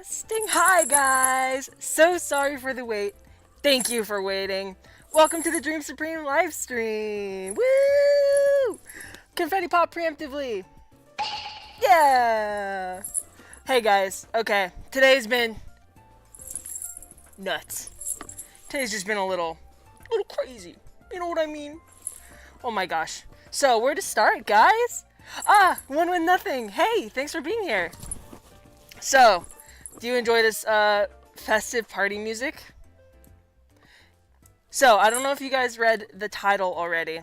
Testing. Hi guys! So sorry for the wait. Thank you for waiting. Welcome to the Dream Supreme Livestream. Woo! Confetti pop preemptively. Yeah! Hey guys, okay. Today's been nuts. Today's just been a little crazy. You know what I mean? Oh my gosh. So, where to start, guys? One with nothing. Hey, thanks for being here. So, do you enjoy this festive party music? So, I don't know if you guys read the title already.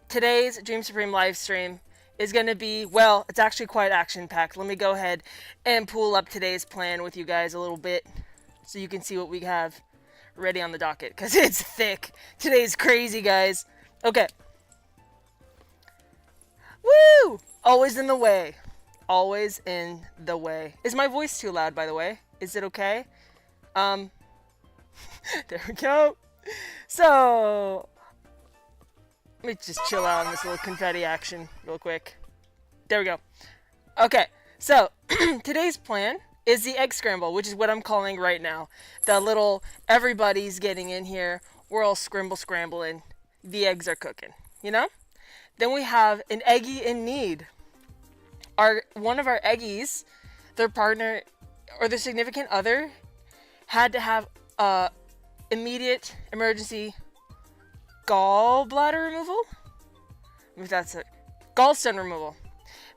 Today's Dream Supreme livestream is going to be, well, it's actually quite action-packed. Let me go ahead and pull up today's plan with you guys a little bit so you can see what we have ready on the docket, because it's thick. Today's crazy, guys. Okay. Woo! Always in the way. Always in the way. Is my voice too loud, by the way? Is it okay? There we go. So, let me just chill out on this little confetti action real quick. There we go. Okay, so today's plan is the egg scramble, which is what I'm calling right now. The little everybody's getting in here. We're all scrambling. The eggs are cooking, you know? Then we have an Eggi in need. One of our Eggies, their partner or their significant other, had to have immediate emergency gallbladder removal. If that's it, gallstone removal.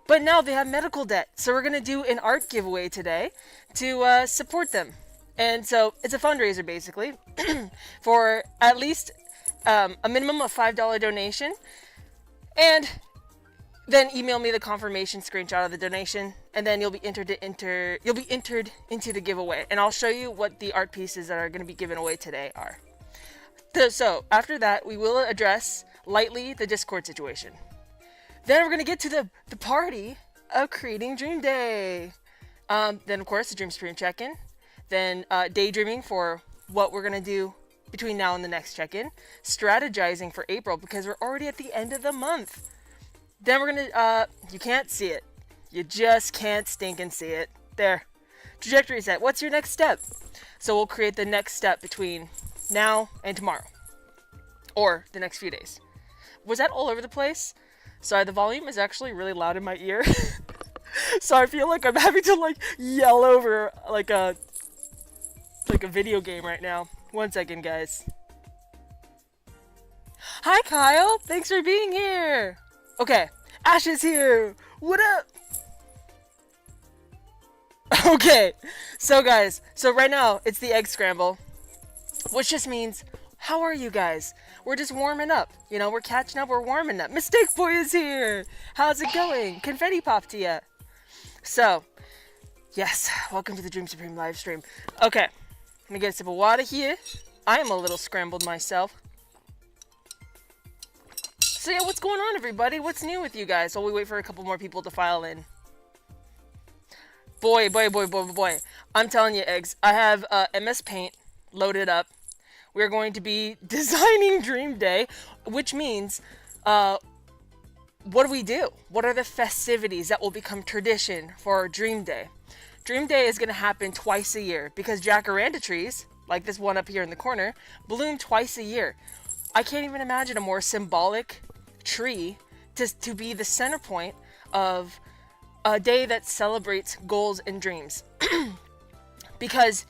But now they have medical debt, so we're gonna do an art giveaway today to support them. And so it's a fundraiser basically for at least a minimum of $5 donation, and then email me the confirmation screenshot of the donation, and then you'll be entered into the giveaway. And I'll show you what the art pieces that are going to be given away today are. So after that, we will address lightly the Discord situation. Then we're going to get to the party of creating Dream Day. Then of course the Dream Supreme check-in. Then daydreaming for what we're going to do between now and the next check-in. Strategizing for April because we're already at the end of the month. Then we're gonna, you can't see it. You just can't stinking see it. There. Trajectory set. What's your next step? So we'll create the next step between now and tomorrow. Or the next few days. Was that all over the place? Sorry, the volume is actually really loud in my ear. So I feel like I'm having to like yell over like a video game right now. 1 second, guys. Hi, Kyle. Thanks for being here. Okay, Ash is here. What up? Okay, so guys, so right now it's the egg scramble, which just means, how are you guys? We're just warming up. You know, we're catching up, we're warming up. Mistake Boy is here. How's it going? Confetti pop to ya. So, yes, welcome to the Dream Supreme livestream. Okay, let me get a sip of water here. I am a little scrambled myself. So yeah, what's going on, everybody? What's new with you guys while we wait for a couple more people to file in? Boy. I'm telling you, Eggs, I have MS Paint loaded up. We're going to be designing Dream Day, which means, what do we do? What are the festivities that will become tradition for Dream Day? Dream Day is going to happen twice a year because Jacaranda trees, like this one up here in the corner, bloom twice a year. I can't even imagine a more symbolic tree to be the center point of a day that celebrates goals and dreams. Because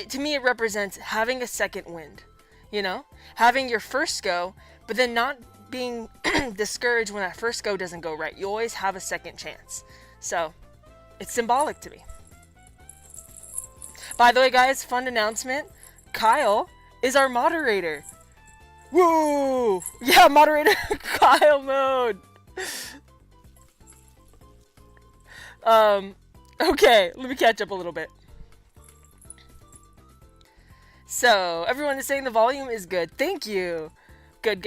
to me it represents having a second wind, you know, having your first go, but then not being discouraged when that first go doesn't go right. You always have a second chance. So it's symbolic to me. By the way, guys, fun announcement, Kyle is our moderator. Woo! Yeah, moderator Kyle mode. Okay, let me catch up a little bit. So, everyone is saying the volume is good. Thank you. Good.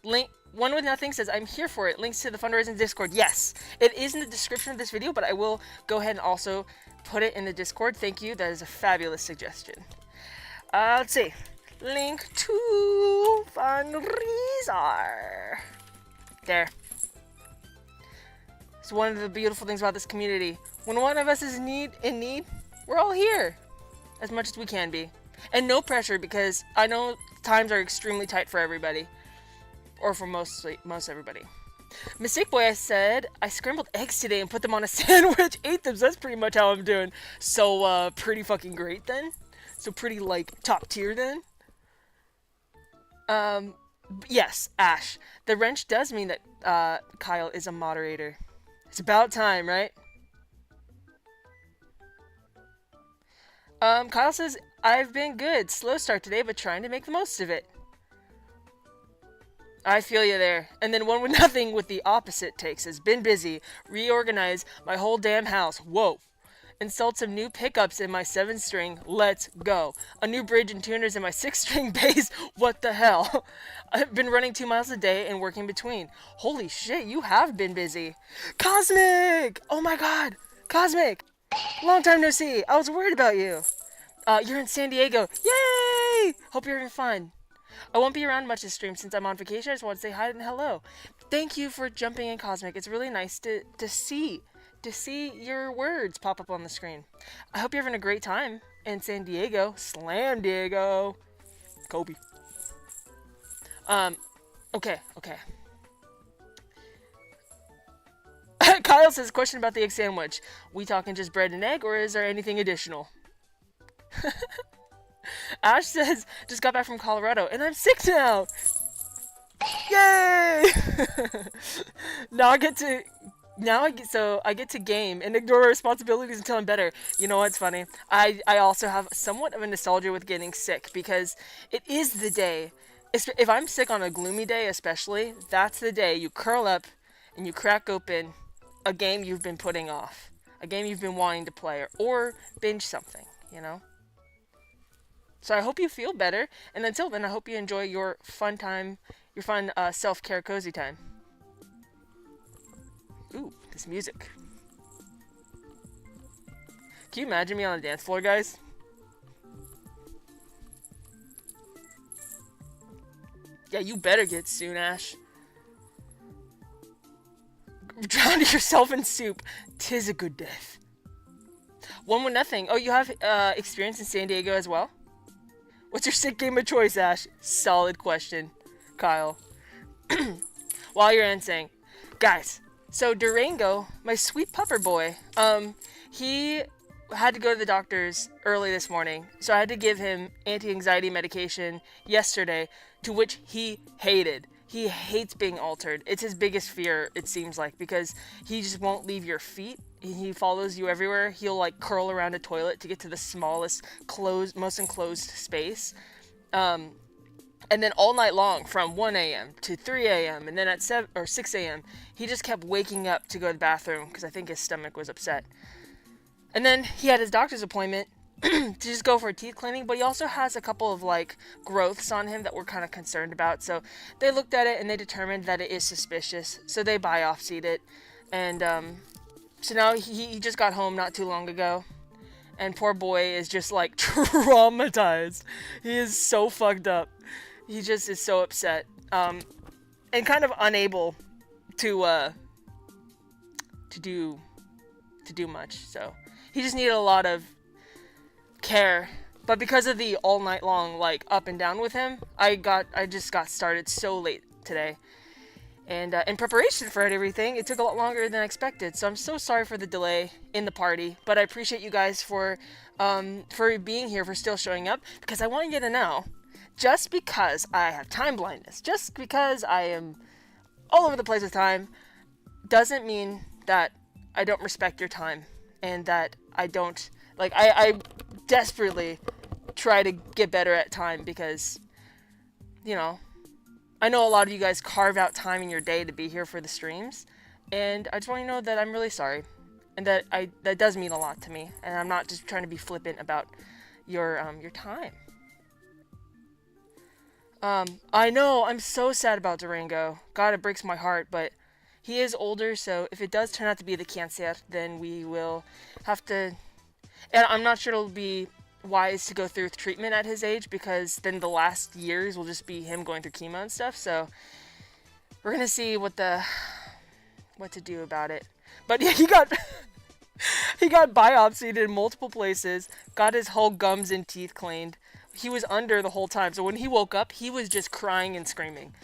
Link, one with nothing says, I'm here for it. Links to the fundraising Discord. Yes, it is in the description of this video, but I will go ahead and also put it in the Discord. Thank you. That is a fabulous suggestion. Let's see. Link to fundraiser. There. It's one of the beautiful things about this community. When one of us is in need, we're all here as much as we can be. And no pressure, because I know times are extremely tight for everybody. Or for most everybody. Mistake Boy, I said, I scrambled eggs today and put them on a sandwich, ate them, so that's pretty much how I'm doing. So, pretty fucking great then. So pretty, like, top tier then. Yes, Ash. The wrench does mean that, Kyle is a moderator. It's about time, right? Kyle says, I've been good. Slow start today, but trying to make the most of it. I feel you there. And then one with nothing with the opposite takes has been busy. Reorganize my whole damn house. Whoa. Installed some new pickups in my 7-string. Let's go. A new bridge and tuners in my 6-string bass. What the hell? I've been running 2 miles a day and working between. Holy shit, you have been busy. Cosmic! Oh my god. Cosmic! Long time no see. I was worried about you. You're in San Diego. Yay! Hope you're having fun. I won't be around much this stream since I'm on vacation. I just want to say hi and hello. Thank you for jumping in, Cosmic. It's really nice to see your words pop up on the screen. I hope you're having a great time in San Diego. Slam Diego. Kobe. Okay. Kyle says, question about the egg sandwich. We talking just bread and egg, or is there anything additional? Ash says, just got back from Colorado, and I'm sick now! Yay! I get to game and ignore my responsibilities until I'm better. You know what's funny? I also have somewhat of a nostalgia with getting sick, because it is the day. If I'm sick on a gloomy day especially, that's the day you curl up and you crack open a game you've been putting off. A game you've been wanting to play, or binge something, you know? So I hope you feel better, and until then, I hope you enjoy your fun time, your fun self-care cozy time. Ooh, this music. Can you imagine me on the dance floor, guys? Yeah, you better get soon, Ash. Drown yourself in soup. 'Tis a good death. One with nothing. Oh, you have experience in San Diego as well? What's your sick game of choice, Ash? Solid question, Kyle. While you're answering, guys, so Durango, my sweet pupper boy, he had to go to the doctor's early this morning, so I had to give him anti-anxiety medication yesterday, to which he hated. He hates being altered. It's his biggest fear, it seems like, because he just won't leave your feet. He follows you everywhere. He'll like curl around a toilet to get to the smallest, most enclosed space. And then all night long, from 1 a.m. to 3 a.m. and then at 6 a.m., he just kept waking up to go to the bathroom because I think his stomach was upset. And then he had his doctor's appointment to just go for a teeth cleaning, but he also has a couple of like growths on him that we're kind of concerned about. So they looked at it and they determined that it is suspicious. So they biopsied it, and so now he just got home not too long ago, and poor boy is just like traumatized. He is so fucked up. He just is so upset, and kind of unable to do much. So he just needed a lot of care, but because of the all night long like up and down with him, I just got started so late today, and in preparation for everything, it took a lot longer than I expected. So I'm so sorry for the delay in the party, but I appreciate you guys for being here, for still showing up, because I want you to know, just because I have time blindness, just because I am all over the place with time, doesn't mean that I don't respect your time, and that I don't, like, I desperately try to get better at time, because, you know, I know a lot of you guys carve out time in your day to be here for the streams, and I just want you to know that I'm really sorry, and that does mean a lot to me, and I'm not just trying to be flippant about your time. I know, I'm so sad about Durango. God, it breaks my heart, but he is older, so if it does turn out to be the cancer, then we will have to, and I'm not sure it'll be wise to go through treatment at his age, because then the last years will just be him going through chemo and stuff. So we're gonna see what the what to do about it. But yeah, he got he got biopsied in multiple places, got his whole gums and teeth cleaned. He was under the whole time, so when he woke up, he was just crying and screaming.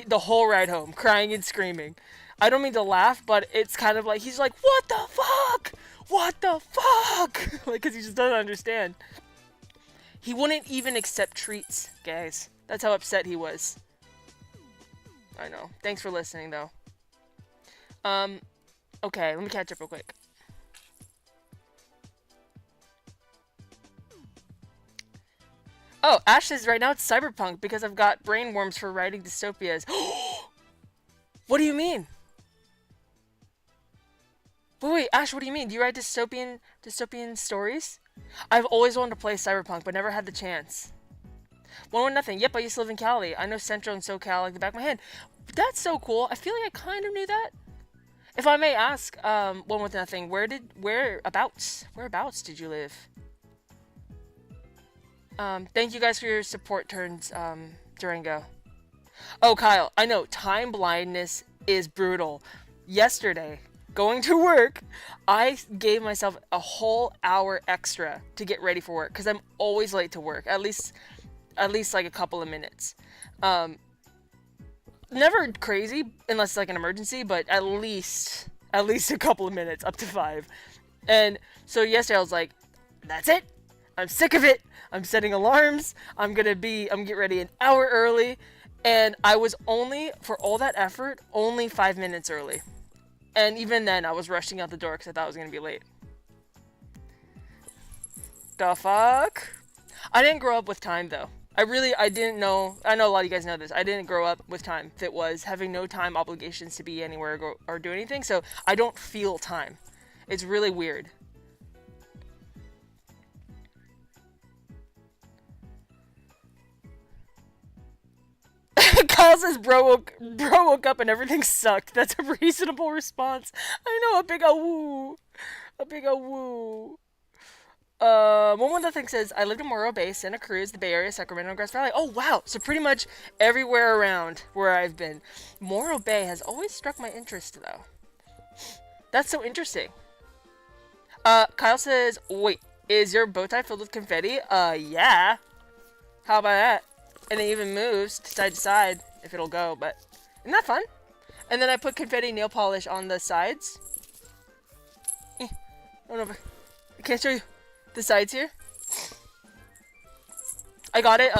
The whole ride home, crying and screaming. I don't mean to laugh, but it's kind of like, he's like, what the fuck? What the fuck? Like, because he just doesn't understand. He wouldn't even accept treats, guys. That's how upset he was. I know. Thanks for listening, though. Okay, let me catch up real quick. Oh, Ash says right now it's cyberpunk because I've got brain worms for writing dystopias. What do you mean? Wait, Ash, what do you mean? Do you write dystopian stories? I've always wanted to play cyberpunk, but never had the chance. 1-1-0. Yep, I used to live in Cali. I know Central and SoCal like the back of my hand. That's so cool. I feel like I kind of knew that. If I may ask, 1-1-0, whereabouts did you live? Thank you guys for your support turns, Durango. Oh, Kyle, I know, time blindness is brutal. Yesterday, going to work, I gave myself a whole hour extra to get ready for work, because I'm always late to work, at least like a couple of minutes. Never crazy, unless it's like an emergency, but at least a couple of minutes, up to 5. And so yesterday I was like, that's it. I'm sick of it. I'm setting alarms. I'm get ready an hour early. And I was only, for all that effort, only 5 minutes early. And even then, I was rushing out the door because I thought I was going to be late. The fuck? I didn't grow up with time, though. I didn't know. I know a lot of you guys know this. I didn't grow up with time that was having no time obligations to be anywhere or do anything. So I don't feel time. It's really weird. Kyle says bro woke up and everything sucked. That's a reasonable response. I know, a big woo. A big woo. One of thing says, I lived in Morro Bay, Santa Cruz, the Bay Area, Sacramento, and Grass Valley. Oh, wow. So pretty much everywhere around where I've been. Morro Bay has always struck my interest, though. That's so interesting. Kyle says, wait, is your bow tie filled with confetti? Yeah. How about that? And it even moves side to side, if it'll go, but isn't that fun? And then I put confetti nail polish on the sides. I can't show you the sides here. I got it,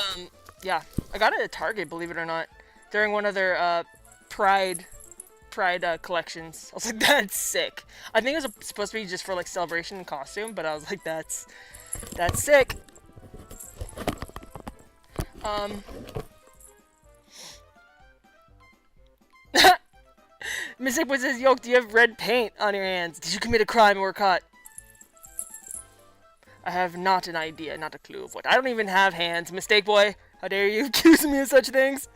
yeah. I got it at Target, believe it or not. During one of their, Pride collections. I was like, that's sick. I think it was supposed to be just for, like, celebration and costume, but I was like, that's sick. Mistake Boy says, Yoke, do you have red paint on your hands? Did you commit a crime or were caught? I have not an idea, not a clue of what. I don't even have hands, Mistake Boy. How dare you accuse me of such things?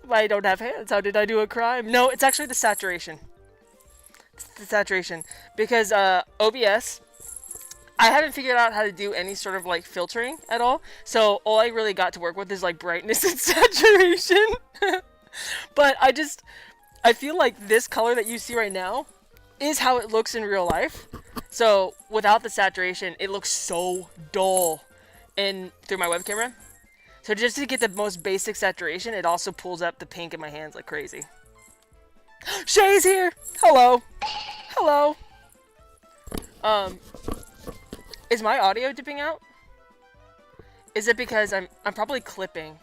If I don't have hands, how did I do a crime? No, it's actually the saturation. It's the saturation. Because, OBS, I haven't figured out how to do any sort of, like, filtering at all. So, all I really got to work with is, like, brightness and saturation. But I feel like this color that you see right now is how it looks in real life. So, without the saturation, it looks so dull through my web camera. So, just to get the most basic saturation, it also pulls up the pink in my hands like crazy. Shay's here! Hello! Hello! Is my audio dipping out? Is it because I'm probably clipping?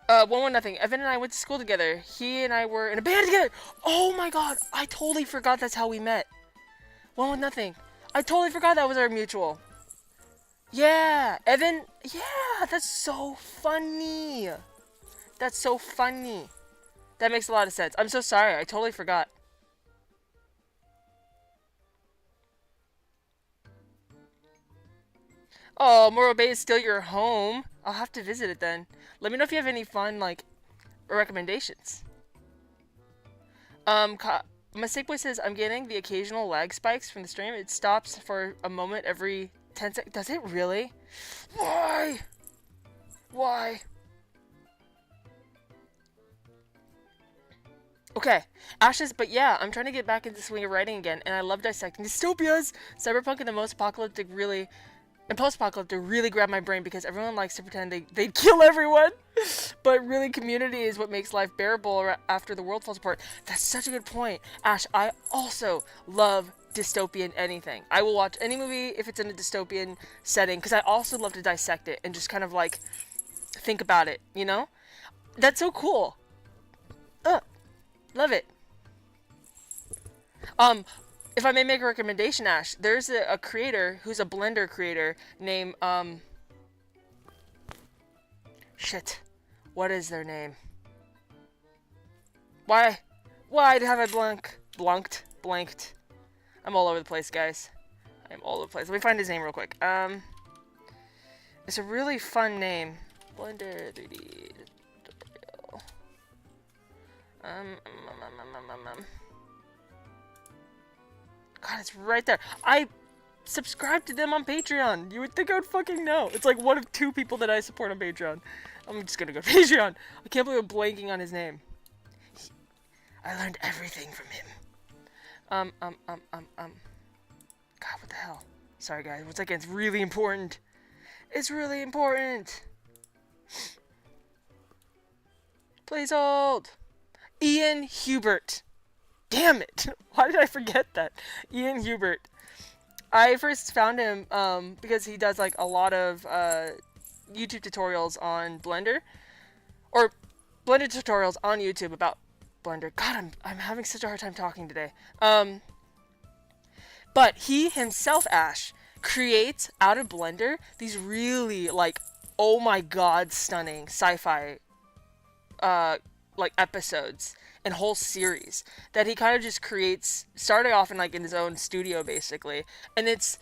1-1-0. Evan and I went to school together. He and I were in a band together. Oh my god, I totally forgot that's how we met. 1-1-0. I totally forgot that was our mutual. Yeah, Evan. Yeah, that's so funny. That's so funny. That makes a lot of sense. I'm so sorry. I totally forgot. Oh, Morro Bay is still your home. I'll have to visit it then. Let me know if you have any fun, like, recommendations. Mistake Boy says, I'm getting the occasional lag spikes from the stream. It stops for a moment every 10 seconds. Does it really? Why? Why? Okay, Ashes, but yeah, I'm trying to get back into the swing of writing again, and I love dissecting dystopias. Cyberpunk and the most apocalyptic really, and post-apocalyptic really grab my brain because everyone likes to pretend they'd kill everyone, but really community is what makes life bearable after the world falls apart. That's such a good point. Ash, I also love dystopian anything. I will watch any movie if it's in a dystopian setting, because I also love to dissect it and just kind of like think about it, you know? That's so cool. Love it. If I may make a recommendation, Ash, there's a creator who's a Blender creator named, shit. What is their name? Why have I blanked? I'm all over the place, guys. I'm all over the place. Let me find his name real quick. It's a really fun name. Blender 3D tutorial. God, it's right there. I subscribe to them on Patreon. You would think I would fucking know. It's like one of 2 people that I support on Patreon. I'm just gonna go to Patreon. I can't believe I'm blanking on his name. I learned everything from him. God, what the hell? Sorry, guys. Once again, it's really important. It's really important. Please hold. Ian Hubert. Damn it. Why did I forget that? Ian Hubert. I first found him because he does like a lot of YouTube tutorials on Blender. Or Blender tutorials on YouTube about Blender. God, I'm having such a hard time talking today. But he himself, Ash, creates out of Blender these really like, oh my god, stunning sci-fi like episodes and whole series that he kind of just creates, starting off in like in his own studio basically, and it's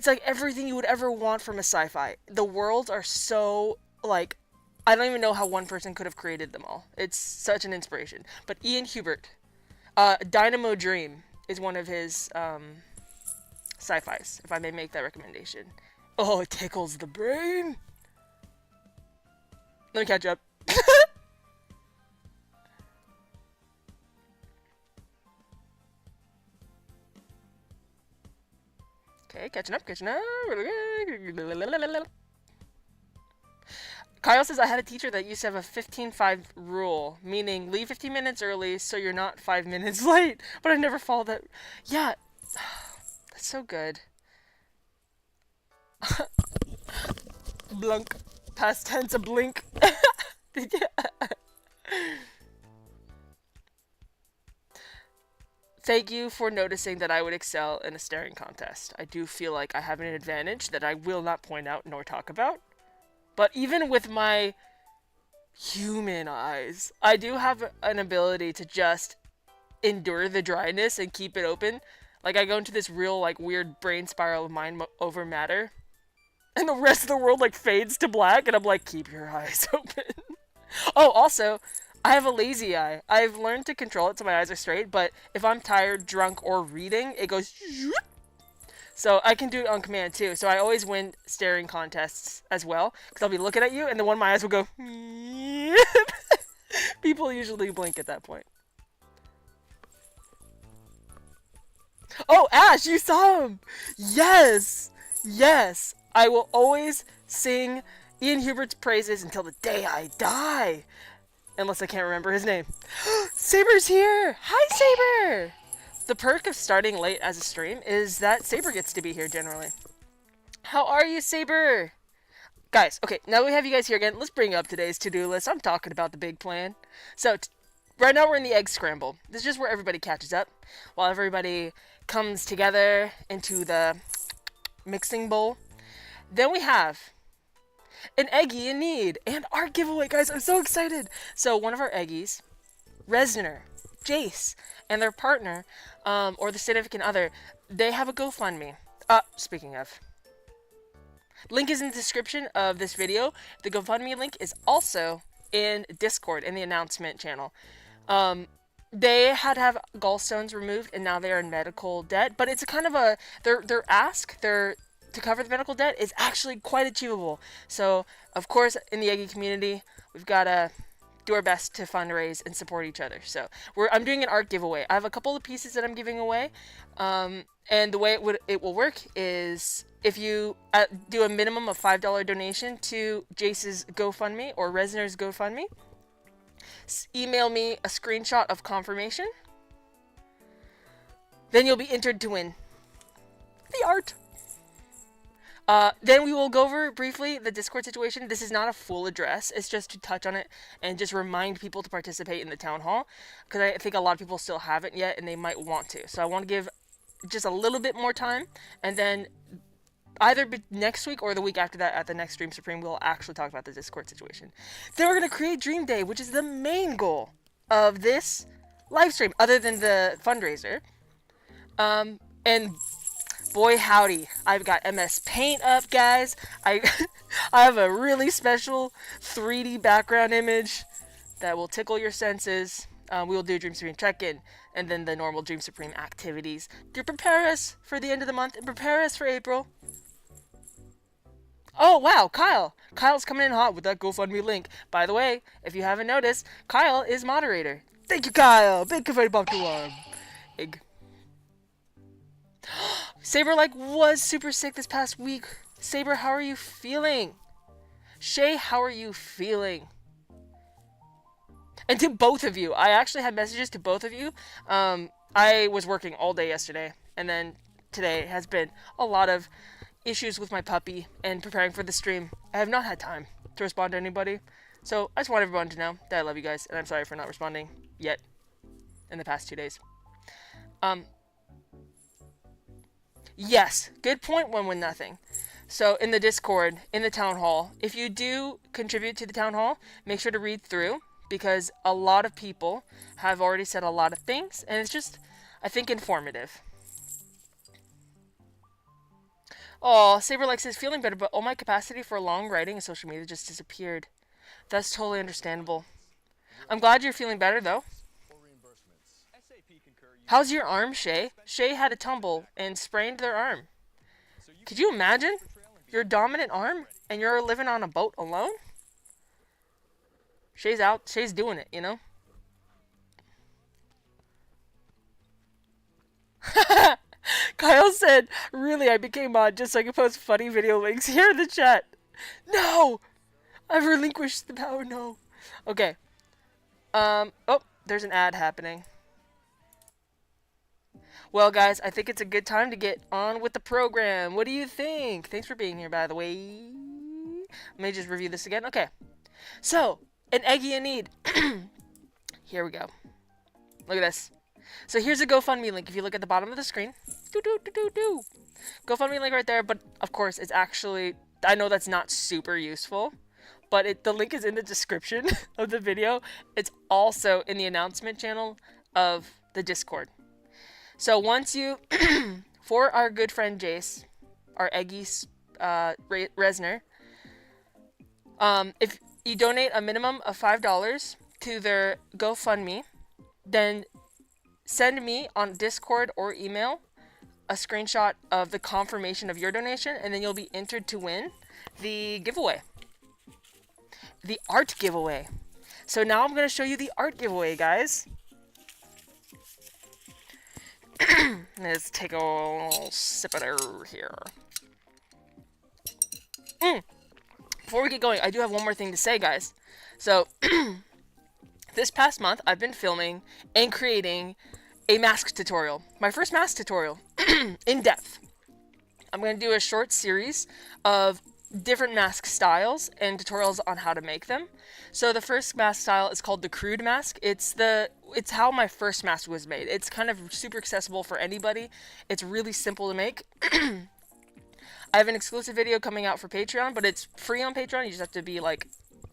like everything you would ever want from a sci-fi. The worlds are so like, I don't even know how one person could have created them all. It's such an inspiration. But Ian Hubert, Dynamo Dream is one of his sci-fis, if I may make that recommendation. Oh, it tickles the brain. Let me catch up. Okay, catching up. Kyle says, I had a teacher that used to have a 15-5 rule, meaning leave 15 minutes early so you're not 5 minutes late. But I never followed that. Yeah, that's so good. Blunk. Past tense, a blink. Thank you for noticing that I would excel in a staring contest. I do feel like I have an advantage that I will not point out nor talk about. But even with my human eyes, I do have an ability to just endure the dryness and keep it open. Like, I go into this real, like, weird brain spiral of mind over matter. And the rest of the world, like, fades to black. And I'm like, keep your eyes open. Oh, also, I have a lazy eye. I've learned to control it so my eyes are straight. But if I'm tired, drunk, or reading, it goes... So I can do it on command too. So I always win staring contests as well. Because I'll be looking at you and then one of my eyes will go... People usually blink at that point. Oh, Ash, you saw him! Yes! Yes! I will always sing Ian Hubert's praises until the day I die. Unless I can't remember his name. Saber's here! Hi, Saber! The perk of starting late as a stream is that Saber gets to be here generally. How are you, Saber? Guys, okay, now that we have you guys here again, let's bring up today's to-do list. I'm talking about the big plan. So, right now we're in the egg scramble. This is just where everybody catches up. While everybody comes together into the mixing bowl. Then we have an Eggi in need and our giveaway, guys. I'm so excited. So, one of our Eggis, Resner, Jace, and their partner, or the significant other, they have a GoFundMe. Speaking of. Link is in the description of this video. The GoFundMe link is also in Discord, in the announcement channel. They had to have gallstones removed, and now they are in medical debt. But it's a kind of a, their ask, to cover the medical debt is actually quite achievable. So, of course, in the Eggi community, we've got to do our best to fundraise and support each other. So I'm doing an art giveaway. I have a couple of pieces that I'm giving away, and the way it will work is if you do a minimum of $5 donation to Jace's GoFundMe or Resner's GoFundMe, email me a screenshot of confirmation, then you'll be entered to win the art. Then we will go over briefly the Discord situation. This is not a full address. It's just to touch on it and just remind people to participate in the town hall, because I think a lot of people still haven't yet and they might want to. So I want to give just a little bit more time, and then either next week or the week after that at the next Dream Supreme, we'll actually talk about the Discord situation. Then we're going to create Dream Day, which is the main goal of this live stream, other than the fundraiser. And boy howdy, I've got MS Paint up, guys. I have a really special 3D background image that will tickle your senses. We will do Dream Supreme check-in, and then the normal Dream Supreme activities to prepare us for the end of the month and prepare us for April. Oh, wow, Kyle. Kyle's coming in hot with that GoFundMe link. By the way, if you haven't noticed, Kyle is moderator. Thank you, Kyle. Big confetti pop to arm. Egg. Saber was super sick this past week. Saber, how are you feeling? Shay, how are you feeling? And to both of you, I actually had messages to both of you. I was working all day yesterday, and then today has been a lot of issues with my puppy and preparing for the stream. I have not had time to respond to anybody. So I just want everyone to know that I love you guys, and I'm sorry for not responding yet in the past 2 days. Yes, good point, One With Nothing. So in the Discord, in the town hall, if you do contribute to the town hall, make sure to read through, because a lot of people have already said a lot of things, and it's just, I think, informative. Oh, Saber says, feeling better, but all my capacity for long writing and social media just disappeared. That's totally understandable. I'm glad you're feeling better, though. How's your arm, Shay? Shay had a tumble and sprained their arm. Could you imagine? Your dominant arm, and you're living on a boat alone? Shay's out. Shay's doing it, you know? Kyle said, really, I became mod just so I could post funny video links here in the chat. No! I've relinquished the power, no. Okay. Oh, there's an ad happening. Well, guys, I think it's a good time to get on with the program. What do you think? Thanks for being here, by the way. Let me just review this again. Okay. So, an Eggi in need. Here we go. Look at this. So here's a GoFundMe link. If you look at the bottom of the screen. GoFundMe link right there. But, of course, it's actually... I know that's not super useful. But the link is in the description of the video. It's also in the announcement channel of the Discord. So once you... for our good friend Jace, our Eggi Resner, if you donate a minimum of $5 to their GoFundMe, then send me on Discord or email a screenshot of the confirmation of your donation, and then you'll be entered to win the giveaway. The art giveaway. So now I'm going to show you the art giveaway, guys. Let's take a sip of air here. Before we get going, I do have one more thing to say, guys. So, this past month, I've been filming and creating a mask tutorial. My first mask tutorial, in depth. I'm going to do a short series of different mask styles and tutorials on how to make them. So the first mask style is called the crude mask. It's how my first mask was made. It's kind of super accessible for anybody. It's really simple to make. I have an exclusive video coming out for Patreon, but it's free on Patreon. You just have to be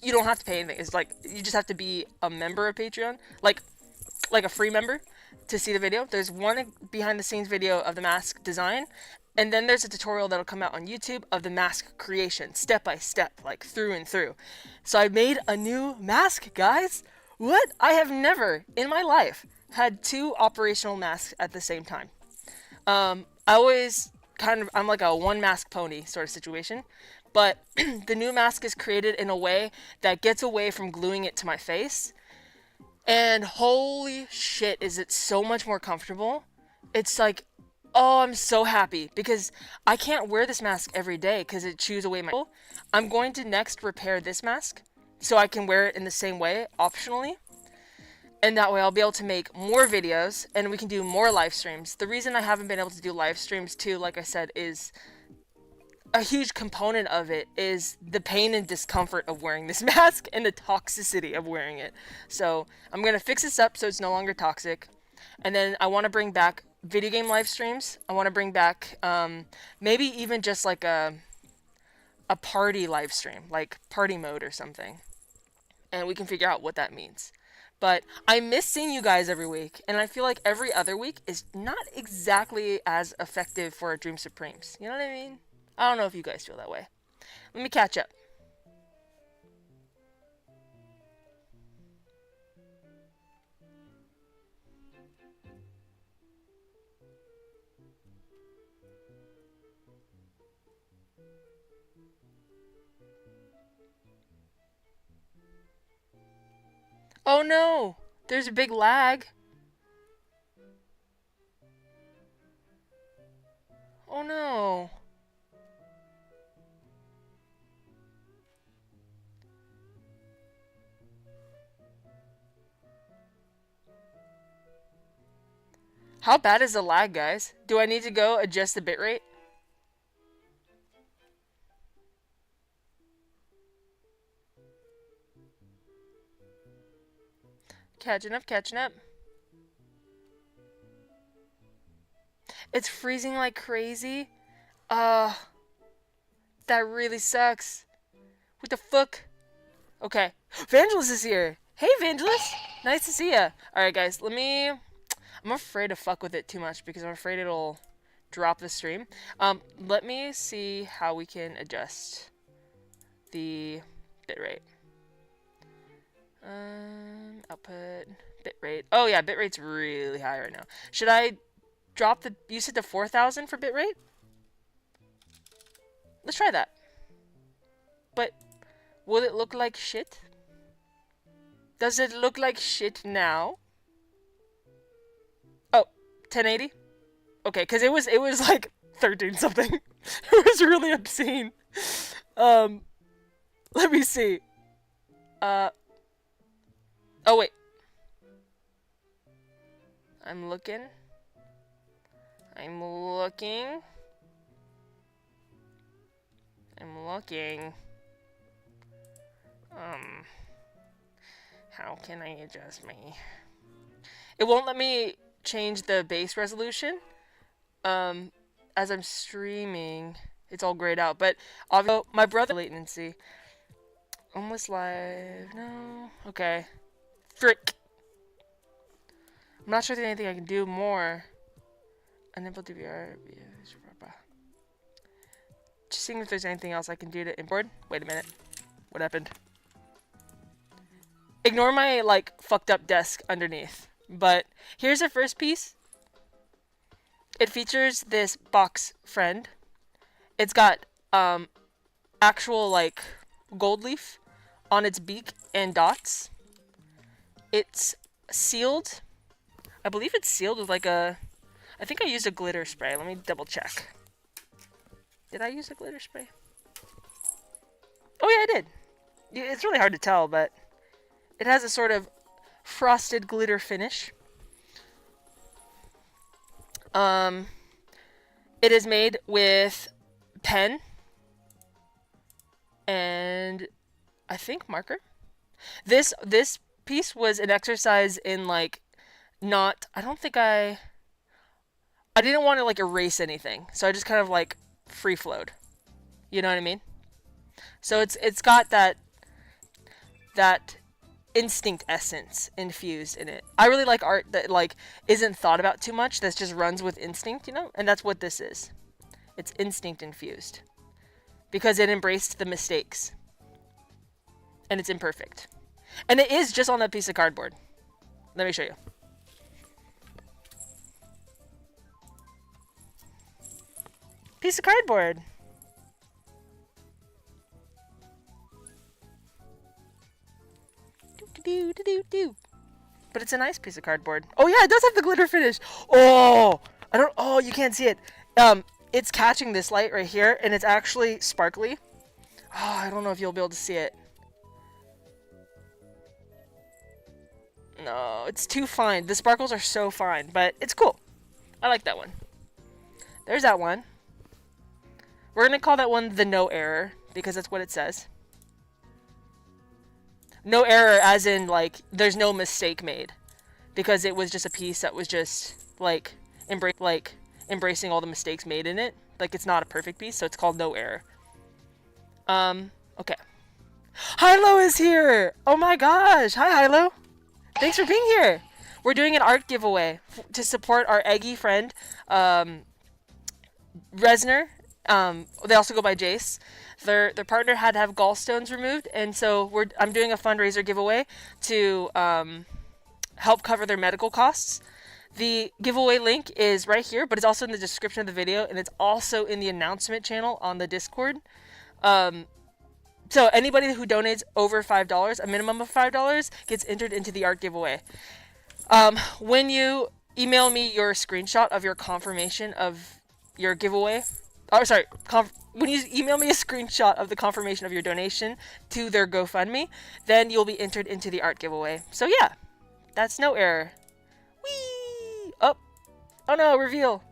you don't have to pay anything. It's you just have to be a member of Patreon, like a free member, to see the video. There's one behind the scenes video of the mask design, and then there's a tutorial that'll come out on YouTube of the mask creation, step by step, through and through. So I made a new mask, guys. What? I have never in my life had 2 operational masks at the same time. I always I'm like a one mask pony sort of situation, But the new mask is created in a way that gets away from gluing it to my face. And holy shit, is it so much more comfortable. It's like, oh, I'm so happy because I can't wear this mask every day because it chews away my... I'm going to next repair this mask so I can wear it in the same way, optionally. And that way I'll be able to make more videos and we can do more live streams. The reason I haven't been able to do live streams too, like I said, is a huge component of it is the pain and discomfort of wearing this mask and the toxicity of wearing it. So I'm going to fix this up so it's no longer toxic. And then I want to bring back video game live streams. I want to bring back maybe even just like a party live stream, like party mode or something. And we can figure out what that means. But I miss seeing you guys every week, and I feel like every other week is not exactly as effective for Dream Supremes. You know what I mean? I don't know if you guys feel that way. Let me catch up. Oh no! There's a big lag. Oh no. How bad is the lag, guys? Do I need to go adjust the bitrate? Catching up, catching up. It's freezing like crazy. That really sucks. What the fuck? Okay. Vangelis is here. Hey, Vangelis. Nice to see ya. Alright, guys. I'm afraid to fuck with it too much because I'm afraid it'll drop the stream. Let me see how we can adjust the bitrate. Output, bitrate. Oh yeah, bitrate's really high right now. Should I drop the... You said to 4,000 for bitrate? Let's try that. But will it look like shit? Does it look like shit now? Oh, 1080? Okay, because it was like 13 something. It was really obscene. Let me see. Oh wait. I'm looking. I'm looking. How can I adjust my... It won't let me change the base resolution. As I'm streaming, it's all grayed out. But obviously, my brother... Latency. Almost live. No. Okay. Frick. I'm not sure if there's anything I can do more. Enable DVR. Just seeing if there's anything else I can do to import. Wait a minute. What happened? Ignore my, like, fucked up desk underneath. But here's the first piece. It features this box friend. It's got, actual, like, gold leaf on its beak and dots. It's sealed. I believe it's sealed with, like, a... I think I used a glitter spray. Let me double check. Did I use a glitter spray? Oh yeah, I did. It's really hard to tell, but it has a sort of frosted glitter finish. It is made with pen and I think marker. This piece was an exercise in like not... I don't think I didn't want to like erase anything, so I just kind of like free flowed. You know what I mean? So it's got that instinct essence infused in it. I really like art that like isn't thought about too much, that just runs with instinct, you know? And that's what this is. It's instinct infused. Because it embraced the mistakes. And it's imperfect. And it is just on that piece of cardboard. Let me show you. Piece of cardboard. Do do do do. But it's a nice piece of cardboard. Oh yeah, it does have the glitter finish. Oh, I don't. Oh, you can't see it. It's catching this light right here, and it's actually sparkly. Oh, I don't know if you'll be able to see it. No, it's too fine. The sparkles are so fine, but it's cool. I like that one. There's that one. We're gonna call that one the no error because that's what it says. No error as in like there's no mistake made, because it was just a piece that was just like embracing all the mistakes made in it. Like it's not a perfect piece, so it's called no error. Okay. Hilo is here! Oh my gosh! Hi Hilo! Thanks for being here! We're doing an art giveaway to support our Eggi friend, Resner. They also go by Jace. Their partner had to have gallstones removed, and so I'm doing a fundraiser giveaway to help cover their medical costs. The giveaway link is right here, but it's also in the description of the video, and it's also in the announcement channel on the Discord. So anybody who donates over $5, a minimum of $5, gets entered into the art giveaway. When you email me your screenshot of your confirmation of your giveaway, when you email me a screenshot of the confirmation of your donation to their GoFundMe, then you'll be entered into the art giveaway. So yeah, that's no error. Whee! Oh no, reveal.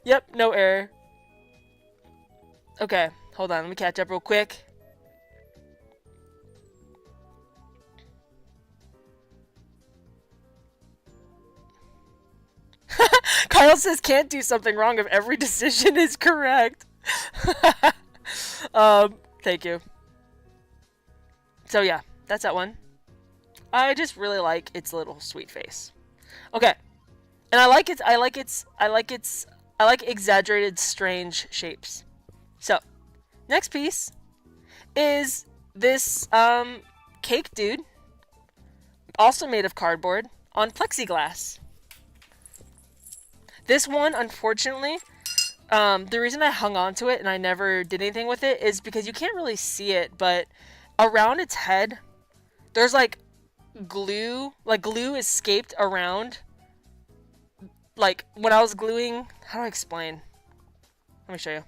Yep, no error. Okay, hold on, let me catch up real quick. Kyle says can't do something wrong if every decision is correct. Thank you. So yeah, that's that one. I just really like its little sweet face. Okay. And I like exaggerated strange shapes. So, next piece is this cake dude, also made of cardboard, on plexiglass. This one, unfortunately, the reason I hung on to it and I never did anything with it is because you can't really see it, but around its head, there's like glue. Like glue is scaped around. Like when I was gluing, how do I explain? Let me show you.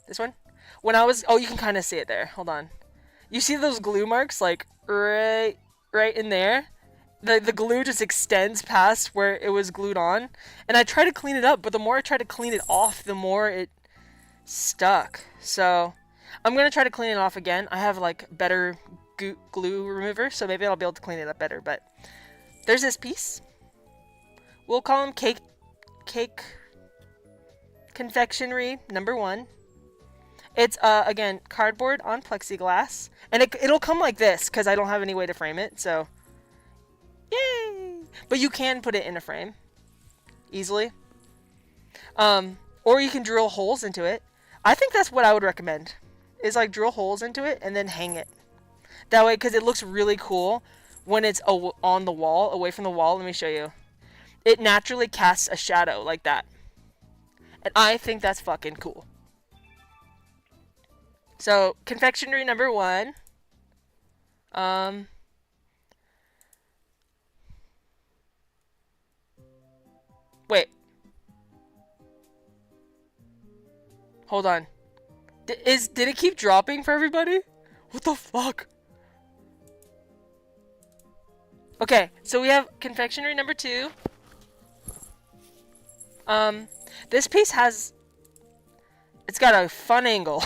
This one? When I was, oh, you can kind of see it there. Hold on. You see those glue marks like right in there? The glue just extends past where it was glued on. And I tried to clean it up, but the more I tried to clean it off, the more it stuck. So I'm going to try to clean it off again. I have like better glue remover, so maybe I'll be able to clean it up better. But there's this piece. We'll call him cake confectionery number 1. It's, again, cardboard on plexiglass. And it'll come like this, because I don't have any way to frame it, so yay! But you can put it in a frame easily. Or you can drill holes into it. I think that's what I would recommend. Is like drill holes into it and then hang it. That way, because it looks really cool when it's on the wall, away from the wall. Let me show you. It naturally casts a shadow like that. And I think that's fucking cool. So, confectionery number 1. Wait. Hold on. Did it keep dropping for everybody? What the fuck? Okay, so we have confectionery number 2. This piece has... It's got a fun angle.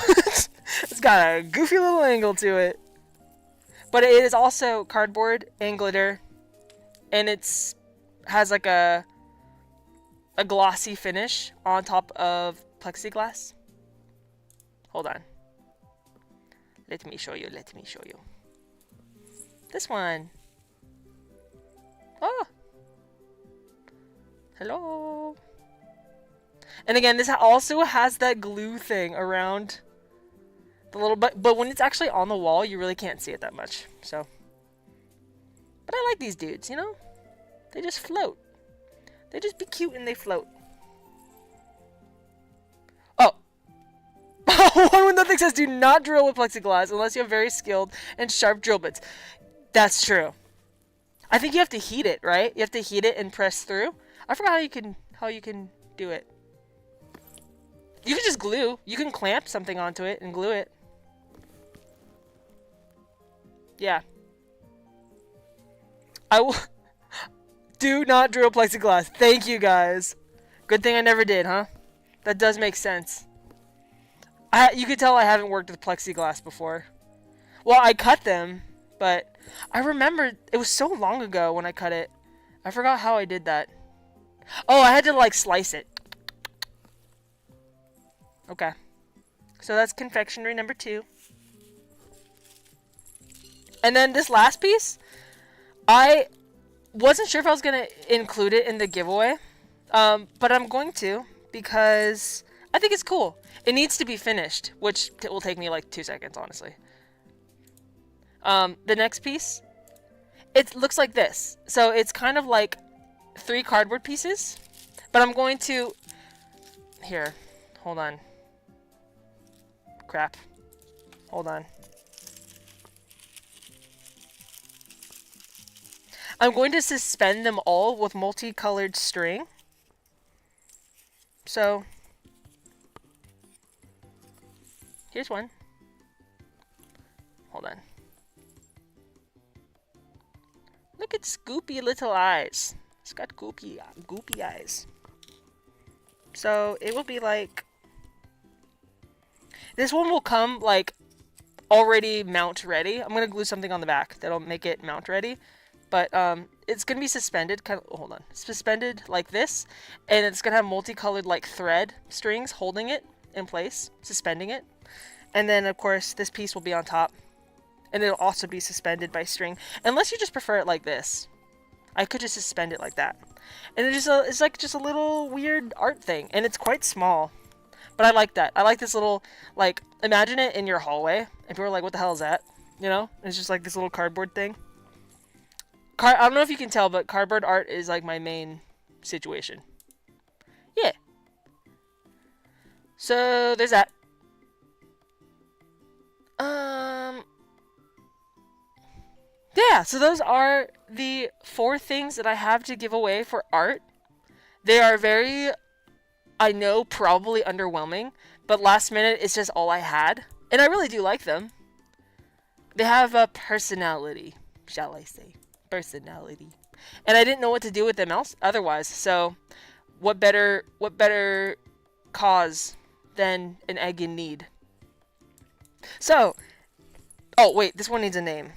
It's got a goofy little angle to it. But it is also cardboard and glitter. And it's has like a glossy finish on top of plexiglass. Hold on. Let me show you. This one. Oh. Hello. And again, this also has that glue thing around the little but when it's actually on the wall, you really can't see it that much. So, but I like these dudes, you know? They just float. They just be cute and they float. Oh. One with Nothing says do not drill with plexiglass unless you have very skilled and sharp drill bits. That's true. I think you have to heat it, right? You have to heat it and press through. I forgot how you can do it. You can just glue. You can clamp something onto it and glue it. Yeah. I will. Do not drill plexiglass. Thank you, guys. Good thing I never did, huh? That does make sense. You could tell I haven't worked with plexiglass before. Well, I cut them, but I remember it was so long ago when I cut it. I forgot how I did that. Oh, I had to like slice it. Okay. So that's confectionery number 2. And then this last piece, I wasn't sure if I was going to include it in the giveaway. But I'm going to because I think it's cool. It needs to be finished, which will take me like 2 seconds, honestly. The next piece, it looks like this. So it's kind of like 3 cardboard pieces, but I'm going to, here, hold on. Crap. Hold on. I'm going to suspend them all with multicolored string. So, here's one. Hold on. Look at Scoopy little eyes. It's got goopy eyes. So, it will be like... This one will come, like, already mount ready. I'm going to glue something on the back that'll make it mount ready. But it's going to be suspended, kind of, hold on, suspended like this, and it's going to have multicolored like thread strings holding it in place, suspending it. And then, of course, this piece will be on top, and it'll also be suspended by string, unless you just prefer it like this. I could just suspend it like that. And it's like just a little weird art thing, and it's quite small. But I like that. I like this little, like, imagine it in your hallway, and people are like, what the hell is that? You know? And it's just like this little cardboard thing. I don't know if you can tell, but cardboard art is like my main situation. Yeah. So there's that. Yeah, so those are the 4 things that I have to give away for art. They are very, I know, probably underwhelming, but last minute it's just all I had. And I really do like them. They have a personality, shall I say. Personality. And I didn't know what to do with them otherwise. So what better cause than an egg in need? So, oh wait, this one needs a name.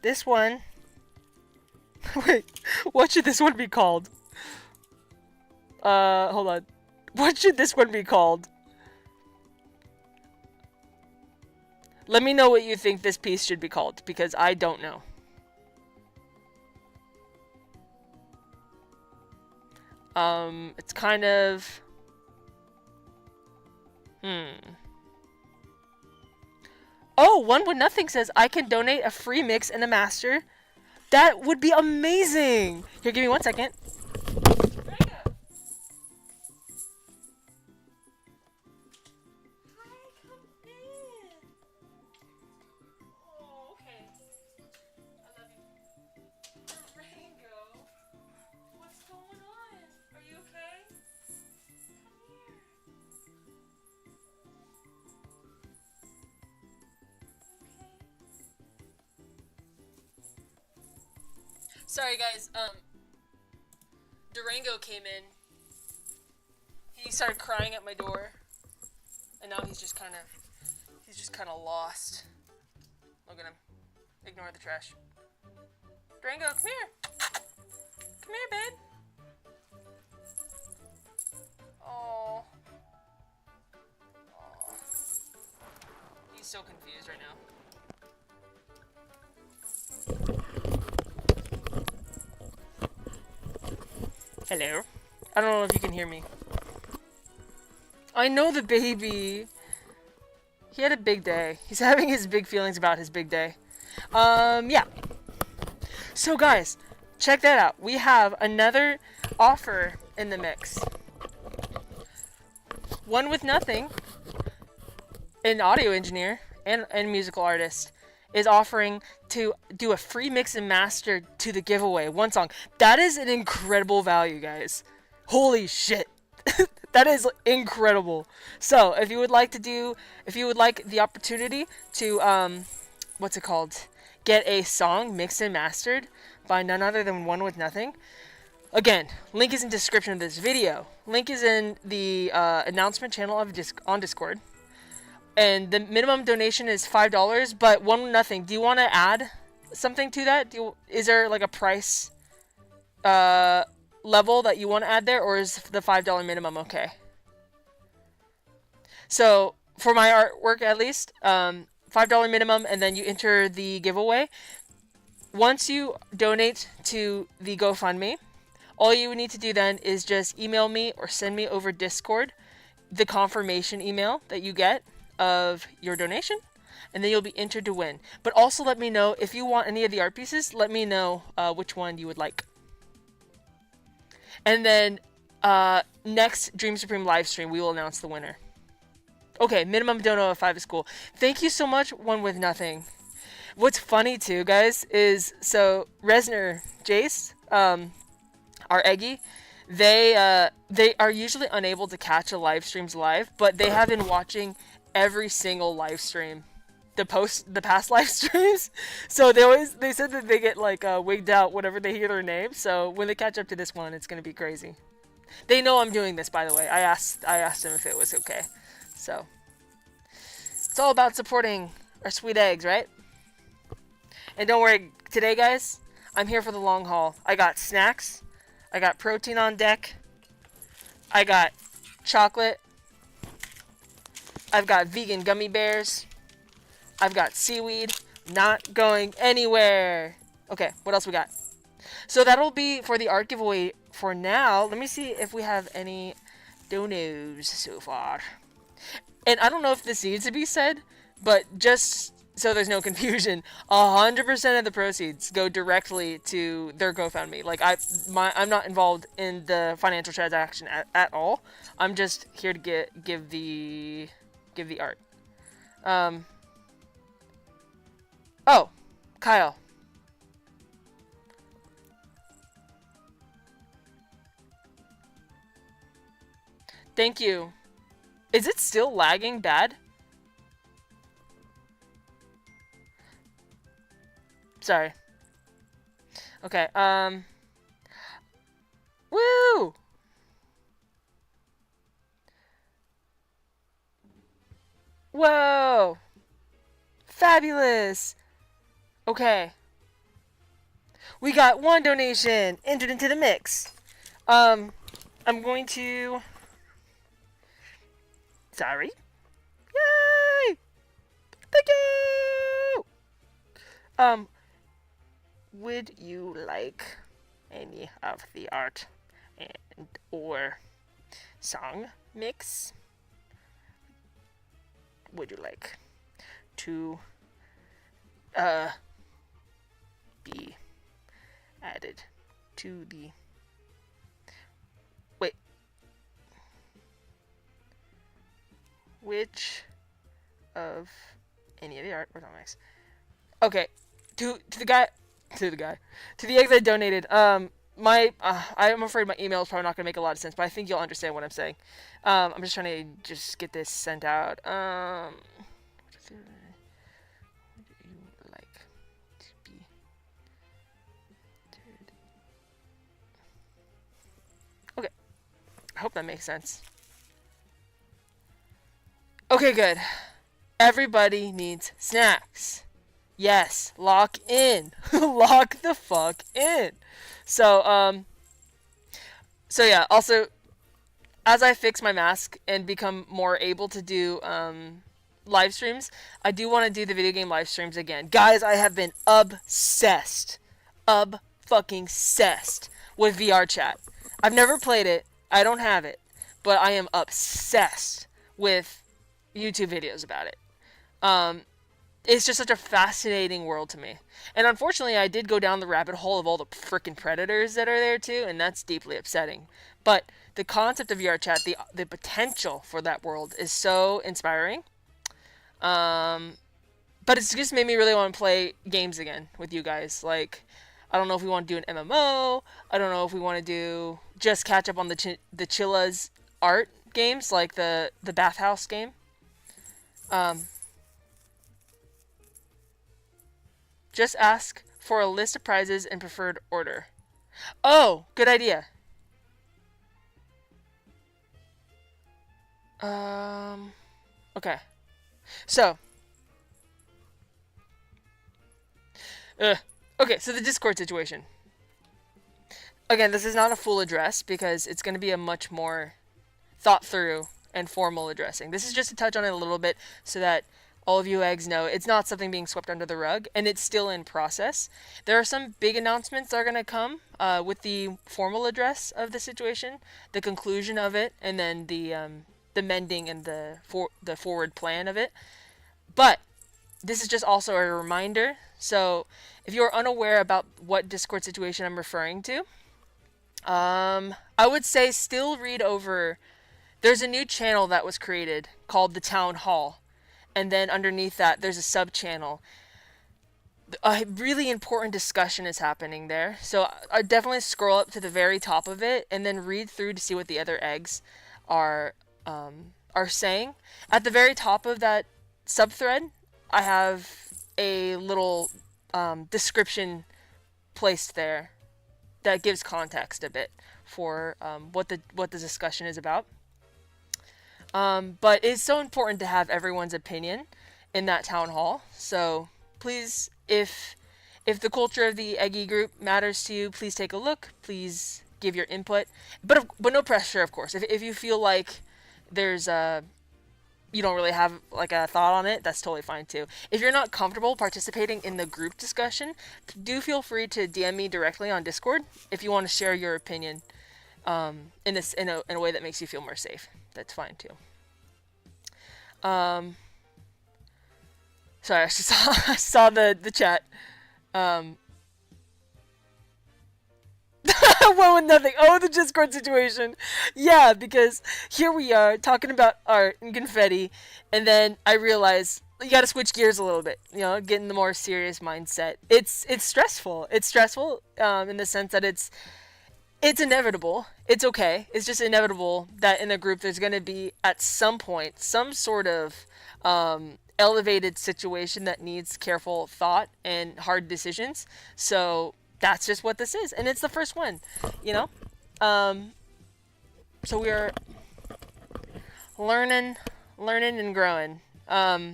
This one, wait, what should this one be called? Hold on. What should this one be called? Let me know what you think this piece should be called, because I don't know. It's kind of... Oh, One With Nothing says, I can donate a free mix and a master. That would be amazing! Here, give me 1 second. Sorry guys, Durango came in. He started crying at my door. And now he's just kinda lost. Look at him. Ignore the trash. Durango, come here! Come here, babe! Oh. He's so confused right now. Hello. I don't know if you can hear me. I know the baby. He had a big day. He's having his big feelings about his big day. Yeah. So guys, check that out. We have another offer in the mix. One With Nothing an audio engineer and musical artist, is offering to do a free mix and master to the giveaway. One song. That is an incredible value, guys. Holy shit. That is incredible. So, if you would like the opportunity to, what's it called? Get a song mixed and mastered by none other than One With Nothing. Again, link is in the description of this video. Link is in the announcement channel on Discord. And the minimum donation is $5, but One With Nothing, do you want to add something to that? Is there like a price level that you want to add there, or is the $5 minimum okay? So, for my artwork at least, $5 minimum, and then you enter the giveaway. Once you donate to the GoFundMe, all you need to do then is just email me or send me over Discord the confirmation email that you get of your donation, and then you'll be entered to win. But also let me know if you want any of the art pieces. Let me know which one you would like. And then next Dream Supreme Livestream, we will announce the winner. Okay, minimum dono of 5 is cool. Thank you so much, One With Nothing. What's funny too, guys, is so Resner, Jace, our Eggi, they are usually unable to catch the live streams live, but they have been watching every single live stream, the past live streams. So they said that they get like wigged out whenever they hear their name. So when they catch up to this one, it's gonna be crazy. They know I'm doing this, by the way. I asked them if it was okay. So it's all about supporting our sweet eggs, right? And don't worry, today, guys, I'm here for the long haul. I got snacks. I got protein on deck. I got chocolate. I've got vegan gummy bears. I've got seaweed. Not going anywhere. Okay, what else we got? So that'll be for the art giveaway for now. Let me see if we have any donos so far. And I don't know if this needs to be said, but just so there's no confusion, 100% of the proceeds go directly to their GoFundMe. Like I'm not involved in the financial transaction at all. I'm just here to give the art. Oh, Kyle. Thank you. Is it still lagging bad? Sorry. Okay, woo! Whoa! Fabulous! Okay. We got one donation entered into the mix. I'm going to... Sorry. Yay! Thank you! Would you like any of the art and or song mix? Would you like to be added to the... Wait. Which of any of the art or song mix? Okay. To the egg that donated, I'm afraid my email is probably not going to make a lot of sense, but I think you'll understand what I'm saying. I'm just trying to get this sent out. Would you like to be... Okay. I hope that makes sense. Okay, good. Everybody needs snacks. Yes, lock in. Lock the fuck in. So yeah, also, as I fix my mask and become more able to do live streams, I do want to do the video game live streams again. Guys, I have been obsessed. Fucking obsessed with VR chat. I've never played it. I don't have it. But I am obsessed with YouTube videos about it. It's just such a fascinating world to me. And unfortunately, I did go down the rabbit hole of all the frickin' predators that are there too, and that's deeply upsetting. But the concept of VR chat, the potential for that world is so inspiring. But it's just made me really want to play games again with you guys. Like, I don't know if we want to do an MMO. I don't know if we want to do just catch up on the Chilla's art games, like the bathhouse game. Just ask for a list of prizes in preferred order. Oh, good idea. Okay. So. Okay, so the Discord situation. Again, this is not a full address because it's going to be a much more thought through and formal addressing. This is just to touch on it a little bit so that all of you eggs know it's not something being swept under the rug, and it's still in process. There are some big announcements that are going to come with the formal address of the situation, the conclusion of it, and then the mending and the forward plan of it. But this is just also a reminder. So if you're unaware about what Discord situation I'm referring to, I would say still read over. There's a new channel that was created called the Town Hall. And then underneath that, there's a sub-channel. A really important discussion is happening there. So I definitely scroll up to the very top of it and then read through to see what the other eggs are saying. At the very top of that subthread, I have a little description placed there that gives context a bit for what the discussion is about. But it's so important to have everyone's opinion in that town hall. So please, if the culture of the Eggi group matters to you, please take a look. Please give your input. But no pressure, of course. If you feel like there's you don't really have like a thought on it, that's totally fine too. If you're not comfortable participating in the group discussion, do feel free to DM me directly on Discord if you want to share your opinion in a way that makes you feel more safe. That's fine too. Sorry, I just saw the chat. One with nothing. Oh, the Discord situation. Yeah, because here we are talking about art and confetti, and then I realize you got to switch gears a little bit. You know, get in the more serious mindset. It's stressful. It's stressful in the sense that it's inevitable. It's okay. It's just inevitable that in a group there's going to be at some point some sort of elevated situation that needs careful thought and hard decisions. So that's just what this is, and it's the first one, you know. So we're learning and growing. But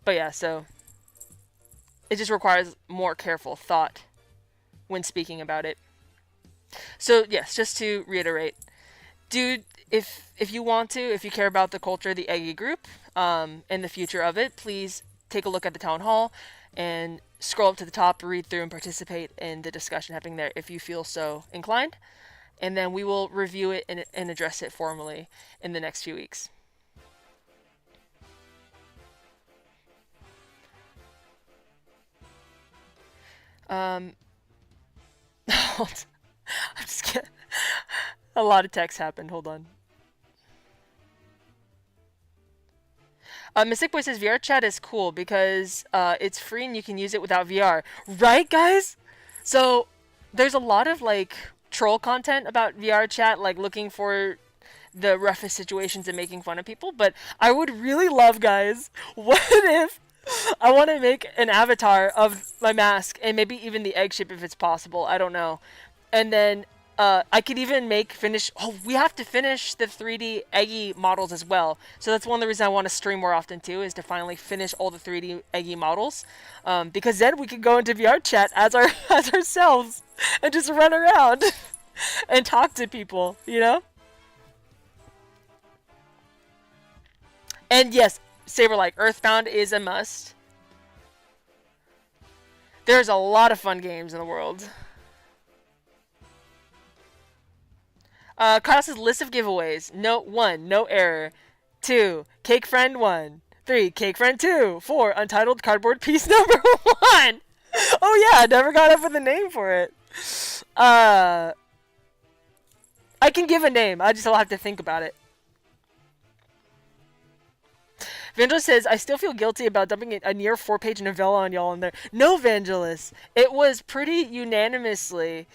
yeah, so it just requires more careful thought when speaking about it. So yes, just to reiterate, dude, if you want to, if you care about the culture of the Eggi group and the future of it, please take a look at the town hall and scroll up to the top, read through, and participate in the discussion happening there if you feel so inclined. And then we will review it and address it formally in the next few weeks. I'm just kidding. A lot of text happened. Hold on. Mystic Boy says VR chat is cool because it's free and you can use it without VR. Right, guys? So there's a lot of like troll content about VR chat, like looking for the roughest situations and making fun of people. But I would really love, guys, what if I want to make an avatar of my mask and maybe even the egg shape if it's possible. I don't know. And then I could even finish. Oh, we have to finish the 3D Eggi models as well. So that's one of the reasons I want to stream more often too, is to finally finish all the 3D Eggi models. Because then we can go into VR chat as ourselves and just run around and talk to people, you know? And yes, Saber like Earthbound is a must. There's a lot of fun games in the world. Kyle says list of giveaways. Note 1, no error. 2, Cake Friend 1. 3, Cake Friend 2. 4, Untitled Cardboard Piece number 1. Oh yeah, I never got up with a name for it. I can give a name. I just will have to think about it. Vangelis says, I still feel guilty about dumping a near 4-page novella on y'all in there. No, Vangelis. It was pretty unanimously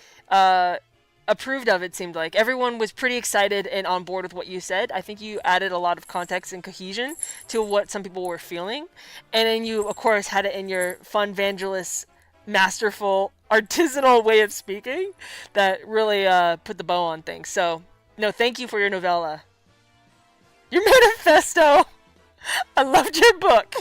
approved of, it seemed like. Everyone was pretty excited and on board with what you said. I think you added a lot of context and cohesion to what some people were feeling. And then you, of course, had it in your fun Vangelis, masterful, artisanal way of speaking that really put the bow on things. So, no, thank you for your novella. Your manifesto! I loved your book.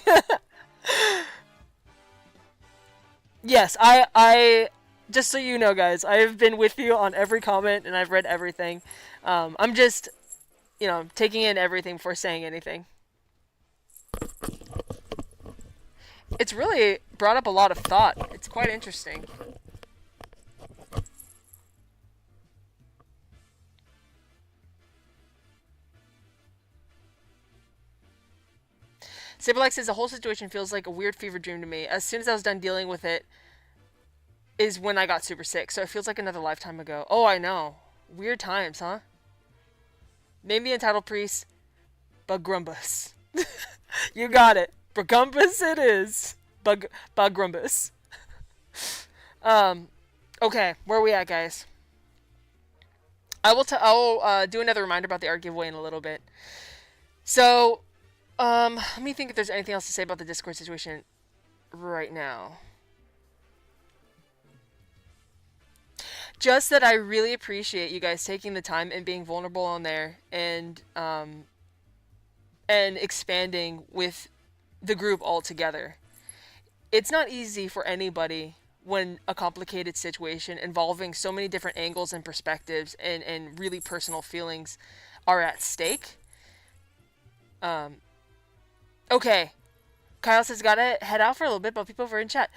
Yes, I just so you know, guys, I have been with you on every comment and I've read everything. I'm just, you know, taking in everything before saying anything. It's really brought up a lot of thought. It's quite interesting. Sibylite says the whole situation feels like a weird fever dream to me. As soon as I was done dealing with it is when I got super sick. So it feels like another lifetime ago. Oh, I know. Weird times, huh? Name the entitled priest Bagrumbus. You got it. Bagrumbus it is. Bagrumbus. Okay, where are we at, guys? I will do another reminder about the art giveaway in a little bit. So, let me think if there's anything else to say about the Discord situation right now. Just that I really appreciate you guys taking the time and being vulnerable on there and expanding with the group all together. It's not easy for anybody when a complicated situation involving so many different angles and perspectives and really personal feelings are at stake. Okay. Kyle says, gotta head out for a little bit, but people over in chat.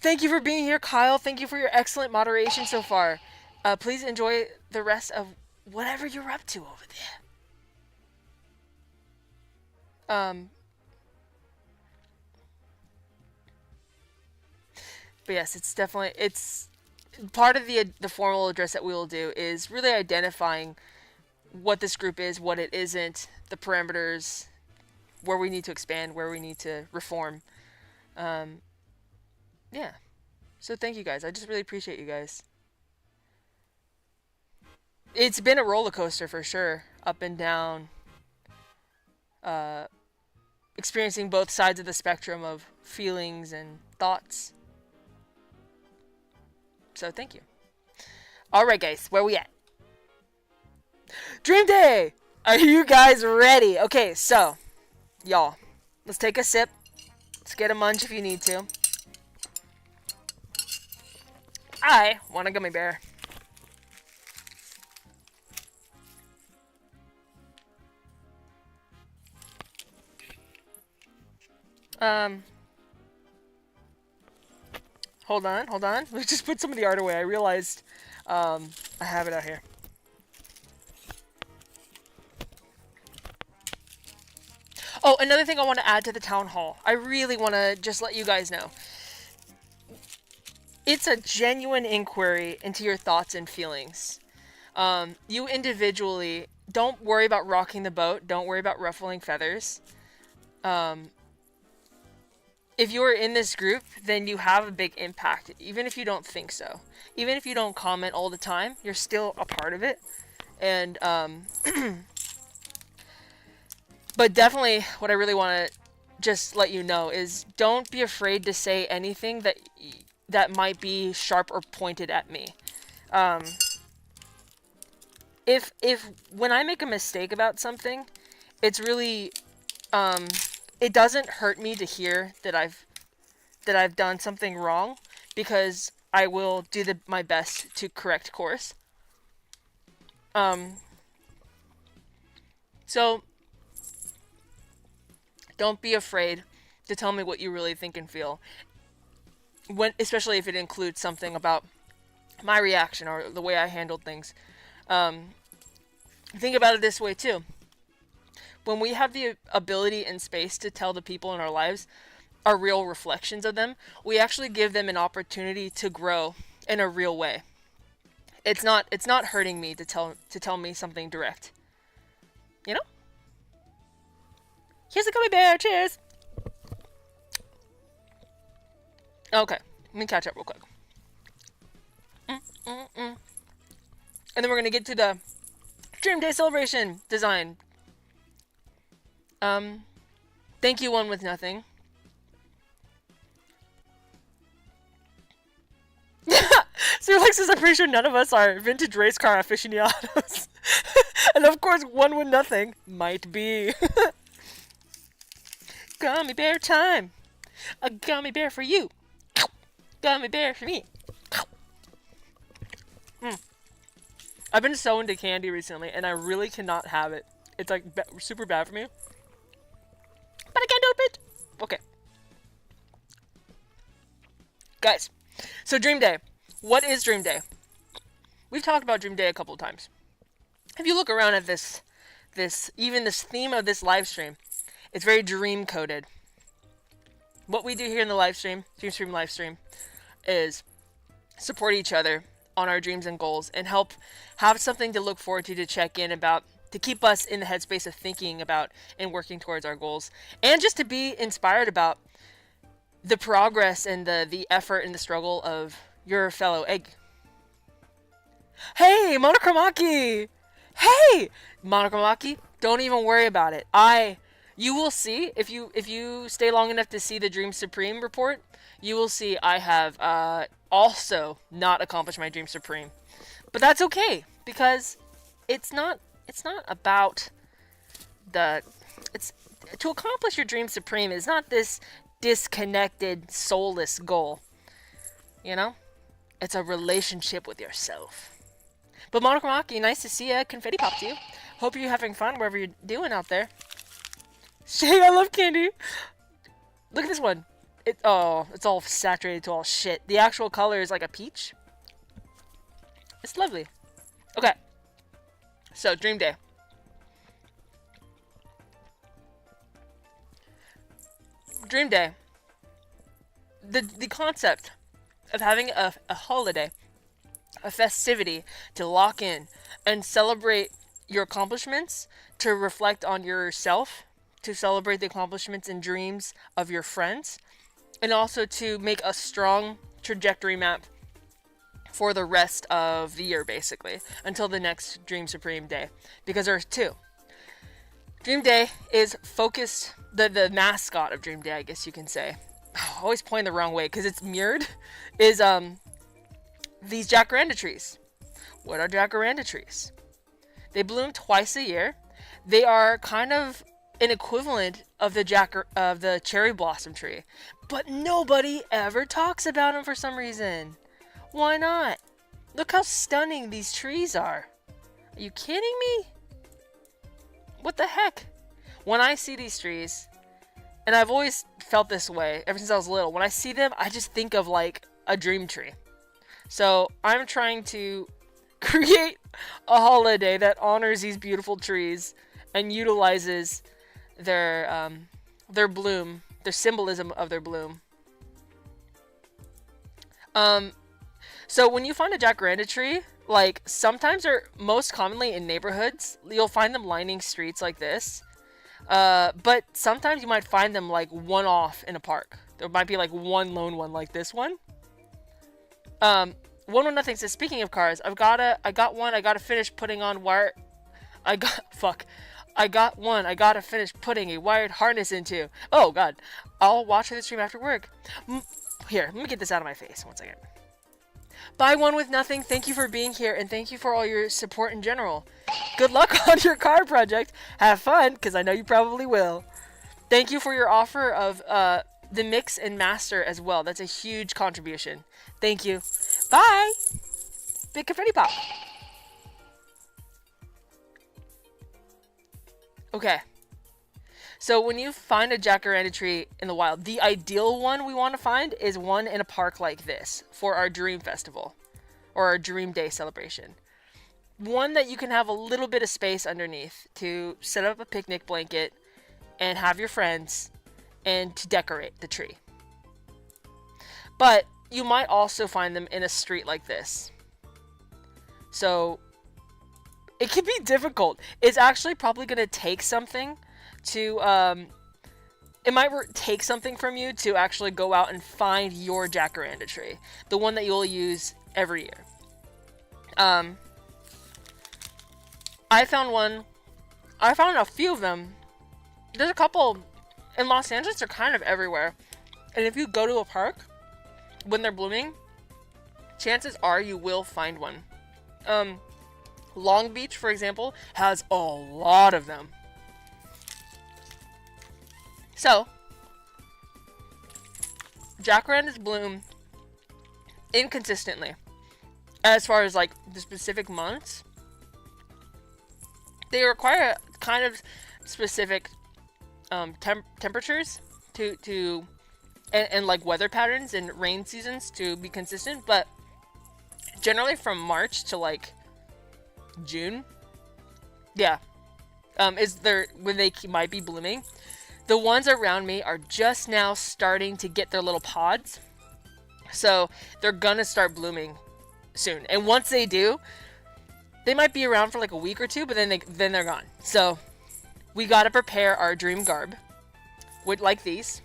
Thank you for being here, Kyle. Thank you for your excellent moderation so far. Please enjoy the rest of whatever you're up to over there. But yes, it's definitely, it's part of the formal address that we will do is really identifying what this group is, what it isn't, the parameters, where we need to expand, where we need to reform. Yeah. So thank you guys. I just really appreciate you guys. It's been a roller coaster for sure. Up and down. Experiencing both sides of the spectrum of feelings and thoughts. So thank you. Alright guys, where we at? Dream Day! Are you guys ready? Okay, so, y'all, let's take a sip. Let's get a munch if you need to. I want a gummy bear. Hold on. Let's just put some of the art away. I realized, I have it out here. Oh, another thing I want to add to the town hall. I really want to just let you guys know. It's a genuine inquiry into your thoughts and feelings. You individually, don't worry about rocking the boat. Don't worry about ruffling feathers. If you are in this group, then you have a big impact, even if you don't think so. Even if you don't comment all the time, you're still a part of it. And, but definitely what I really want to just let you know is don't be afraid to say anything that might be sharp or pointed at me. If when I make a mistake about something, it's really, it doesn't hurt me to hear that I've done something wrong, because I will do my best to correct course. So don't be afraid to tell me what you really think and feel. Especially if it includes something about my reaction or the way I handled things. Think about it this way too. When we have the ability and space to tell the people in our lives our real reflections of them, we actually give them an opportunity to grow in a real way. It's not hurting me to tell me something direct. You know? Here's a gummy bear. Cheers. Okay, let me catch up real quick. And then we're gonna get to the Dream Day celebration design. Thank you, One With Nothing. So Alex says, I'm pretty sure none of us are vintage race car aficionados. And of course, One With Nothing might be. Gummy bear time. A gummy bear for you. Gummy bear for me. I've been so into candy recently, and I really cannot have it. It's like super bad for me. But I can't help it. Okay. Guys, so Dream Day. What is Dream Day? We've talked about Dream Day a couple of times. If you look around at this theme of this live stream, it's very dream coded. What we do here in the live stream, Dream Supreme Livestream, is support each other on our dreams and goals and help have something to look forward to check in about, to keep us in the headspace of thinking about and working towards our goals, and just to be inspired about the progress and the effort and the struggle of your fellow egg. Hey, Monochromaki! Hey, Monochromaki! Don't even worry about it. You will see, if you stay long enough to see the Dream Supreme report, you will see I have also not accomplished my Dream Supreme. But that's okay, because it's not about to accomplish your Dream Supreme is not this disconnected, soulless goal. You know? It's a relationship with yourself. But Monochromaki, nice to see ya. Confetti pop to you. Hope you're having fun wherever you're doing out there. Shay, I love candy. Look at this one. It's all saturated to all shit. The actual color is like a peach. It's lovely. Okay. So, Dream Day. Dream Day. The concept of having a holiday, a festivity to lock in and celebrate your accomplishments, to reflect on yourself, to celebrate the accomplishments and dreams of your friends, and also to make a strong trajectory map for the rest of the year, basically, until the next Dream Supreme Day. Because there's two. Dream Day is focused, the mascot of Dream Day, I guess you can say. I always point the wrong way because it's mirrored, is these Jacaranda trees. What are Jacaranda trees? They bloom twice a year. They are kind of an equivalent of the cherry blossom tree, but nobody ever talks about them for some reason. Why not? Look how stunning these trees are. Are you kidding me? What the heck? When I see these trees, and I've always felt this way ever since I was little, when I see them, I just think of like a dream tree. So I'm trying to create a holiday that honors these beautiful trees and utilizes their bloom, their symbolism of their bloom. So when you find a Jacaranda tree, like sometimes, or most commonly in neighborhoods, you'll find them lining streets like this. But sometimes you might find them like one off in a park. There might be like one lone one like this one. One with Nothing says, speaking of cars, I gotta finish putting on wire. I gotta finish putting a wired harness into. Oh god. I'll watch the stream after work. Here, let me get this out of my face. 1 second. Bye, One with Nothing. Thank you for being here, and thank you for all your support in general. Good luck on your car project. Have fun, because I know you probably will. Thank you for your offer of the mix and master as well. That's a huge contribution. Thank you. Bye. Big confetti pop. Okay. So when you find a Jacaranda tree in the wild, the ideal one we want to find is one in a park like this for our Dream Festival or our Dream Day celebration. One that you can have a little bit of space underneath to set up a picnic blanket and have your friends and to decorate the tree. But you might also find them in a street like this. So it can be difficult. It's actually probably going to take something to it might take something from you to actually go out and find your Jacaranda tree, the one that you'll use every year. I found one. I found a few of them. There's a couple in Los Angeles. They're kind of everywhere. And if you go to a park when they're blooming, chances are you will find one. Long Beach, for example, has a lot of them. So, Jacarandas bloom inconsistently. As far as like the specific months, they require kind of specific temperatures and like weather patterns and rain seasons to be consistent. But generally from March to like June, yeah, is there when they might be blooming. The ones around me are just now starting to get their little pods, so they're gonna start blooming soon. And once they do, they might be around for like a week or two, but then they're gone. So we gotta prepare our dream garb with like these.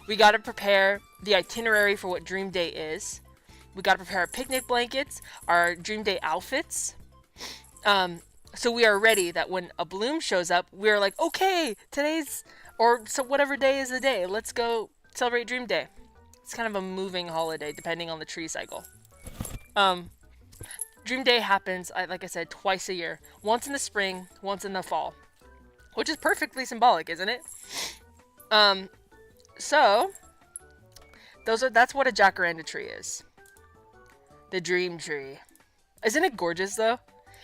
We gotta prepare the itinerary for what Dream Day is. We gotta prepare our picnic blankets, our Dream Day outfits. So we are ready that when a bloom shows up, we're like, okay, so whatever day is the day, let's go celebrate Dream Day. It's kind of a moving holiday depending on the tree cycle. Dream Day happens, like I said, twice a year. Once in the spring, once in the fall. Which is perfectly symbolic, isn't it? So, that's what a Jacaranda tree is. The dream tree. Isn't it gorgeous, though?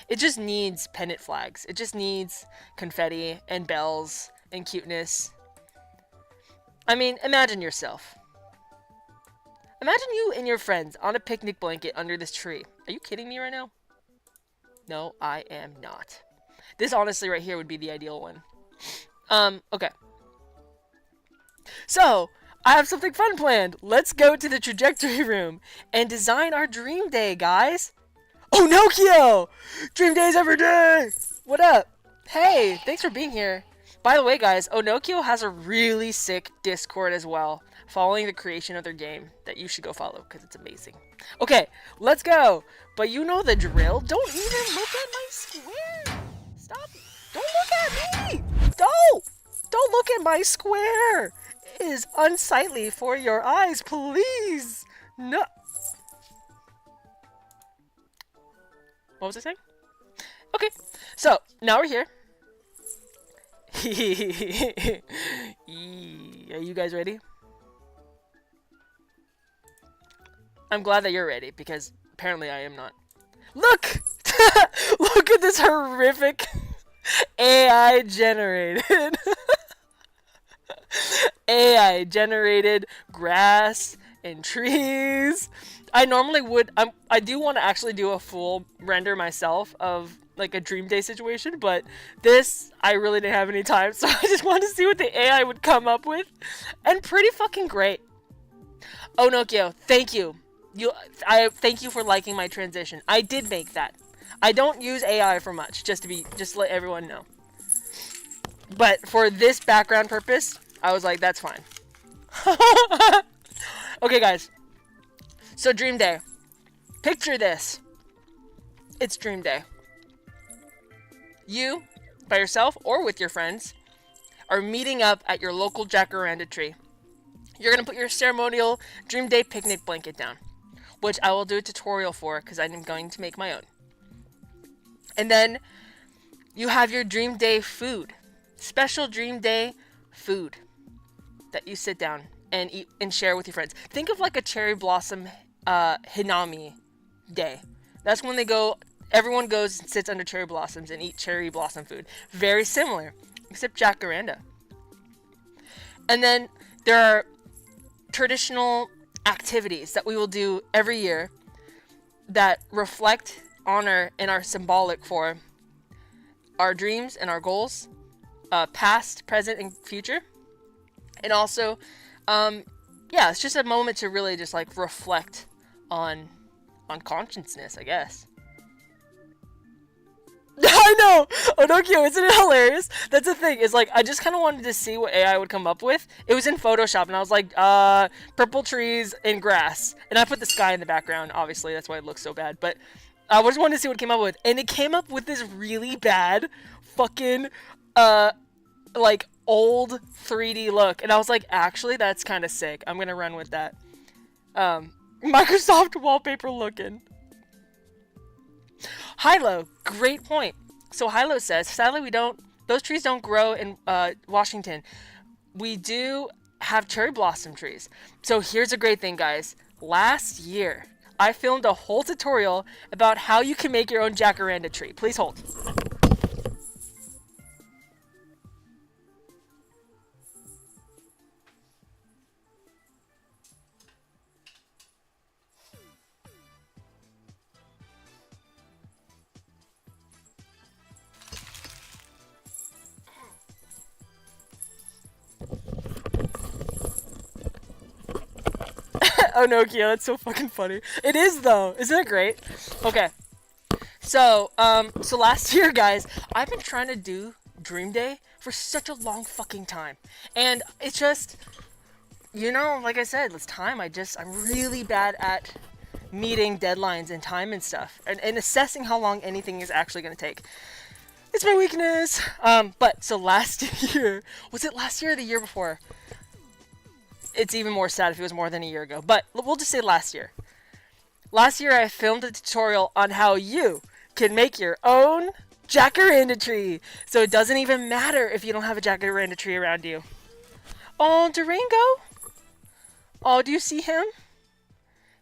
It just needs pennant flags. It just needs confetti and bells and cuteness. I mean, imagine yourself. Imagine you and your friends on a picnic blanket under this tree. Are you kidding me right now? No, I am not. This honestly right here would be the ideal one. Okay. So, I have something fun planned. Let's go to the trajectory room and design our Dream Day, guys. Oh, Nokio! Dream Days every day! What up? Hey, thanks for being here. By the way, guys, Onokyo has a really sick Discord as well, following the creation of their game, that you should go follow, because it's amazing. Okay, let's go! But you know the drill. Don't even look at my square! Stop! Don't look at me! Don't look at my square! It is unsightly for your eyes, please! No! What was I saying? Okay, so, now we're here. Are you guys ready? I'm glad that you're ready, because apparently I am not. Look! Look at this horrific AI generated AI generated grass and trees. I normally would, I do want to actually do a full render myself of like a Dream Day situation, but this, I really didn't have any time, so I just wanted to see what the AI would come up with, and pretty fucking great. Oh, Nokio, thank you. I thank you for liking my transition. I did make that. I don't use AI for much, just to let everyone know. But for this background purpose, I was like, that's fine. Okay, guys. So, Dream Day. Picture this. It's Dream Day. You, by yourself or with your friends, are meeting up at your local Jacaranda tree. You're going to put your ceremonial Dream Day picnic blanket down, which I will do a tutorial for because I'm going to make my own. And then you have your Dream Day food. Special Dream Day food that you sit down and eat and share with your friends. Think of like a cherry blossom Hinami day. That's when everyone goes and sits under cherry blossoms and eat cherry blossom food. Very similar, except Jacaranda. And then there are traditional activities that we will do every year that reflect, honor, and are symbolic for our dreams and our goals, past, present, and future. And also, yeah, it's just a moment to really just like reflect on consciousness, I guess. I know! Onokyo, isn't it hilarious? That's the thing, is like, I just kind of wanted to see what AI would come up with. It was in Photoshop, and I was like, purple trees and grass. And I put the sky in the background, obviously, that's why it looks so bad. But I just wanted to see what it came up with. And it came up with this really bad fucking, like, old 3D look. And I was like, actually, that's kind of sick. I'm gonna run with that. Microsoft wallpaper looking. Hilo, great point. So Hilo says, sadly those trees don't grow in Washington. We do have cherry blossom trees. So here's a great thing, guys. Last year, I filmed a whole tutorial about how you can make your own Jacaranda tree. Please hold. Oh no, Kia, that's so fucking funny. It is though. Isn't it great? Okay. So, so last year, guys, I've been trying to do Dream Day for such a long fucking time. And it's just, you know, like I said, it's time. I'm really bad at meeting deadlines and time and stuff. And assessing how long anything is actually going to take. It's my weakness. But, so last year, was it last year or the year before? It's even more sad if it was more than a year ago. But we'll just say last year. Last year I filmed a tutorial on how you can make your own Jacaranda tree. So it doesn't even matter if you don't have a Jacaranda tree around you. Oh, Durango? Oh, do you see him?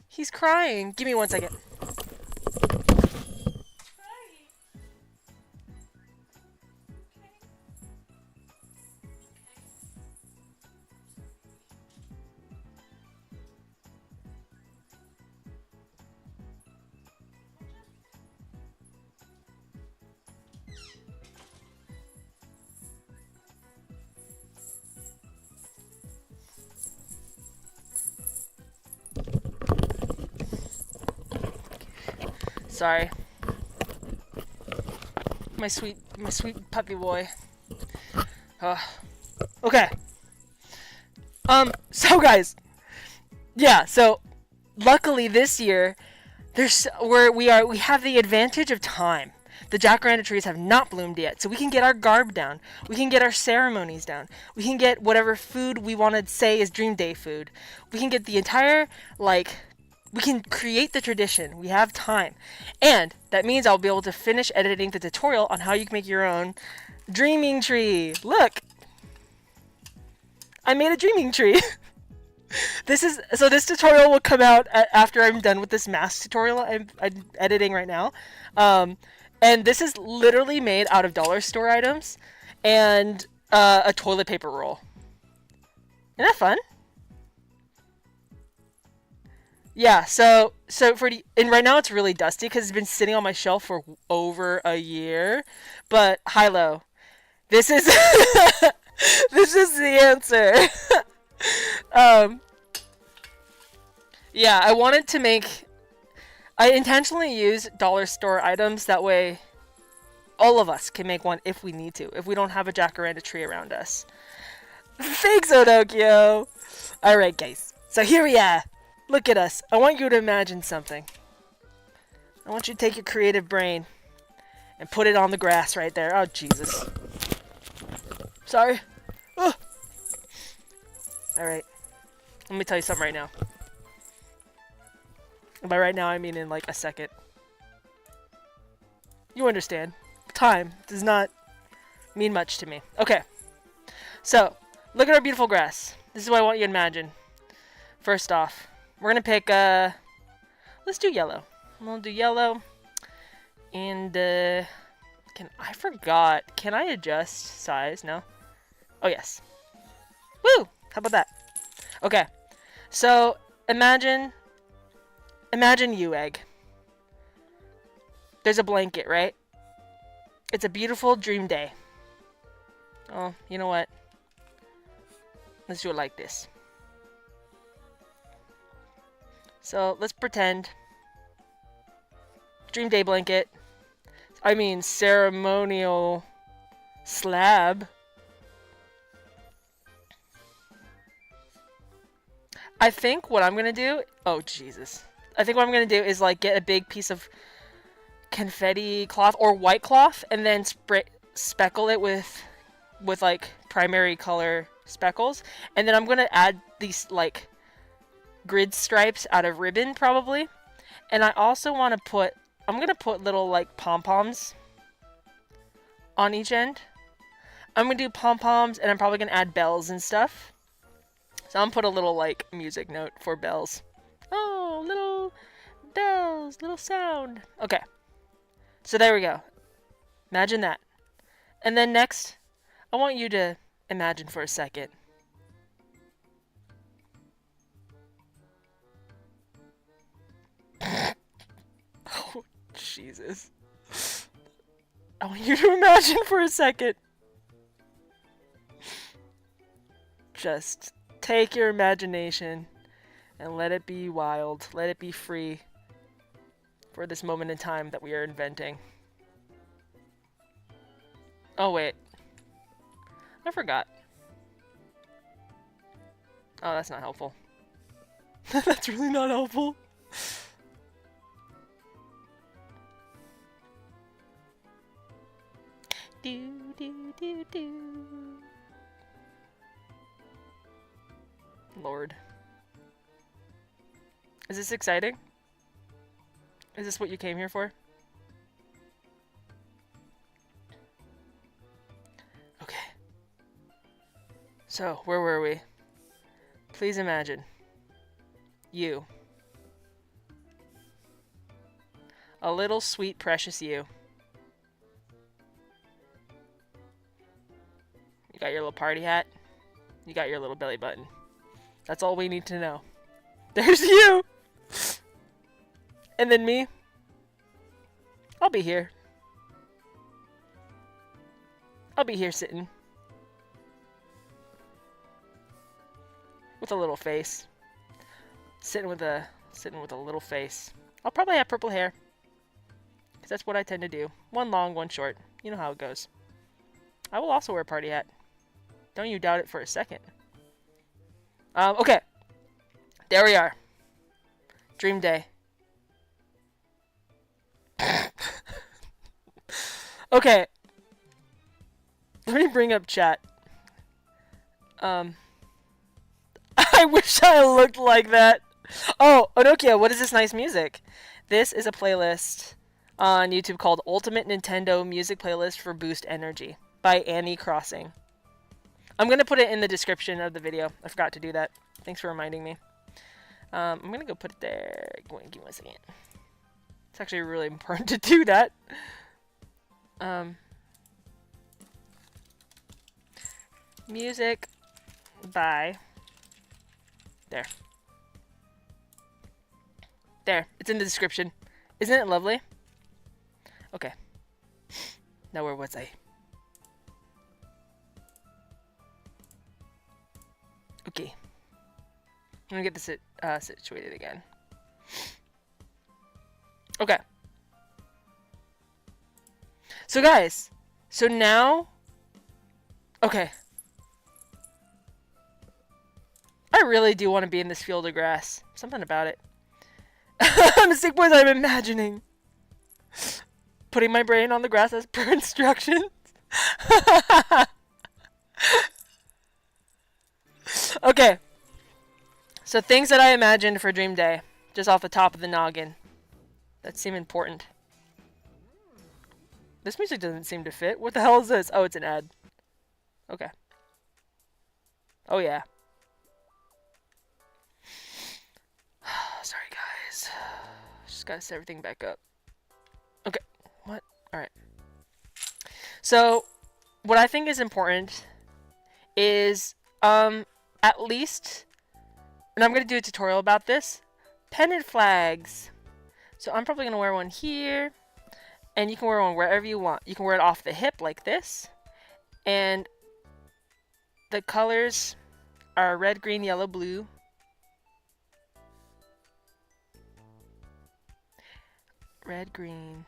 He's crying. Give me 1 second. Sorry. My sweet puppy boy. Okay. So guys, yeah, so luckily this year we have the advantage of time. The Jacaranda trees have not bloomed yet, so we can get our garb down. We can get our ceremonies down. We can get whatever food we want to say is Dream Day food. We can get the entire, like, we can create the tradition. We have time. And that means I'll be able to finish editing the tutorial on how you can make your own dreaming tree. Look! I made a dreaming tree. This tutorial will come out after I'm done with this mask tutorial I'm editing right now. And this is literally made out of dollar store items and a toilet paper roll. Isn't that fun? Yeah, so and right now it's really dusty because it's been sitting on my shelf for over a year. But Hilo, this is this is the answer. Yeah, I intentionally use dollar store items, that way all of us can make one if we need to, if we don't have a Jacaranda tree around us. Thanks, Onokyo! Alright, guys, so here we are. Look at us. I want you to imagine something. I want you to take your creative brain and put it on the grass right there. Oh, Jesus. Sorry. Oh. Alright. Let me tell you something right now. And by right now, I mean in like a second. You understand. Time does not mean much to me. Okay. So, look at our beautiful grass. This is what I want you to imagine. First off, we're gonna pick, let's do yellow. We'll do yellow. And, I forgot. Can I adjust size? No? Oh, yes. Woo! How about that? Okay. So, imagine you, Egg. There's a blanket, right? It's a beautiful dream day. Oh, you know what? Let's do it like this. So let's pretend Dream Day blanket. I mean, ceremonial slab. I think what I'm gonna do... Oh, Jesus. I think what I'm gonna do is, like, get a big piece of confetti cloth or white cloth and then speckle it with like, primary color speckles. And then I'm gonna add these, like, grid stripes out of ribbon, probably. And I also want to put... I'm gonna put little, like, pom-poms on each end. I'm gonna do pom-poms, and I'm probably gonna add bells and stuff. So I'm gonna put a little, like, music note for bells. Oh, little bells, little sound. Okay. So there we go. Imagine that. And then next, I want you to imagine for a second. Oh, Jesus. I want you to imagine for a second. Just take your imagination and let it be wild. Let it be free for this moment in time that we are inventing. Oh, wait. I forgot. Oh, that's not helpful. That's really not helpful. Do, do, do, do. Lord. Is this exciting? Is this what you came here for? Okay. So, where were we? Please imagine. You. A little sweet, precious you. You got your little party hat. You got your little belly button. That's all we need to know. There's you! And then me. I'll be here. I'll be here sitting. With a little face. Sitting with a little face. I'll probably have purple hair. Because that's what I tend to do. One long, one short. You know how it goes. I will also wear a party hat. Don't you doubt it for a second. Okay. There we are. Dream day. Okay. Let me bring up chat. I wish I looked like that. Oh, Onokia, what is this nice music? This is a playlist on YouTube called Ultimate Nintendo Music Playlist for Boost Energy by Annie Crossing. I'm going to put it in the description of the video. I forgot to do that. Thanks for reminding me. I'm going to go put it there. Give me 1 second. It's actually really important to do that. Music by... There. There. It's in the description. Isn't it lovely? Okay. Now where was I? Okay. I'm gonna get this situated again. Okay. So guys, so now... Okay. I really do want to be in this field of grass. Something about it. I'm sick boys, I'm imagining. Putting my brain on the grass as per instructions. Okay. So things that I imagined for Dream Day. Just off the top of the noggin. That seem important. This music doesn't seem to fit. What the hell is this? Oh, it's an ad. Okay. Oh, yeah. Sorry, guys. Just gotta set everything back up. Okay. What? Alright. So, what I think is important is, at least, and I'm gonna do a tutorial about this, pennant flags. So I'm probably gonna wear one here, and you can wear one wherever you want. You can wear it off the hip like this, and the colors are red, green, yellow, blue. Red, green,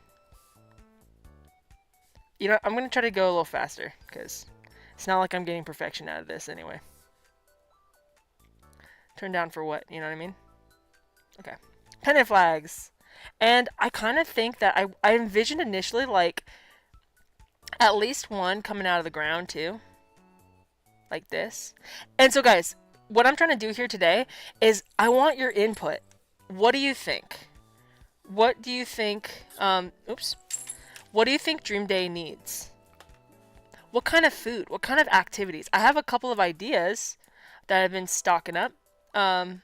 You know, I'm going to try to go a little faster because it's not like I'm getting perfection out of this anyway. Turn down for what? You know what I mean? Okay. Pennant flags. And I kind of think that I envisioned initially like at least one coming out of the ground too. Like this. And so guys, what I'm trying to do here today is I want your input. What do you think? What do you think, oops. What do you think Dream Day needs? What kind of food? What kind of activities? I have a couple of ideas that I've been stocking up. But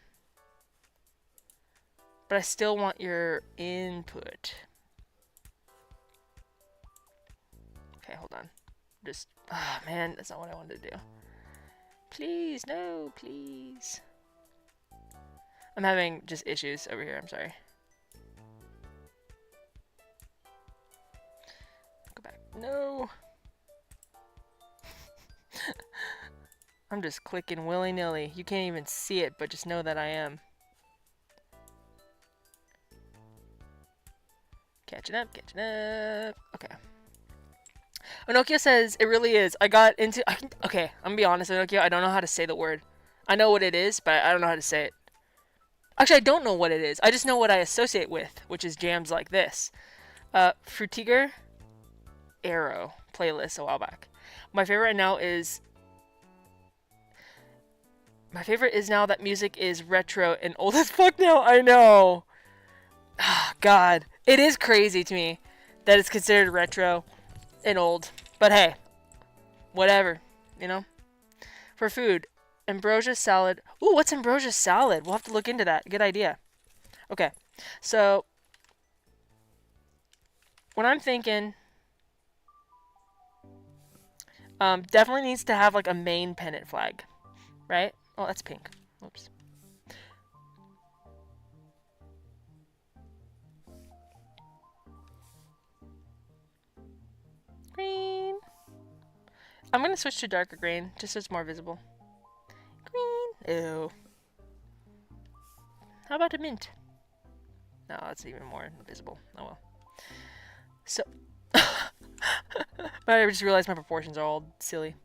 I still want your input. Okay, hold on. Just, oh man, that's not what I wanted to do. Please, no, please. I'm having just issues over here, I'm sorry. Go back. No. I'm just clicking willy-nilly. You can't even see it, but just know that I am. Catching up, catching up. Okay. Onokyo says, it really is. I got into... okay, I'm gonna be honest, Onokyo, I don't know how to say the word. I know what it is, but I don't know how to say it. Actually, I don't know what it is. I just know what I associate with, which is jams like this. Frutiger Arrow playlist a while back. My favorite right now is... my favorite is now that music is retro and old as fuck now. I know. Ah, God. It is crazy to me that it's considered retro and old. But hey, whatever, you know? For food, ambrosia salad. Ooh, what's ambrosia salad? We'll have to look into that. Good idea. Okay, so what I'm thinking, definitely needs to have like a main pennant flag, right? Oh, that's pink. Oops. Green. I'm gonna switch to darker green, just so it's more visible. Green. Ew. How about a mint? No, that's even more visible. Oh well. So, I just realized my proportions are all silly.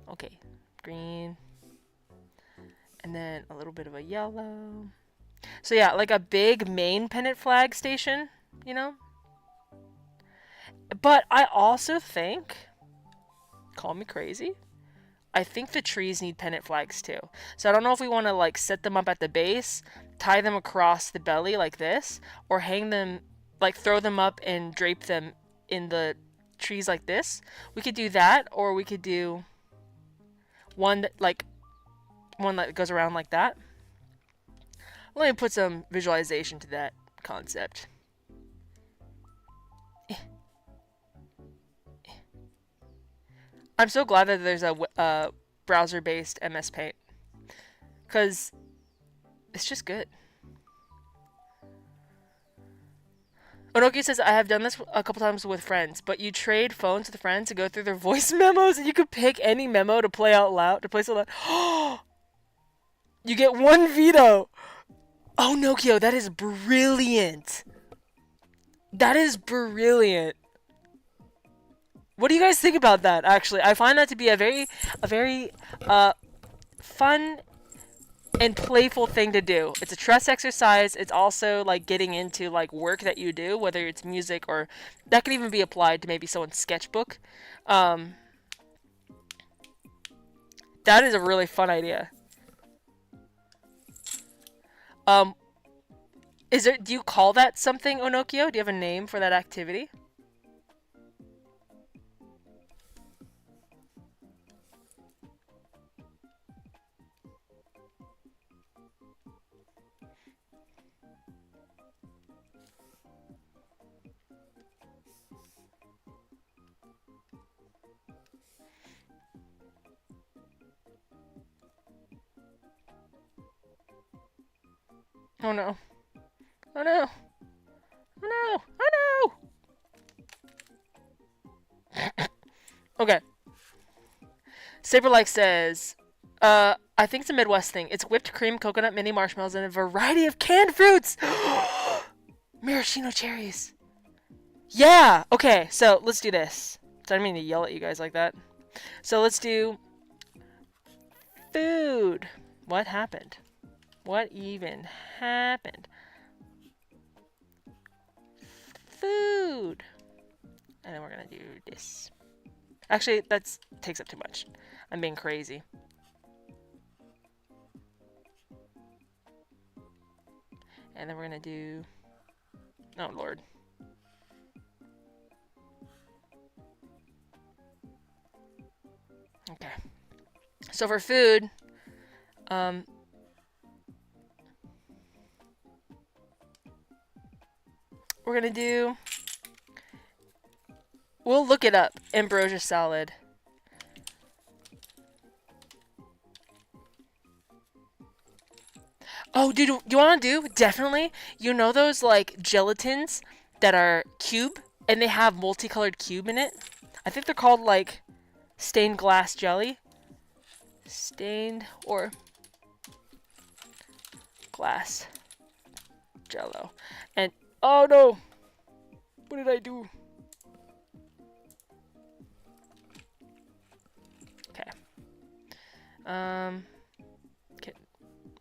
Okay, green. And then a little bit of a yellow. So yeah, like a big main pennant flag station, you know? But I also think, call me crazy, I think the trees need pennant flags too. So I don't know if we want to like set them up at the base, tie them across the belly like this, or hang them, like throw them up and drape them in the trees like this. We could do that, or we could do one that goes around like that. Let me put some visualization to that concept. I'm so glad that there's a browser-based MS Paint, because it's just good. Onoki says, I have done this a couple times with friends, but you trade phones with friends to go through their voice memos, and you could pick any memo to play out loud, to play so loud. You get one veto. Oh, Nokio, that is brilliant. That is brilliant. What do you guys think about that, actually? I find that to be a very fun and playful thing to do. It's a trust exercise. It's also like getting into like work that you do, whether it's music or that could even be applied to maybe someone's sketchbook. That is a really fun idea. Do you call that something, Onokyo? Do you have a name for that activity? Oh no. Oh no. Oh no. Oh no. Okay. Saberlike says, I think it's a Midwest thing. It's whipped cream, coconut, mini marshmallows, and a variety of canned fruits. Maraschino cherries. Yeah. Okay, so let's do this. So I didn't mean to yell at you guys like that. So let's do food. What happened? What even happened? Food. And then we're gonna do this. Actually, that takes up too much. I'm being crazy. And then we're gonna do... Oh, Lord. Okay. So for food, we're gonna do... We'll look it up. Ambrosia salad. Oh, dude, you want to do? Definitely. You know those, like, gelatins that are cube? And they have multicolored cube in it? I think they're called, like, stained glass jelly. Stained or glass jello. And, oh no! What did I do? Okay. Okay.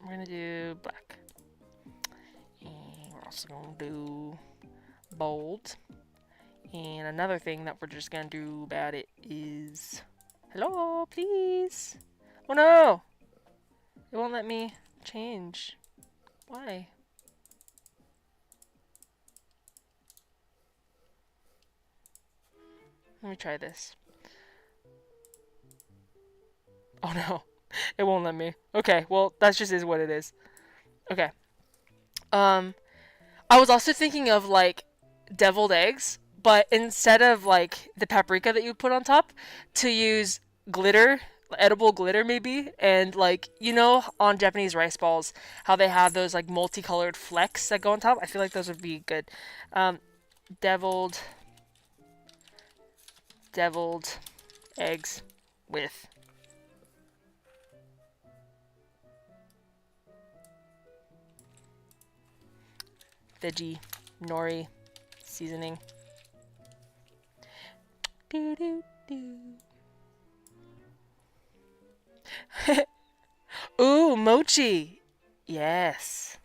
We're gonna do black. And we're also gonna do bold. And another thing that we're just gonna do about it is... Hello, please? Oh no! It won't let me change. Why? Let me try this. Oh no. It won't let me. Okay, well, that just is what it is. Okay. I was also thinking of, like, deviled eggs, but instead of, like, the paprika that you put on top, to use glitter, edible glitter maybe, and, like, you know, on Japanese rice balls, how they have those, like, multicolored flecks that go on top? I feel like those would be good. Deviled eggs with veggie nori seasoning. Do do do. Ooh, mochi. Yes.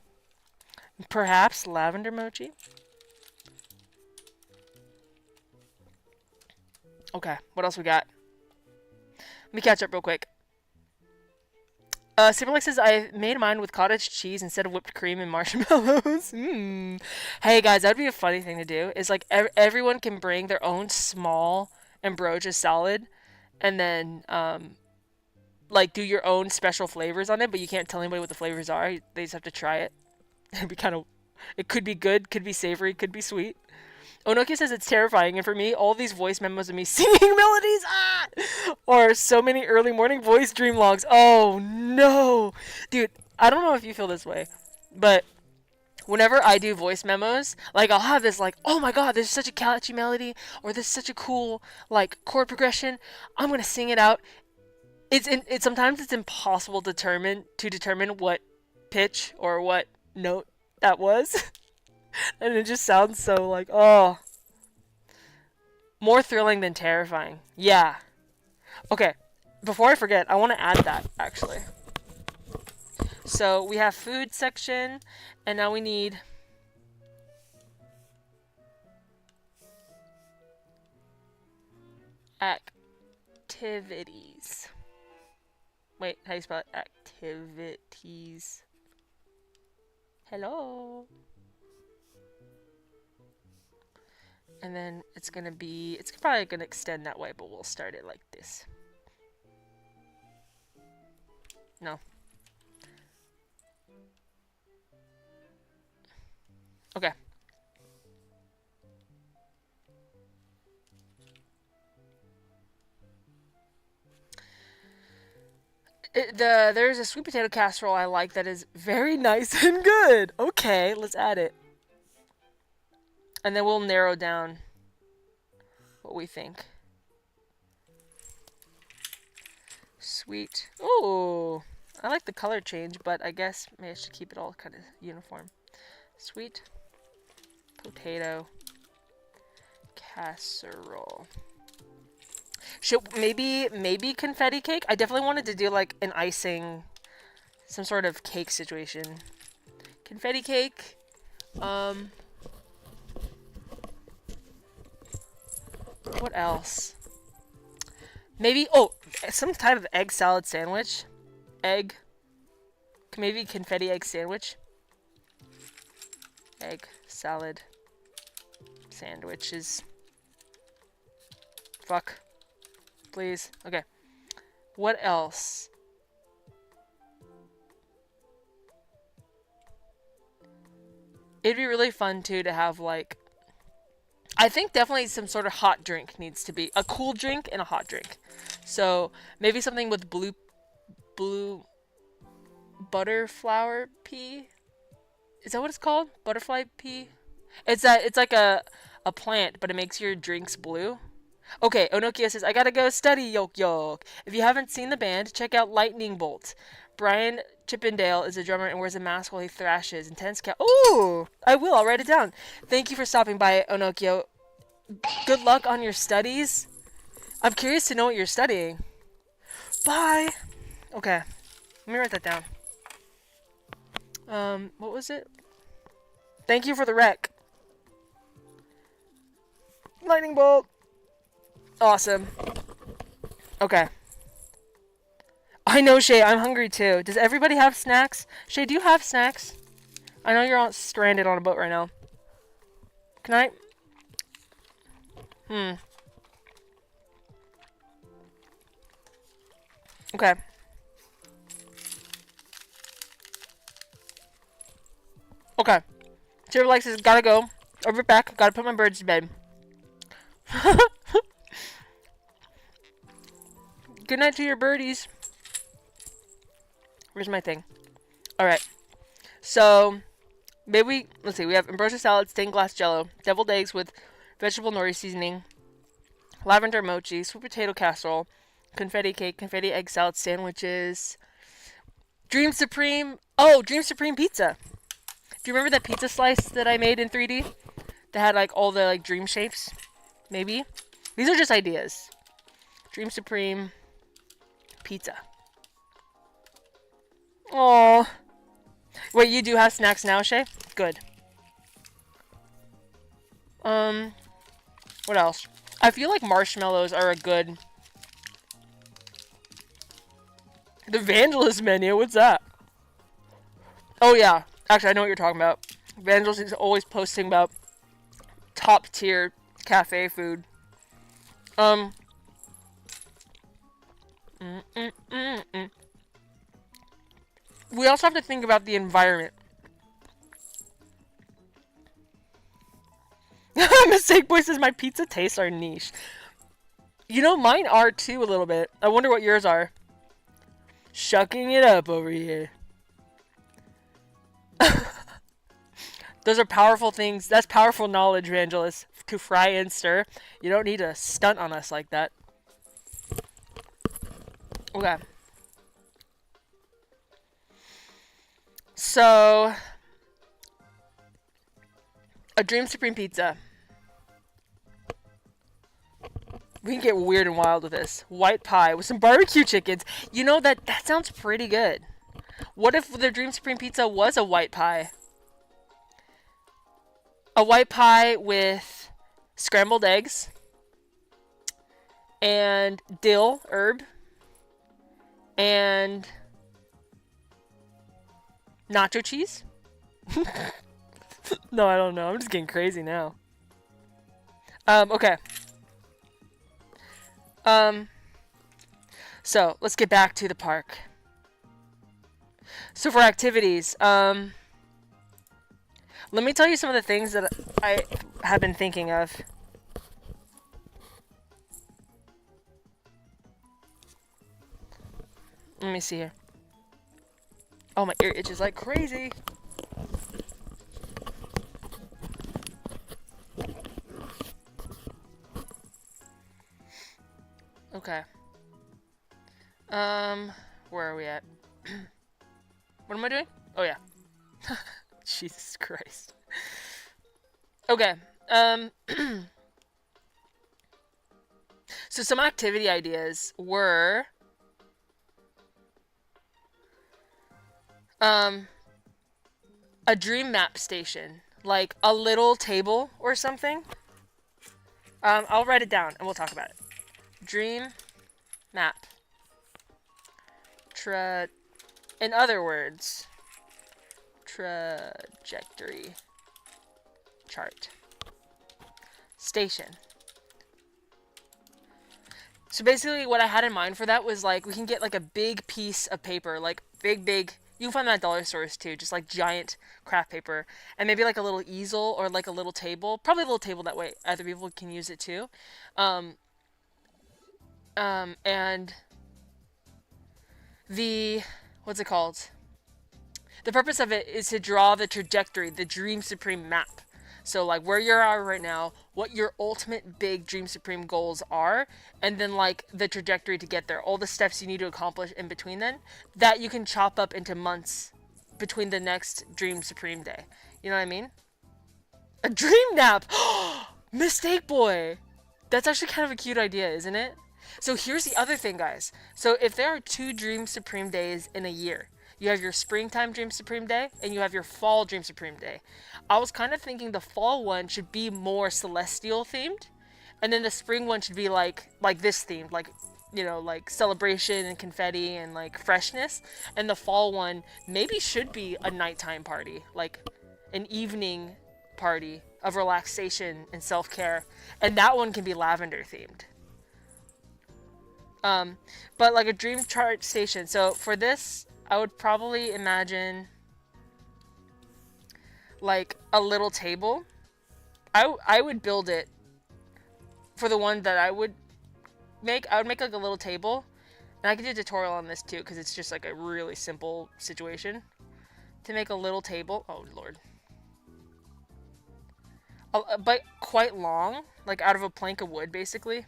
Perhaps lavender mochi. Okay, what else we got? Let me catch up real quick. Superlex says, I made mine with cottage cheese instead of whipped cream and marshmallows. Hey guys, that'd be a funny thing to do. Is like everyone can bring their own small ambrosia salad, and then like do your own special flavors on it, but you can't tell anybody what the flavors are. They just have to try it. It'd be kind of, it could be good, could be savory, could be sweet. Onoki says it's terrifying, and for me, all these voice memos of me singing melodies, or so many early morning voice dream logs. Oh no, dude, I don't know if you feel this way, but whenever I do voice memos, like I'll have this like, oh my god, this is such a catchy melody, or this is such a cool like chord progression. I'm gonna sing it out. It's sometimes it's impossible to determine what pitch or what note that was. And it just sounds so like, oh. More thrilling than terrifying. Yeah. Okay. Before I forget, I want to add that, actually. So, we have food section, and now we need... activities. Wait, how do you spell it? Activities. Hello? And then it's gonna be, it's probably gonna extend that way, but we'll start it like this. No. Okay. There's a sweet potato casserole I like that is very nice and good. Okay, let's add it. And then we'll narrow down what we think. Sweet. Ooh, I like the color change, but I guess maybe I should keep it all kind of uniform. Sweet potato casserole. Maybe confetti cake? I definitely wanted to do like an icing, some sort of cake situation. Confetti cake. What else? Maybe, oh, some type of egg salad sandwich. Egg. Maybe confetti egg sandwich. Egg salad sandwiches. Fuck. Please. Okay. What else? It'd be really fun too to have like, I think definitely some sort of hot drink needs to be a cool drink and a hot drink. So maybe something with blue butterflower pea. Is that what it's called? Butterfly pea? It's like a plant, but it makes your drinks blue. Okay, Onokia says, I gotta go study, Yolk Yolk. If you haven't seen the band, check out Lightning Bolt. Brian Chippendale is a drummer and wears a mask while he thrashes. Intense cat. Ooh! I will, I'll write it down. Thank you for stopping by, Onokio. Good luck on your studies. I'm curious to know what you're studying. Bye! Okay, let me write that down. What was it? Thank you for the rec. Lightning Bolt! Awesome. Okay. I know, Shay, I'm hungry too. Does everybody have snacks? Shay, do you have snacks? I know you're stranded on a boat right now. Can I? Okay. Okay. Trevor likes says, gotta go. I'll be back. Gotta put my birds to bed. Good night to your birdies. Where's my thing? Alright. So, maybe let's see. We have ambrosia salad, stained glass jello, deviled eggs with vegetable nori seasoning, lavender mochi, sweet potato casserole, confetti cake, confetti egg salad sandwiches, Dream Supreme. Oh, Dream Supreme pizza. Do you remember that pizza slice that I made in 3D? That had like all the like dream shapes? Maybe? These are just ideas. Dream Supreme pizza. Oh. Wait, you do have snacks now, Shay? Good. What else? I feel like marshmallows are a good... The Evangelist menu, what's that? Oh yeah, actually I know what you're talking about. Evangelist is always posting about top tier cafe food. We also have to think about the environment. Mistake Boy says my pizza tastes are niche. You know, mine are too a little bit. I wonder what yours are. Shucking it up over here. Those are powerful things. That's powerful knowledge, Evangelist. To fry and stir. You don't need to stunt on us like that. Okay. So, a Dream Supreme pizza. We can get weird and wild with this. White pie with some barbecue chickens. You know, that sounds pretty good. What if the Dream Supreme pizza was a white pie? A white pie with scrambled eggs and dill herb and nacho cheese? No, I don't know. I'm just getting crazy now. Okay. So, let's get back to the park. So for activities, let me tell you some of the things that I have been thinking of. Let me see here. Oh, my ear itches like crazy. Okay. Where are we at? What am I doing? Oh, yeah. Jesus Christ. Okay. So some activity ideas were a dream map station, like a little table or something. I'll write it down and we'll talk about it. Dream map. In other words, trajectory chart. Station. So basically what I had in mind for that was like we can get like a big piece of paper, like big, you can find that at dollar stores too, just like giant craft paper, and maybe like a little easel or like a little table, probably a little table, that way other people can use it too. And what's it called? The purpose of it is to draw the trajectory, the Dream Supreme map. So like where you are right now, what your ultimate big Dream Supreme goals are, and then like the trajectory to get there, all the steps you need to accomplish in between then, that you can chop up into months between the next Dream Supreme day. You know what I mean? A dream nap! Mistake boy! That's actually kind of a cute idea, isn't it? So here's the other thing, guys. So if there are 2 Dream Supreme days in a year, you have your springtime Dream Supreme Day and you have your fall Dream Supreme Day. I was kind of thinking the fall one should be more celestial themed, and then the spring one should be like this themed, like, you know, like celebration and confetti and like freshness. And the fall one maybe should be a nighttime party, like an evening party of relaxation and self-care, and that one can be lavender themed. But like a dream chart station. So for this, I would probably imagine like a little table. I would build it for the one that I would make. I would make like a little table, and I could do a tutorial on this too because it's just like a really simple situation to make a little table. Oh lord. But quite long, like out of a plank of wood basically.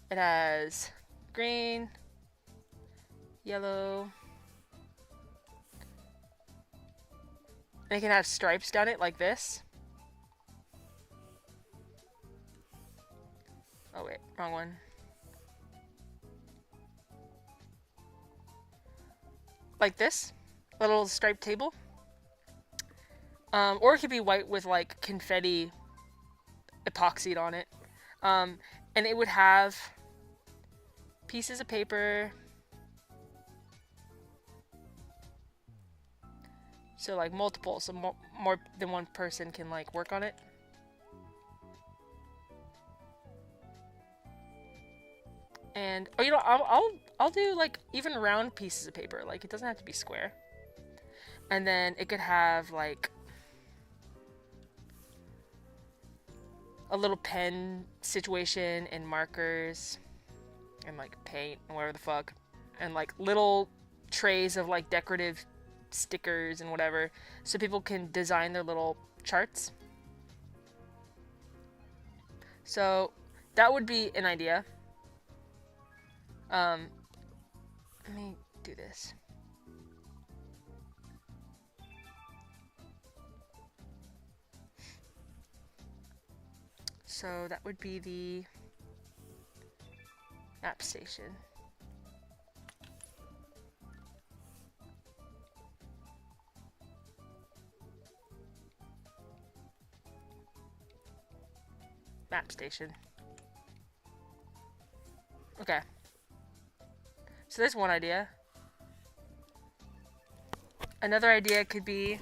It has green, yellow, and it can have stripes down it like this. Oh wait, wrong one. Like this, a little striped table. Or it could be white with like confetti epoxied on it. And it would have pieces of paper. So like multiple, so more than one person can like work on it. And oh, you know, I'll do like even round pieces of paper. Like it doesn't have to be square. And then it could have like a little pen situation and markers and like paint and whatever the fuck, and like little trays of like decorative stickers and whatever, so people can design their little charts. So that would be an idea. Let me do this. So that would be the map station. Map station. Okay. So there's one idea. Another idea could be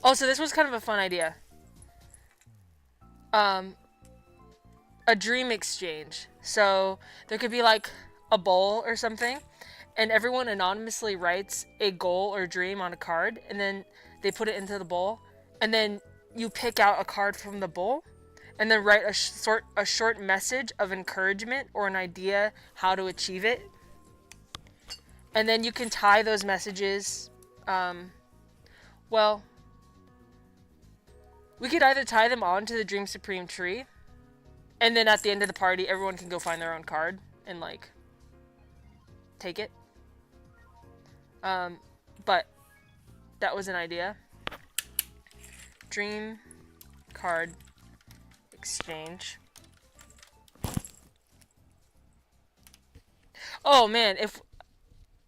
oh, so this was kind of a fun idea. A dream exchange. So there could be like a bowl or something, and everyone anonymously writes a goal or dream on a card, and then they put it into the bowl, and then you pick out a card from the bowl, and then write a short message of encouragement or an idea how to achieve it. And then you can tie those messages, well, we could either tie them onto the Dream Supreme tree, and then at the end of the party, everyone can go find their own card and, like, take it. But that was an idea. dream card exchange. Oh man, if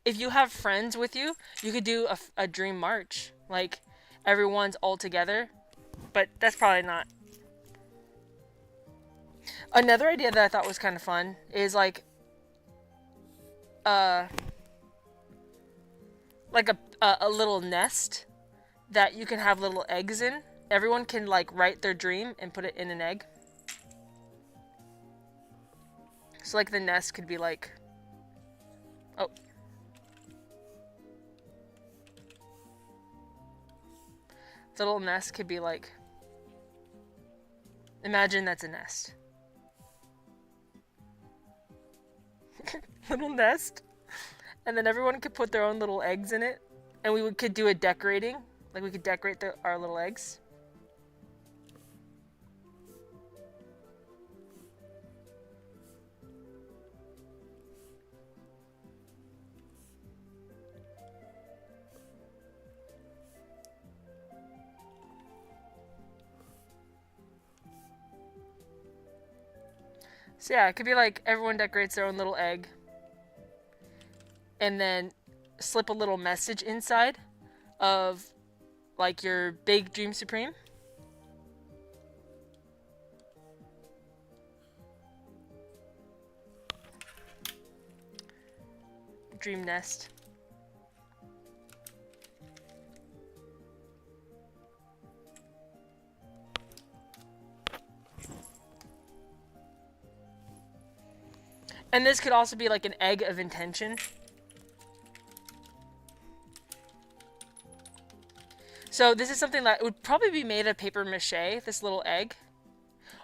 you have friends with you, you could do a dream march. Like, everyone's all together. But that's probably not. Another idea that I thought was kind of fun is like a little nest that you can have little eggs in. Everyone can like write their dream and put it in an egg. So like the nest could be like, oh. The little nest could be like, imagine that's a nest. Little nest. And then everyone could put their own little eggs in it. And we could do a decorating. Like we could decorate our little eggs. So yeah, it could be like everyone decorates their own little egg. And then slip a little message inside of like your big Dream Supreme. Dream nest. And this could also be like an egg of intention. So this is something that would probably be made of paper mache, this little egg.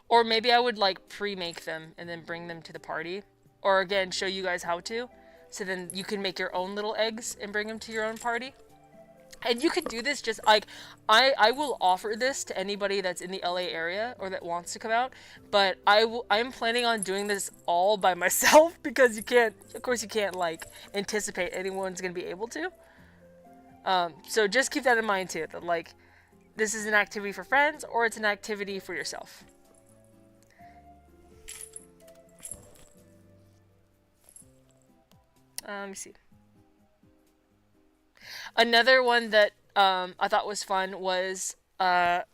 Or maybe I would like pre-make them and then bring them to the party. Or again, show you guys how to. So then you can make your own little eggs and bring them to your own party. And you could do this just like, I will offer this to anybody that's in the LA area or that wants to come out. But I'm planning on doing this all by myself because you can't, of course you can't like anticipate anyone's going to be able to. So just keep that in mind too, that like, this is an activity for friends or it's an activity for yourself. Let me see. Another one that I thought was fun was the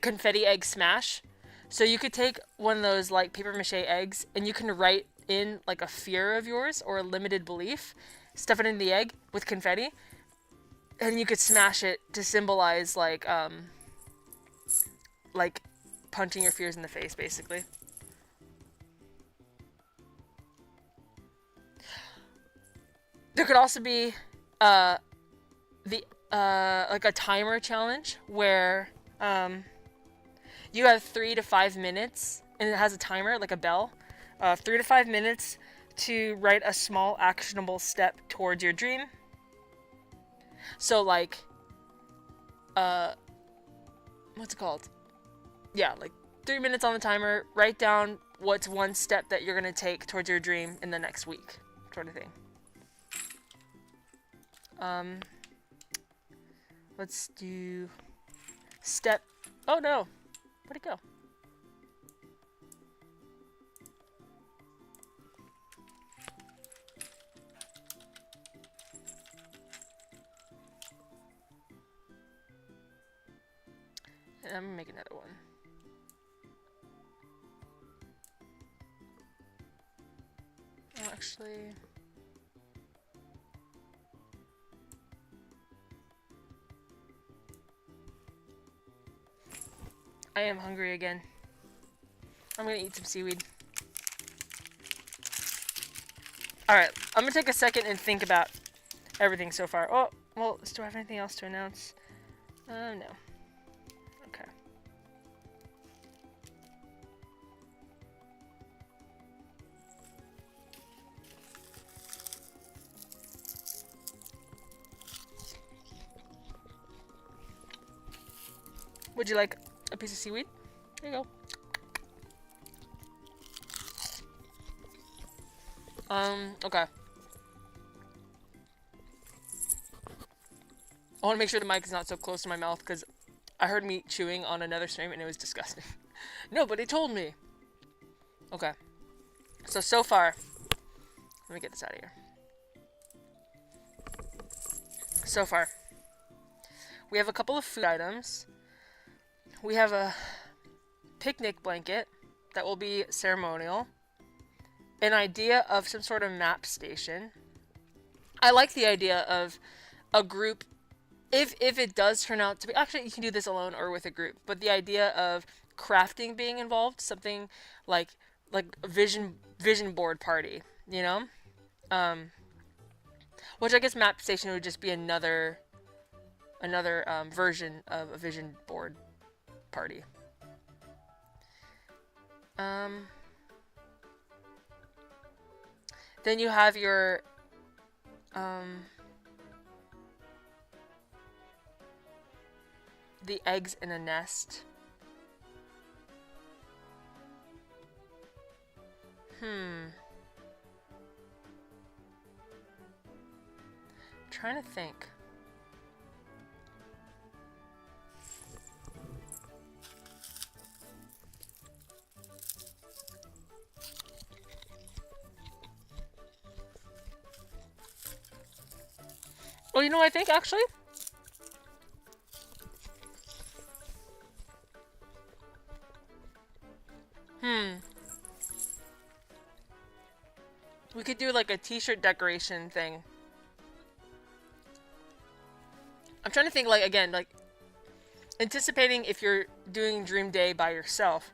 confetti egg smash. So you could take one of those like paper mache eggs and you can write in like a fear of yours or a limited belief, stuff it in the egg with confetti, and you could smash it to symbolize like punching your fears in the face, basically. There could also be like a timer challenge where you have 3 to 5 minutes, and it has a timer, like a bell, 3 to 5 minutes to write a small actionable step towards your dream. So like, what's it called? Yeah, like 3 minutes on the timer, write down what's one step that you're going to take towards your dream in the next week, sort of thing. Let's do step, oh no, where'd it go? And I'm gonna make another one. Oh, actually, I am hungry again. I'm gonna eat some seaweed. Alright, I'm gonna take a second and think about everything so far. Oh, well, do I have anything else to announce? No. Okay. Would you like a piece of seaweed? There you go. Okay. I want to make sure the mic is not so close to my mouth because I heard me chewing on another stream and it was disgusting. Nobody told me. Okay. So far, let me get this out of here. So far, we have a couple of food items. We have a picnic blanket that will be ceremonial. An idea of some sort of map station. I like the idea of a group. If it does turn out to be, actually you can do this alone or with a group, but the idea of crafting being involved, something like a vision board party, you know, which I guess map station would just be another version of a vision board party. Then you have your the eggs in a nest. Trying to think. Well, you know what I think actually? We could do like a t-shirt decoration thing. I'm trying to think, like, again, like anticipating if you're doing Dream Day by yourself,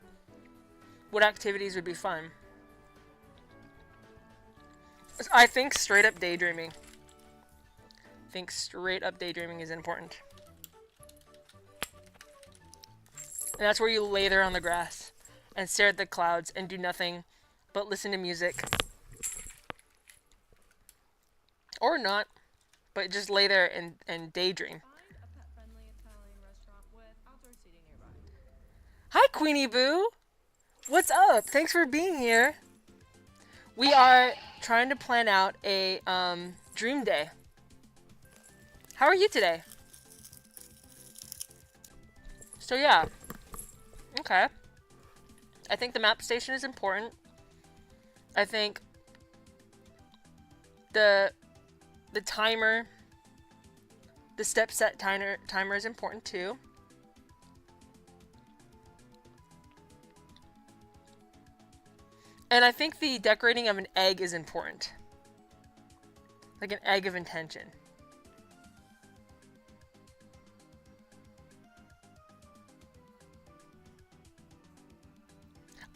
what activities would be fun? I think straight up daydreaming. I think straight up daydreaming is important. And that's where you lay there on the grass and stare at the clouds and do nothing but listen to music. Or not, but just lay there and daydream. Hi, Queenie Boo! What's up? Thanks for being here. We are trying to plan out a Dream Day. How are you today? So yeah. Okay. I think the map station is important. I think the timer, the step set timer is important too. And I think the decorating of an egg is important. Like an egg of intention.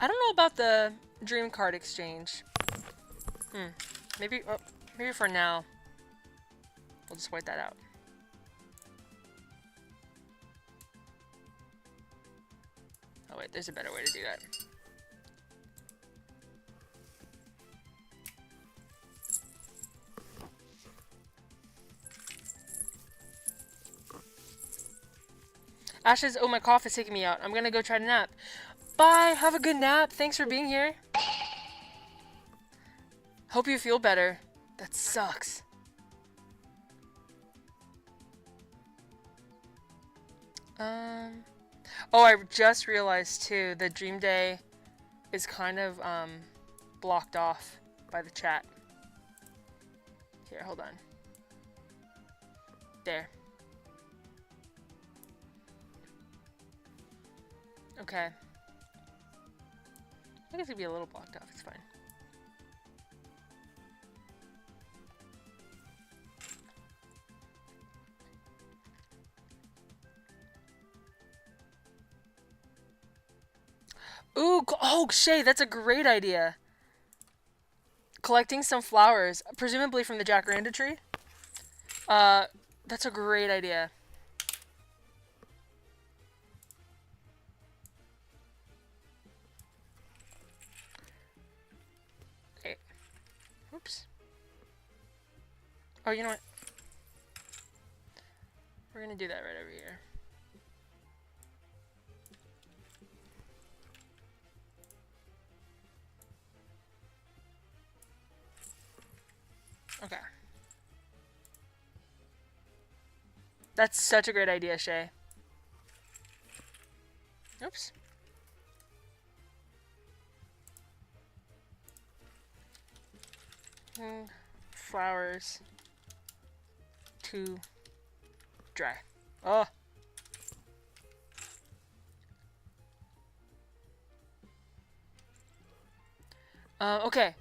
I don't know about the dream card exchange. Maybe for now, we'll just wait that out. Oh wait, there's a better way to do that. Ashes, oh, my cough is taking me out. I'm gonna go try to nap. Bye, have a good nap. Thanks for being here. Hope you feel better. That sucks. Oh, I just realized too, the Dream Day is kind of blocked off by the chat. Here, hold on. There. Okay. I guess it'd be a little blocked off, it's fine. Ooh, oh, Shay, that's a great idea. Collecting some flowers, presumably from the Jacaranda tree. That's a great idea. Okay. Oops. Oh, you know what? We're gonna do that right over here. Okay. That's such a great idea, Shay. Oops. Flowers to dry. Oh. Okay.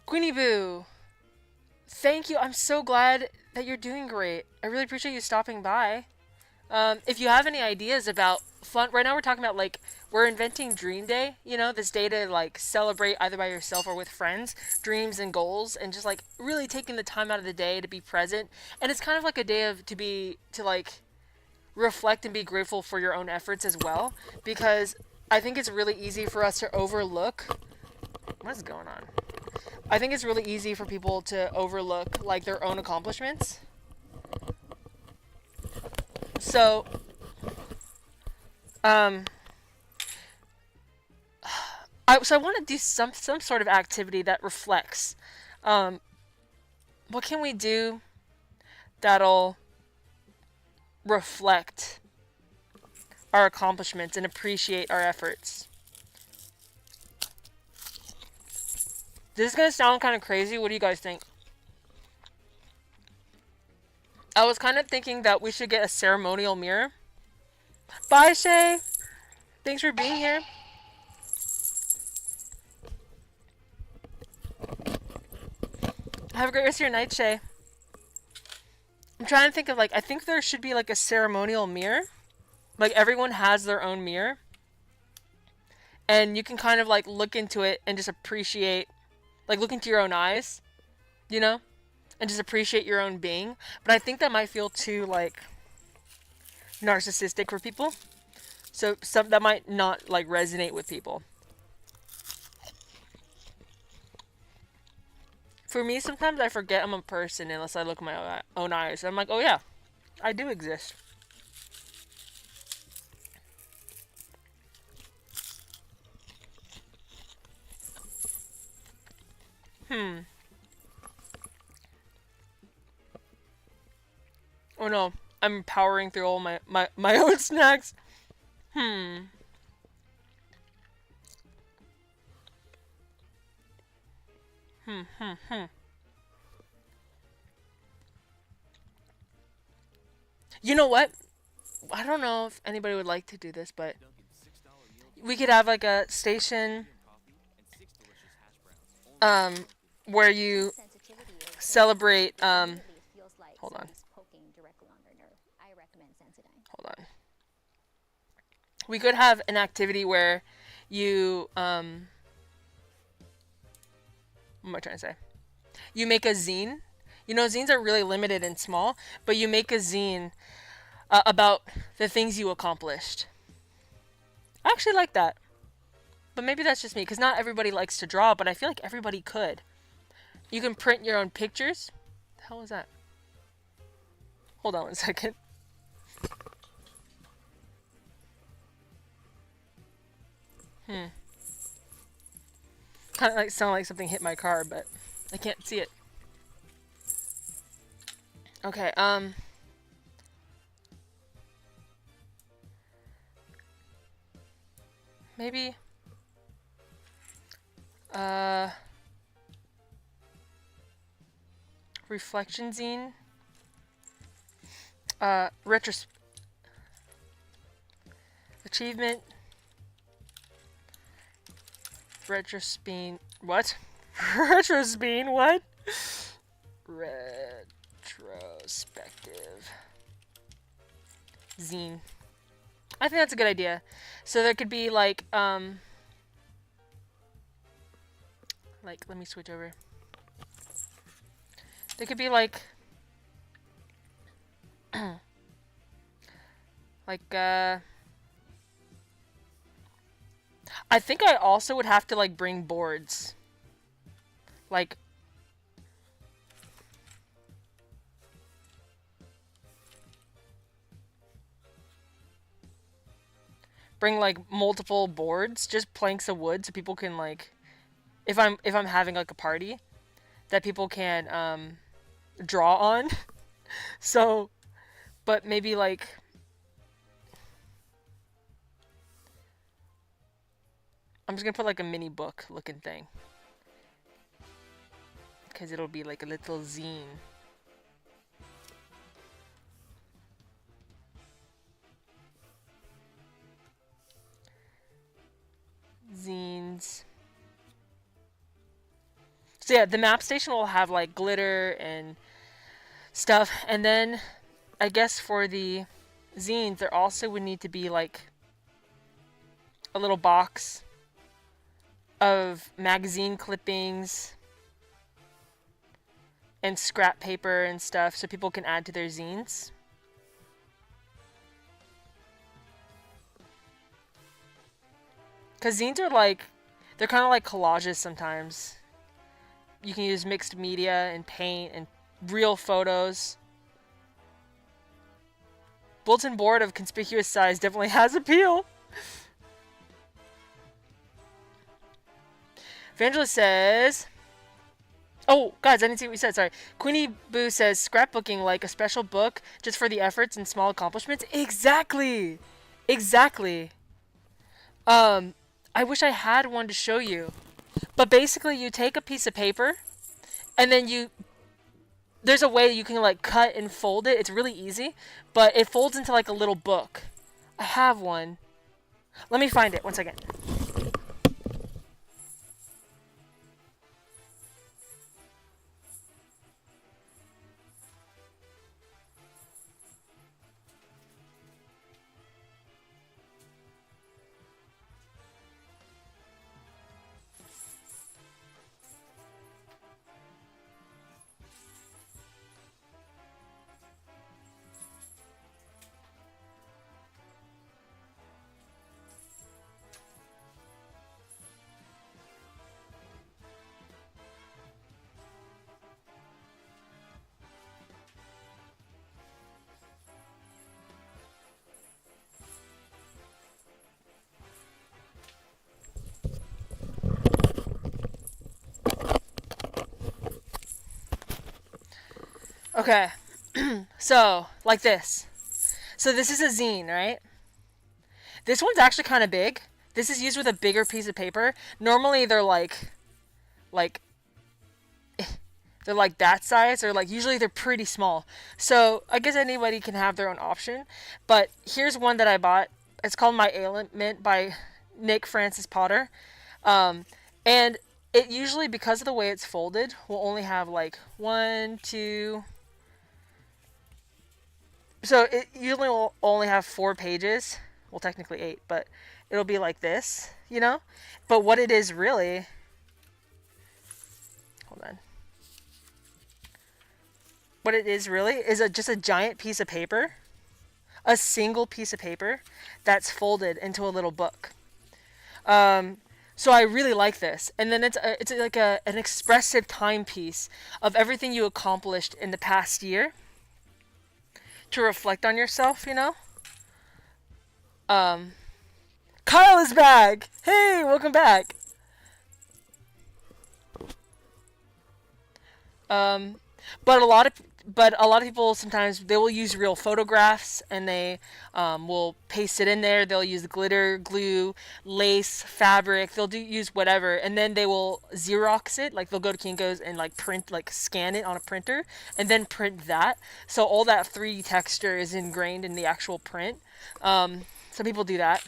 Queenie Boo, thank you. I'm so glad that you're doing great. I really appreciate you stopping by. If you have any ideas about fun, right now we're talking about like we're inventing Dream Day. You know, this day to like celebrate either by yourself or with friends, dreams and goals, and just like really taking the time out of the day to be present. And it's kind of like a day of to like reflect and be grateful for your own efforts as well, because I think it's really easy for us to overlook. What's going on? I think it's really easy for people to overlook like their own accomplishments. So, I want to do some sort of activity that reflects. What can we do that'll reflect our accomplishments and appreciate our efforts? This is gonna sound kind of crazy. What do you guys think? I was kind of thinking that we should get a ceremonial mirror. Bye, Shay. Thanks for being here. Have a great rest of your night, Shay. I'm trying to think of like, I think there should be like a ceremonial mirror. Like everyone has their own mirror. And you can kind of like look into it and just appreciate, like look into your own eyes, you know? And just appreciate your own being. But I think that might feel too like narcissistic for people. So that might not like resonate with people. For me, sometimes I forget I'm a person unless I look in my own eyes. I'm like, oh yeah, I do exist. Oh no, I'm powering through all my own snacks. You know what? I don't know if anybody would like to do this, but we could have like a station where you celebrate hold on. Hold on. We could have an activity where you what am I trying to say? You make a zine. You know, zines are really limited and small, but you make a zine about the things you accomplished. I actually like that. But maybe that's just me, because not everybody likes to draw, but I feel like everybody could. You can print your own pictures. What the hell was that? Hold on 1 second. Kind of like sound like something hit my car, but I can't see it. Okay, maybe reflection zine. Achievement. Retrospeen. What? Retrospeen? What? Retrospective. Zine. I think that's a good idea. So there could be like, let me switch over. There could be like, I think I also would have to like bring boards. Like, bring like multiple boards, just planks of wood, so people can like, if I'm having like a party, that people can draw on. So, but maybe like I'm just gonna put like a mini book looking thing. Because it'll be like a little zine. Zines. So yeah, the map station will have like glitter and stuff. And then I guess for the zines, there also would need to be like a little box of magazine clippings and scrap paper and stuff so people can add to their zines. Because zines are like, they're kind of like collages sometimes. You can use mixed media and paint and real photos. Bulletin board of conspicuous size definitely has appeal. Evangelist says... Oh, guys, I didn't see what you said. Sorry. Queenie Boo says, scrapbooking like a special book just for the efforts and small accomplishments. Exactly! Exactly. I wish I had one to show you. But basically, you take a piece of paper, and then you... There's a way you can, like, cut and fold it. It's really easy. But it folds into, like, a little book. I have one. Let me find it. One second. Okay. So, like this. So this is a zine, right? This one's actually kind of big. This is used with a bigger piece of paper. Normally they're like they're like that size, or like usually they're pretty small. So I guess anybody can have their own option. But here's one that I bought. It's called My Ailment by Nick Francis Potter. And it usually, because of the way it's folded, will only have like 1, 2... So it usually will only have 4 pages. Well, technically 8, but it'll be like this, you know? But what it is really... Hold on. What it is really is just a giant piece of paper. A single piece of paper that's folded into a little book. So I really like this. And then it's like an expressive timepiece of everything you accomplished in the past year. To reflect on yourself, you know? Kyle is back! Hey, welcome back! But a lot of people sometimes they will use real photographs and they will paste it in there. They'll use glitter, glue, lace, fabric. They'll use whatever, and then they will Xerox it. Like they'll go to Kinko's and like print, like scan it on a printer, and then print that. So all that 3D texture is ingrained in the actual print. Some people do that.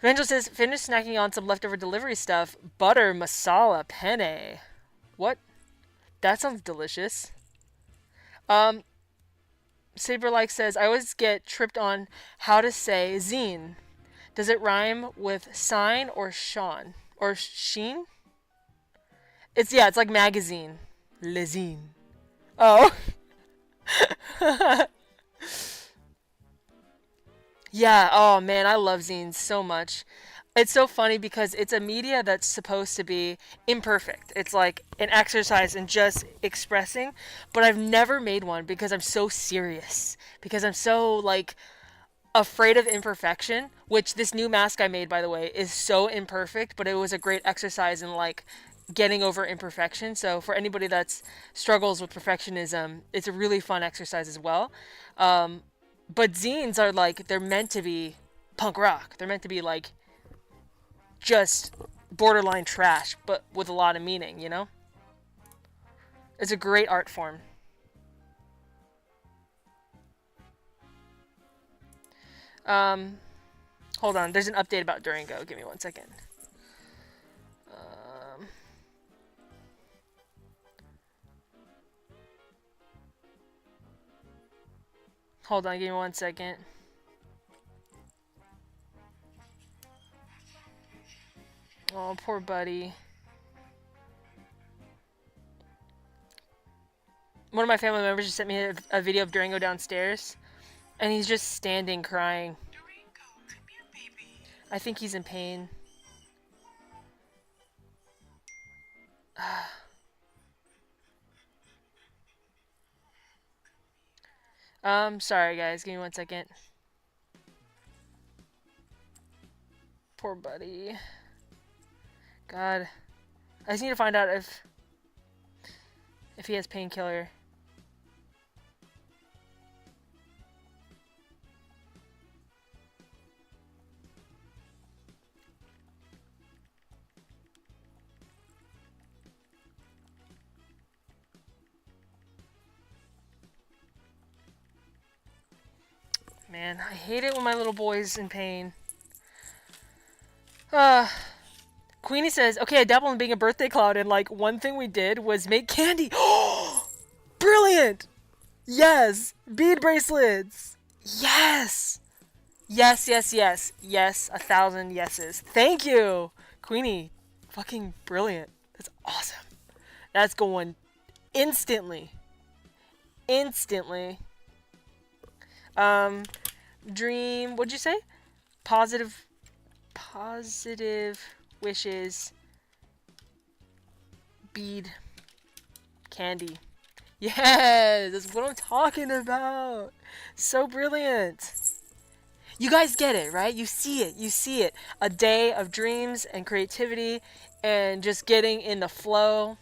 Rangel says, finish snacking on some leftover delivery stuff. Butter masala penne. What? That sounds delicious. Saberlike says, I always get tripped on how to say zine. Does it rhyme with sign or Sean? Or sheen? It's like magazine. Lezine. Oh. Yeah, oh man, I love zines so much. It's so funny because it's a media that's supposed to be imperfect. It's like an exercise in just expressing, but I've never made one because I'm so serious. Because I'm so like afraid of imperfection, which this new mask I made, by the way, is so imperfect, but it was a great exercise in like getting over imperfection. So for anybody that struggles with perfectionism, it's a really fun exercise as well. But zines are like, they're meant to be punk rock. They're meant to be like just borderline trash, but with a lot of meaning, you know? It's a great art form. Hold on, there's an update about Durango. Give me 1 second. Hold on, give me 1 second. Oh, poor buddy. One of my family members just sent me a video of Durango downstairs, and he's just standing crying. Durango, come here, baby. I think he's in pain. Sorry guys, give me 1 second. Poor buddy. God. I just need to find out if he has painkiller. Man, I hate it when my little boy's in pain. Queenie says, okay, I dabble in being a birthday clown, and like one thing we did was make candy. Brilliant! Yes! Bead bracelets! Yes! Yes, yes, yes. Yes, 1,000 yeses. Thank you! Queenie, fucking brilliant. That's awesome. That's going instantly. Instantly. Dream, what'd you say? Positive wishes. Bead. Candy. Yes, that's what I'm talking about. So brilliant. You guys get it, right? You see it. You see it. A day of dreams and creativity and just getting in the flow.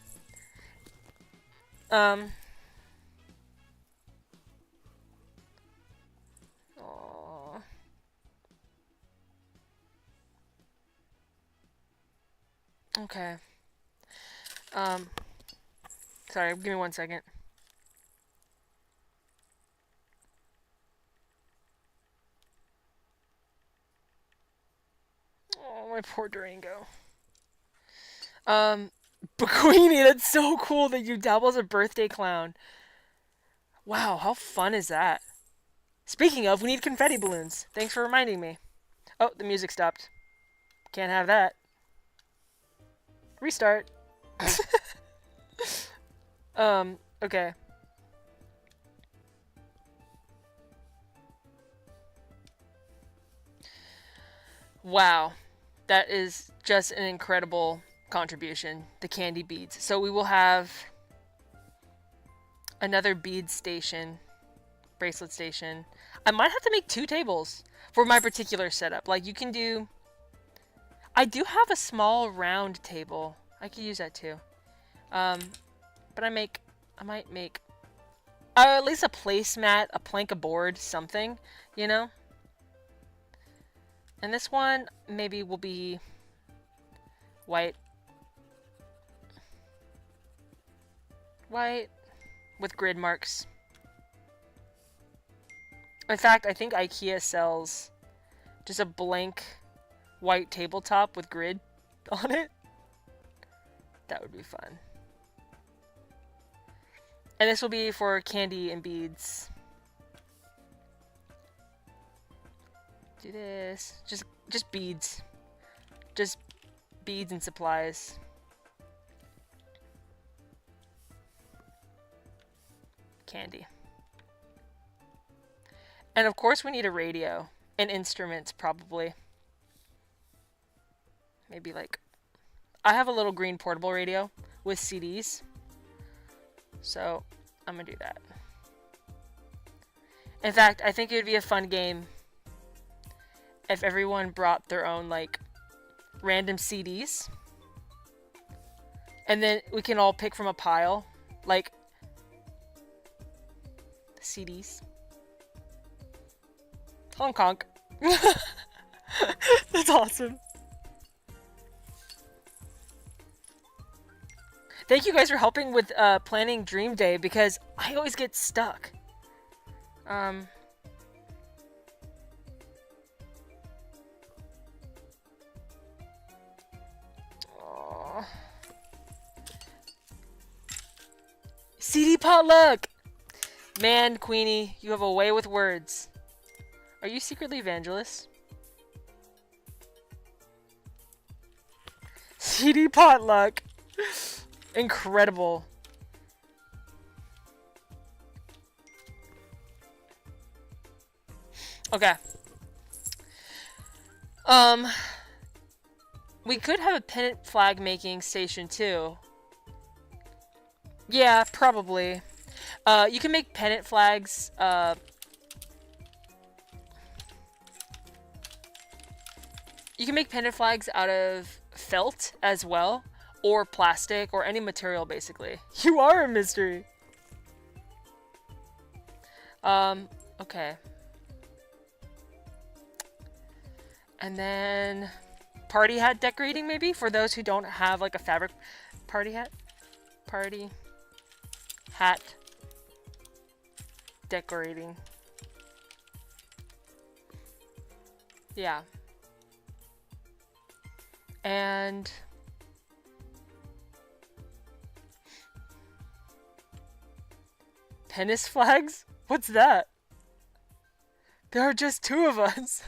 Okay. Sorry, give me 1 second. Oh, my poor Durango. But Queenie, that's so cool that you dabble as a birthday clown. Wow, how fun is that? Speaking of, we need confetti balloons. Thanks for reminding me. Oh, the music stopped. Can't have that. Restart. Okay. Wow. That is just an incredible contribution. The candy beads. So we will have another bead station, bracelet station. I might have to make 2 tables for my particular setup. Like you can do... I do have a small round table. I could use that too. But I might make at least a placemat, a plank of board, something, you know? And this one maybe will be white. White with grid marks. In fact, I think IKEA sells just a blank white tabletop with grid on it. That would be fun. And this will be for candy and beads. Do this. Just beads. Just beads and supplies. Candy. And of course we need a radio. And instruments, probably. Maybe like... I have a little green portable radio with CDs. So, I'm gonna do that. In fact, I think it would be a fun game if everyone brought their own, like, random CDs. And then we can all pick from a pile. Like, CDs. Honk honk. That's awesome. Thank you guys for helping with planning Dream Day because I always get stuck. Aw. CD potluck! Man, Queenie, you have a way with words. Are you secretly evangelist? CD potluck! Incredible. Okay. We could have a pennant flag making station too. Yeah, probably. You can make pennant flags, you can make pennant flags out of felt as well, or plastic, or any material basically. You are a mystery! Okay. And then party hat decorating maybe for those who don't have like a fabric party hat. Party hat decorating. Yeah. And penis flags? What's that? There are just two of us.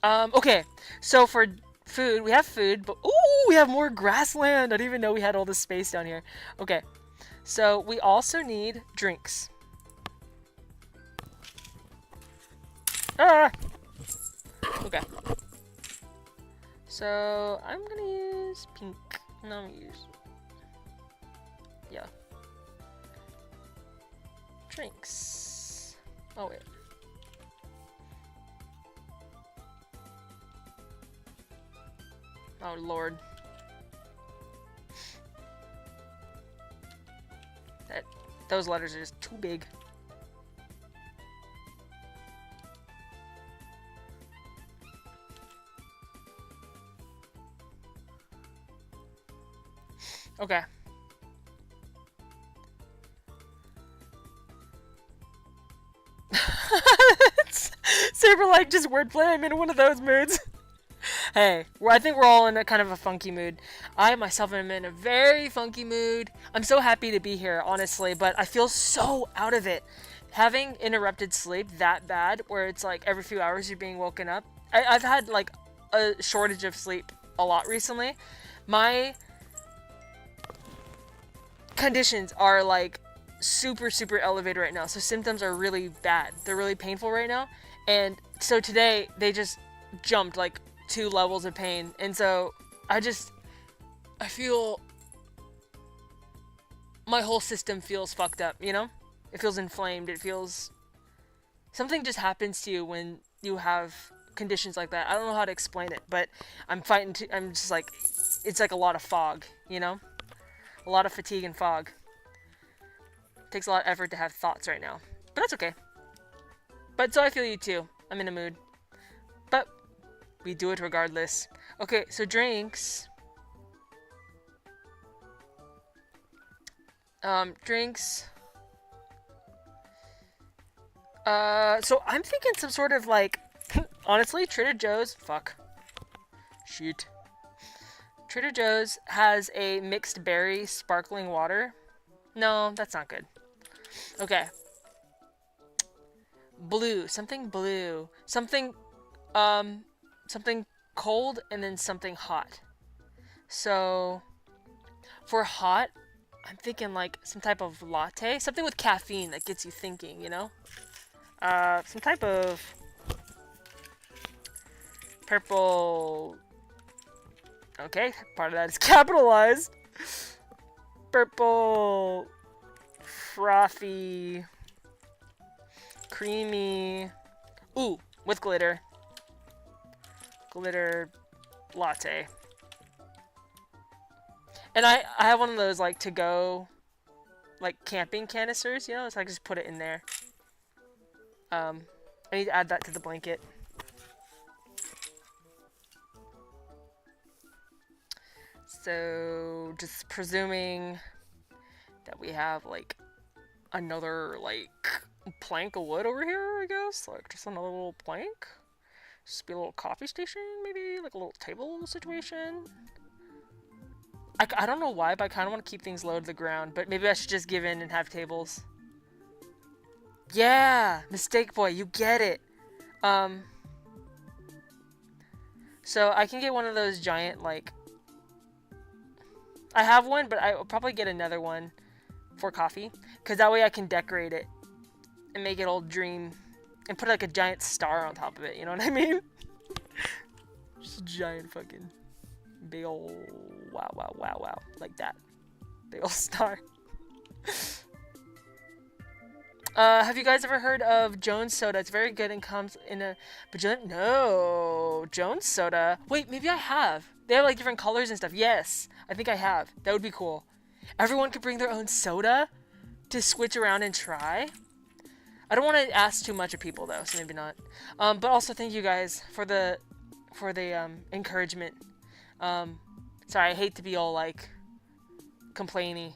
Okay, so for food, we have food, but ooh, we have more grassland. I didn't even know we had all this space down here. Okay, so we also need drinks. Ah! Okay. So I'm gonna use pink. No, I'm gonna use. Yeah. Drinks. Oh wait. Oh lord. Those letters are just too big. Okay. Super like just wordplay. I'm in one of those moods. Hey, I think we're all in a kind of a funky mood. I myself am in a very funky mood. I'm so happy to be here, honestly, but I feel so out of it. Having interrupted sleep that bad, where it's like every few hours you're being woken up. I've had like a shortage of sleep a lot recently. My conditions are like super elevated right now, so symptoms are really bad. They're really painful right now, and so today they just jumped like 2 levels of pain, and so I feel my whole system feels fucked up, you know? It feels inflamed. It feels something just happens to you when you have conditions like that. I don't know how to explain it, but I'm just like, it's like a lot of fog, you know? A lot of fatigue and fog. It takes a lot of effort to have thoughts right now, but that's okay. But so I feel you too. I'm in a mood, but we do it regardless. Okay, so drinks. Drinks. So I'm thinking some sort of like, honestly, Trader Joe's. Fuck. Shoot. Trader Joe's has a mixed berry sparkling water. No, that's not good. Okay. Blue. Something blue. Something cold and then something hot. So for hot, I'm thinking like some type of latte, something with caffeine that gets you thinking, you know? Some type of purple. Okay, part of that is capitalized. Purple, frothy, creamy. Ooh, with glitter. Glitter latte. And I have one of those like to go like camping canisters, you know, so I can just put it in there. I need to add that to the blanket. So just presuming that we have like another like plank of wood over here, I guess. Like just another little plank. Just be a little coffee station, maybe like a little table situation. I don't know why, but I kind of want to keep things low to the ground. But maybe I should just give in and have tables. Yeah, mistake boy, you get it. So I can get one of those giant like. I have one, but I'll probably get another one for coffee, because that way I can decorate it and make it all dream and put like a giant star on top of it, you know what I mean? Just a giant fucking big ol' wow, like that. Big ol' star. Have you guys ever heard of Jones Soda? It's very good and comes in a... No, Jones Soda. Wait, maybe I have. They have like different colors and stuff. Yes, I think I have. That would be cool. Everyone could bring their own soda to switch around and try. I don't want to ask too much of people though, so maybe not. But also thank you guys for the encouragement. Sorry, I hate to be all like complainy.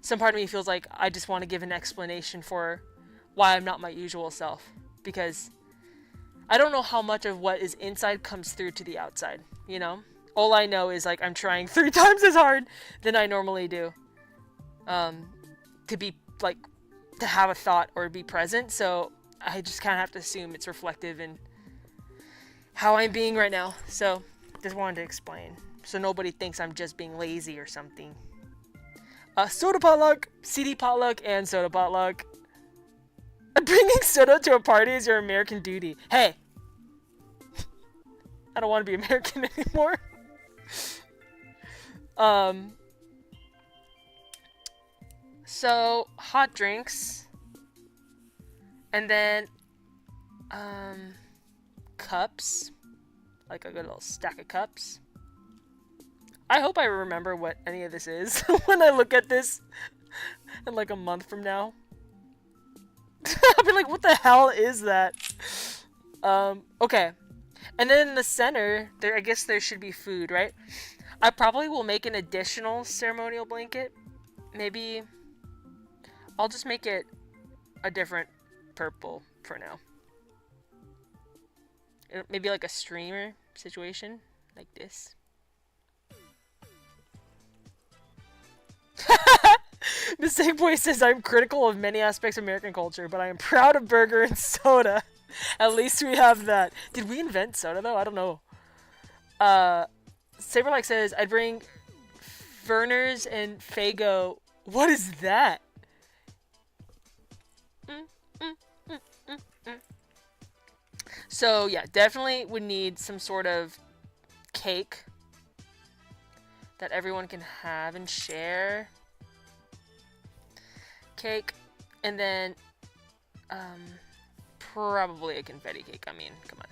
Some part of me feels like I just want to give an explanation for why I'm not my usual self, because I don't know how much of what is inside comes through to the outside, you know? All I know is like I'm trying 3 times as hard than I normally do to be like to have a thought or be present, so I just kind of have to assume it's reflective in how I'm being right now. So just wanted to explain so nobody thinks I'm just being lazy or something. Soda potluck, CD potluck, and soda potluck. Bringing soda to a party is your American duty. Hey! I don't want to be American anymore. So, hot drinks. And then, cups. Like a good little stack of cups. I hope I remember what any of this is when I look at this in like a month from now. I'll be like, what the hell is that? Okay. And then in the center, I guess there should be food, right? I probably will make an additional ceremonial blanket. Maybe I'll just make it a different purple for now. Maybe like a streamer situation, like this. Mistake Boy says, I'm critical of many aspects of American culture, but I am proud of burger and soda. At least we have that. Did we invent soda, though? I don't know. Saberlike says, I'd bring Verner's and Fago. What is that? So, yeah, definitely would need some sort of cake that everyone can have and share. Cake, and then probably a confetti cake. I mean, come on.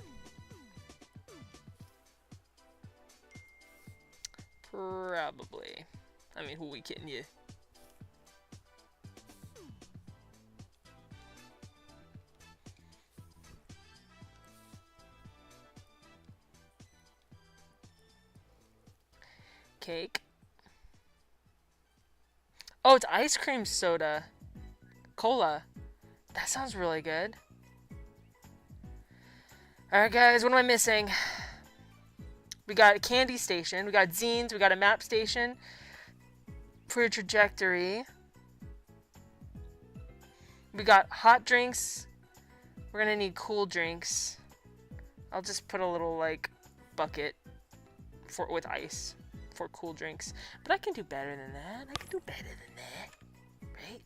Probably. I mean, who we kidding you? Cake. Oh, it's ice cream soda. Cola. That sounds really good. Alright guys, what am I missing? We got a candy station, we got zines, we got a map station for your trajectory. We got hot drinks. We're gonna need cool drinks. I'll just put a little like bucket with ice for cool drinks. But I can do better than that. I can do better than that. Right?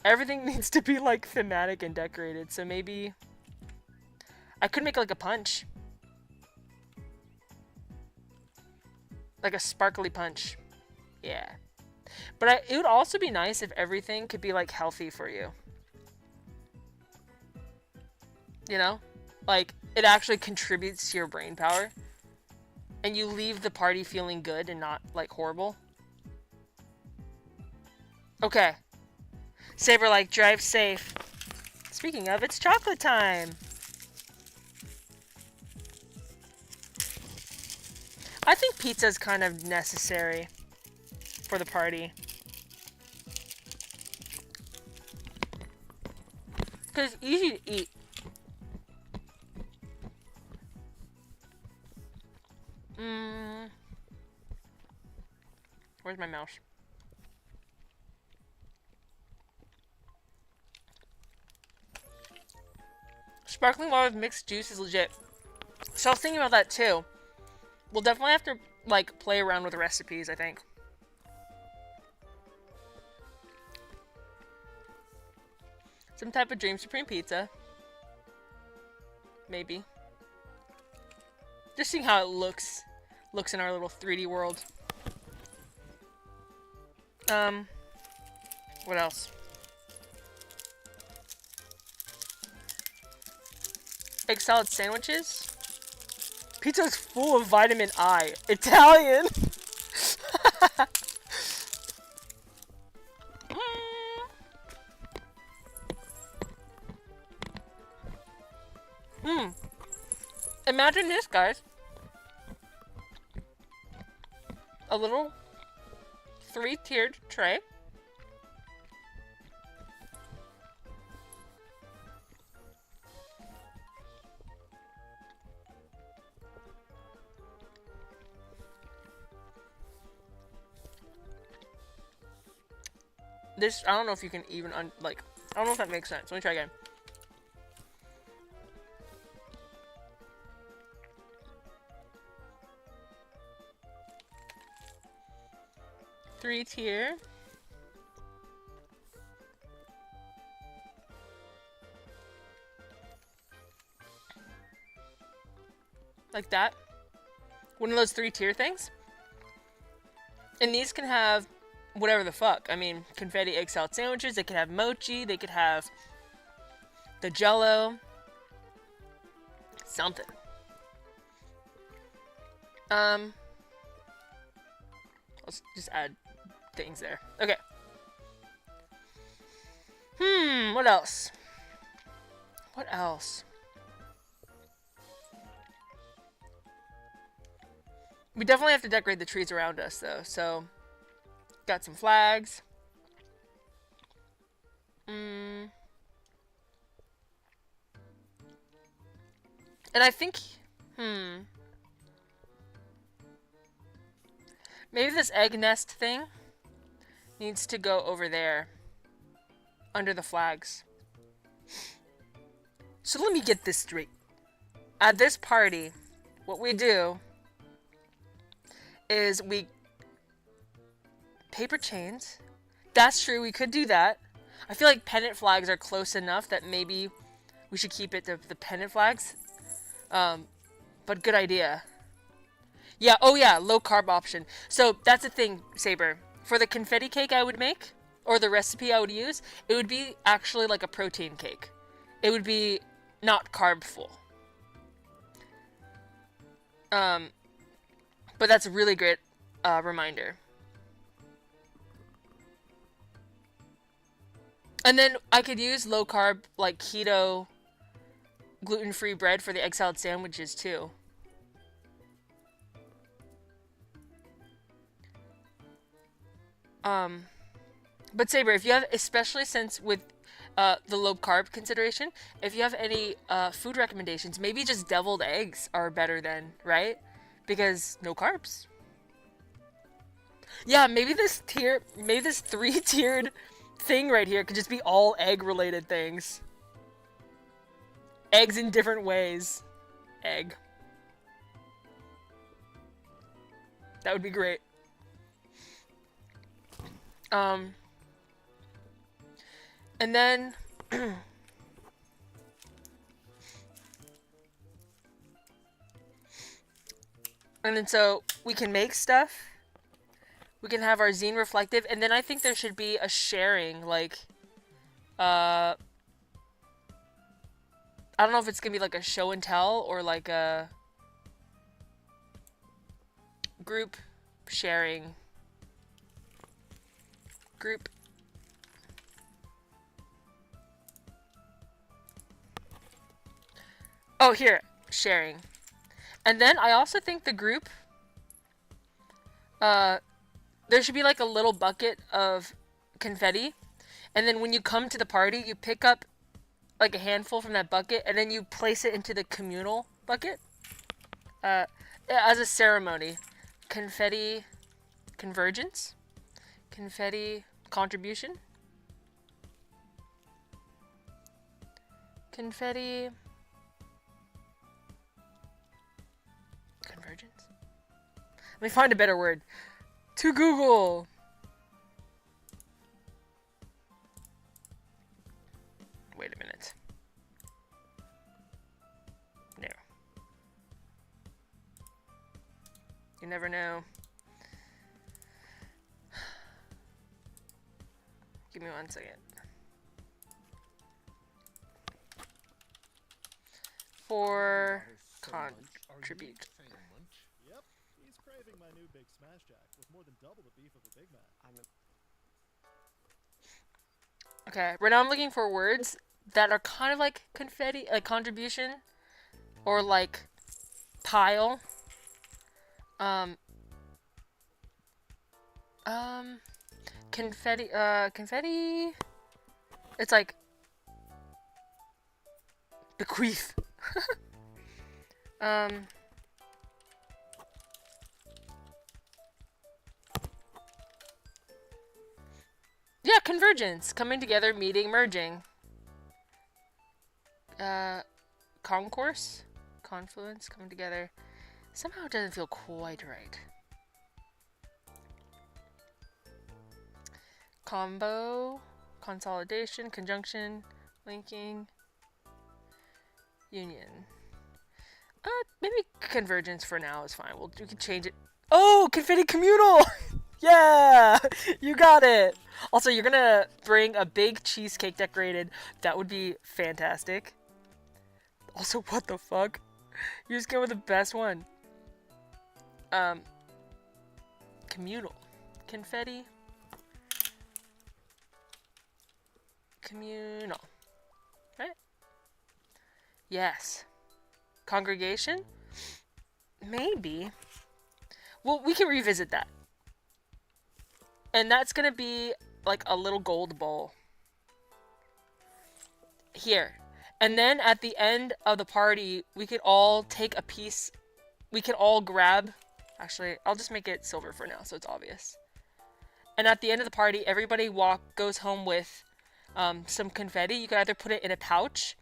Everything needs to be like thematic and decorated. So maybe I could make like a punch. Like a sparkly punch. Yeah. But it would also be nice if everything could be like healthy for you. You know? Like it actually contributes to your brain power. And you leave the party feeling good and not like horrible. Okay. Saber like, drive safe. Speaking of, it's chocolate time. I think pizza is kind of necessary for the party. Because it's easy to eat. Where's my mouse? Sparkling water with mixed juice is legit. So I was thinking about that too. We'll definitely have to, like, play around with recipes, I think. Some type of Dream Supreme pizza. Maybe. Just seeing how it looks in our little 3D world. What else? Egg salad sandwiches. Pizza is full of vitamin I. Italian. Imagine this, guys. A little 3-tiered tray. This, I don't know if you can even, I don't know if that makes sense. Let me try again. Three-tier. Like that. One of those 3-tier things. And these can have whatever the fuck. I mean, confetti egg salad sandwiches. They could have mochi. They could have the jello. Something. Let's just add things there. Okay. What else? What else? We definitely have to decorate the trees around us, though. So, got some flags. And I think, maybe this egg nest thing needs to go over there, under the flags. So let me get this straight. At this party, what we do is we paper chains. That's true, we could do that. I feel like pennant flags are close enough that maybe we should keep it to the pennant flags. But good idea. Yeah, oh yeah, low carb option. So that's the thing, Saber. For the confetti cake I would make, or the recipe I would use, it would be actually like a protein cake. It would be not carb full. But that's a really great reminder. And then I could use low carb, like keto, gluten-free bread for the egg salad sandwiches too. But Saber, if you have, especially since with the low carb consideration, if you have any food recommendations, maybe just deviled eggs are better than, right? Because no carbs. Yeah, maybe this 3-tiered thing right here could just be all egg-related things. Eggs in different ways. Egg. That would be great. And then so we can make stuff. We can have our zine reflective, and then I think there should be a sharing, like, I don't know if it's gonna be like a show and tell or like a group sharing. Group. Oh, here, sharing. And then I also think the group there should be like a little bucket of confetti, and then when you come to the party, you pick up like a handful from that bucket, and then you place it into the communal bucket as a ceremony. Confetti convergence, confetti contribution, confetti convergence. Let me find a better word. To Google. Wait a minute. No. You never know. Give me 1 second. For contribute. Yep, he's craving my new Big Smash Jack with more than double the beef of a Big Mac. Okay, right now I'm looking for words that are kind of like confetti, like contribution, or like pile. Confetti, confetti. It's like bequeath. Yeah, convergence. Coming together, meeting, merging. Concourse? Confluence, coming together. Somehow it doesn't feel quite right. Combo, consolidation, conjunction, linking, union. Maybe convergence for now is fine. We can change it. Oh, confetti communal! Yeah! You got it! Also, you're gonna bring a big cheesecake decorated. That would be fantastic. Also, what the fuck? You just go with the best one. Communal. Confetti. Communal. Right? Yes. Congregation? Maybe. Well, we can revisit that. And that's gonna be like a little gold bowl. Here. And then at the end of the party, we could all take a piece. We could all grab. Actually, I'll just make it silver for now so it's obvious. And at the end of the party, everybody goes home with some confetti. You could either put it in a pouch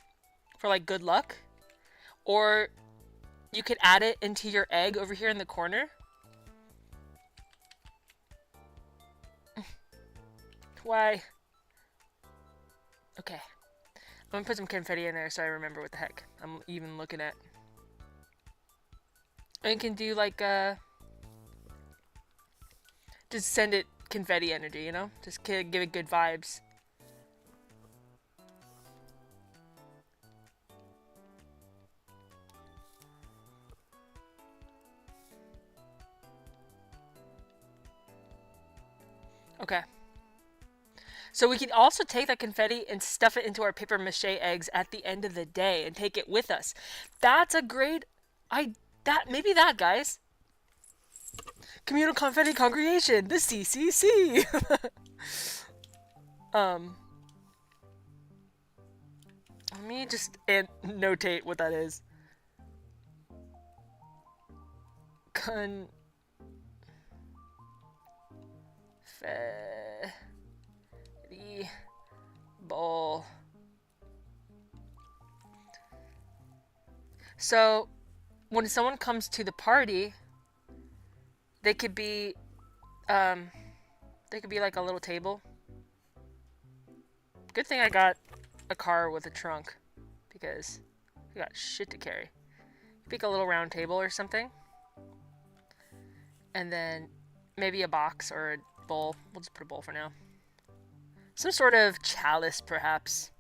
for like good luck, or you could add it into your egg over here in the corner. Why? Okay. I'm gonna put some confetti in there so I remember what the heck I'm even looking at. And you can do like just send it confetti energy, you know? Just give it good vibes. Okay. So we could also take that confetti and stuff it into our paper mache eggs at the end of the day and take it with us. That's a great maybe that, guys. Communal confetti congregation, the CCC. Let me just notate what that is. Bowl. So when someone comes to the party, they could be like a little table. Good thing I got a car with a trunk, because I got shit to carry. Pick a little round table or something, and then maybe a box or a bowl. We'll just put a bowl for now. Some sort of chalice, perhaps.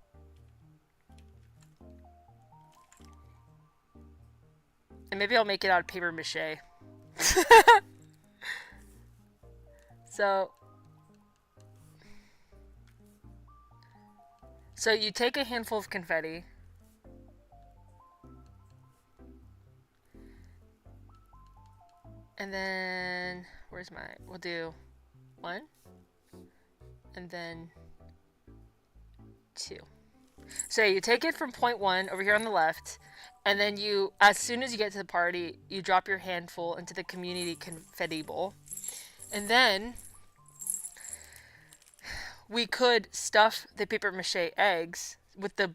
And maybe I'll make it out of paper mache. So you take a handful of confetti. And then Where's my... We'll do 1. And then 2. So you take it from point 1 over here on the left, and then you, as soon as you get to the party, you drop your handful into the community confetti bowl. And then we could stuff the paper mache eggs with the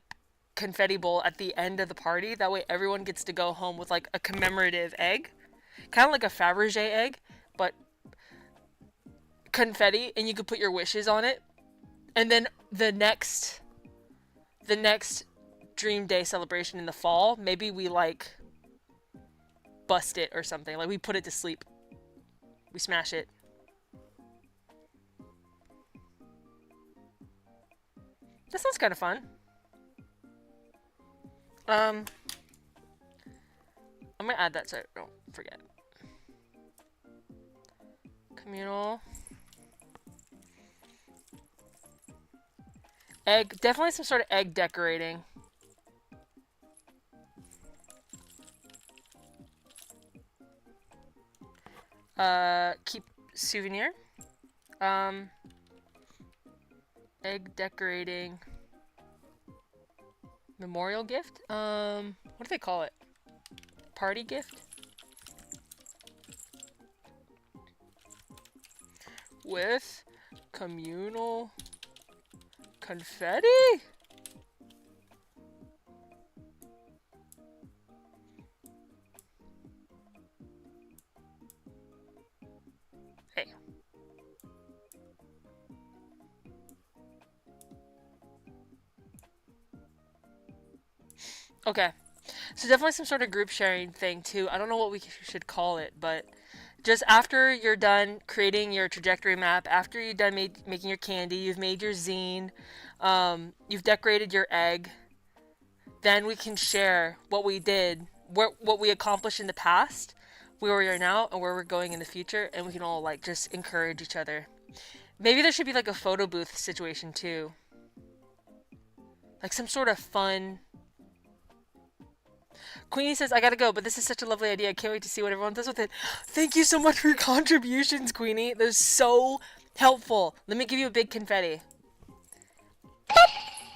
confetti bowl at the end of the party. That way everyone gets to go home with like a commemorative egg. Kind of like a Fabergé egg, but confetti, and you could put your wishes on it. And then the next Dream Day celebration in the fall, maybe we like bust it or something. Like we put it to sleep. We smash it. That sounds kind of fun. I'm gonna add that so I don't forget. Communal. Egg. Definitely some sort of egg decorating. Keep souvenir. Egg decorating. Memorial gift? What do they call it? Party gift? With communal confetti? Hey. Okay. So definitely some sort of group sharing thing too. I don't know what we should call it, but just after you're done creating your trajectory map, after you're done making your candy, you've made your zine, you've decorated your egg, then we can share what we did, what we accomplished in the past, where we are now, and where we're going in the future, and we can all like just encourage each other. Maybe there should be like a photo booth situation too. Like some sort of fun... Queenie says, I gotta go, but this is such a lovely idea. I can't wait to see what everyone does with it. Thank you so much for your contributions, Queenie. They're so helpful. Let me give you a big confetti.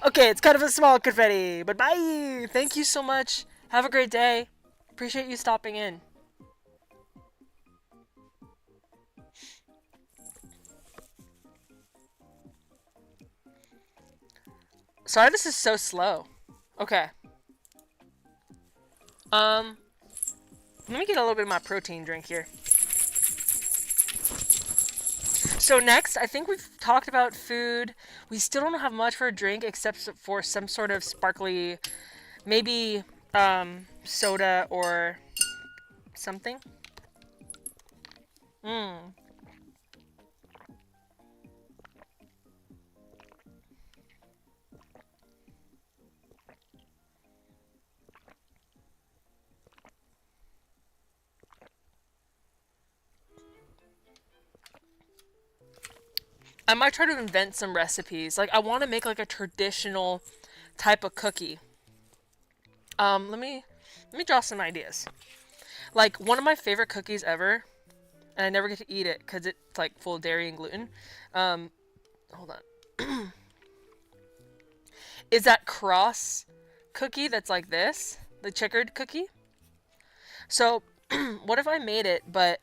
Okay, it's kind of a small confetti, but bye. Thank you so much. Have a great day. Appreciate you stopping in. Sorry, this is so slow. Okay. Let me get a little bit of my protein drink here. So next, I think we've talked about food. We still don't have much for a drink except for some sort of sparkly, maybe, soda or something. I might try to invent some recipes. Like, I want to make like a traditional type of cookie. Let me draw some ideas. Like, one of my favorite cookies ever, and I never get to eat it because it's like full of dairy and gluten. Hold on. Is that cross cookie that's like this? The checkered cookie? So, what if I made it, but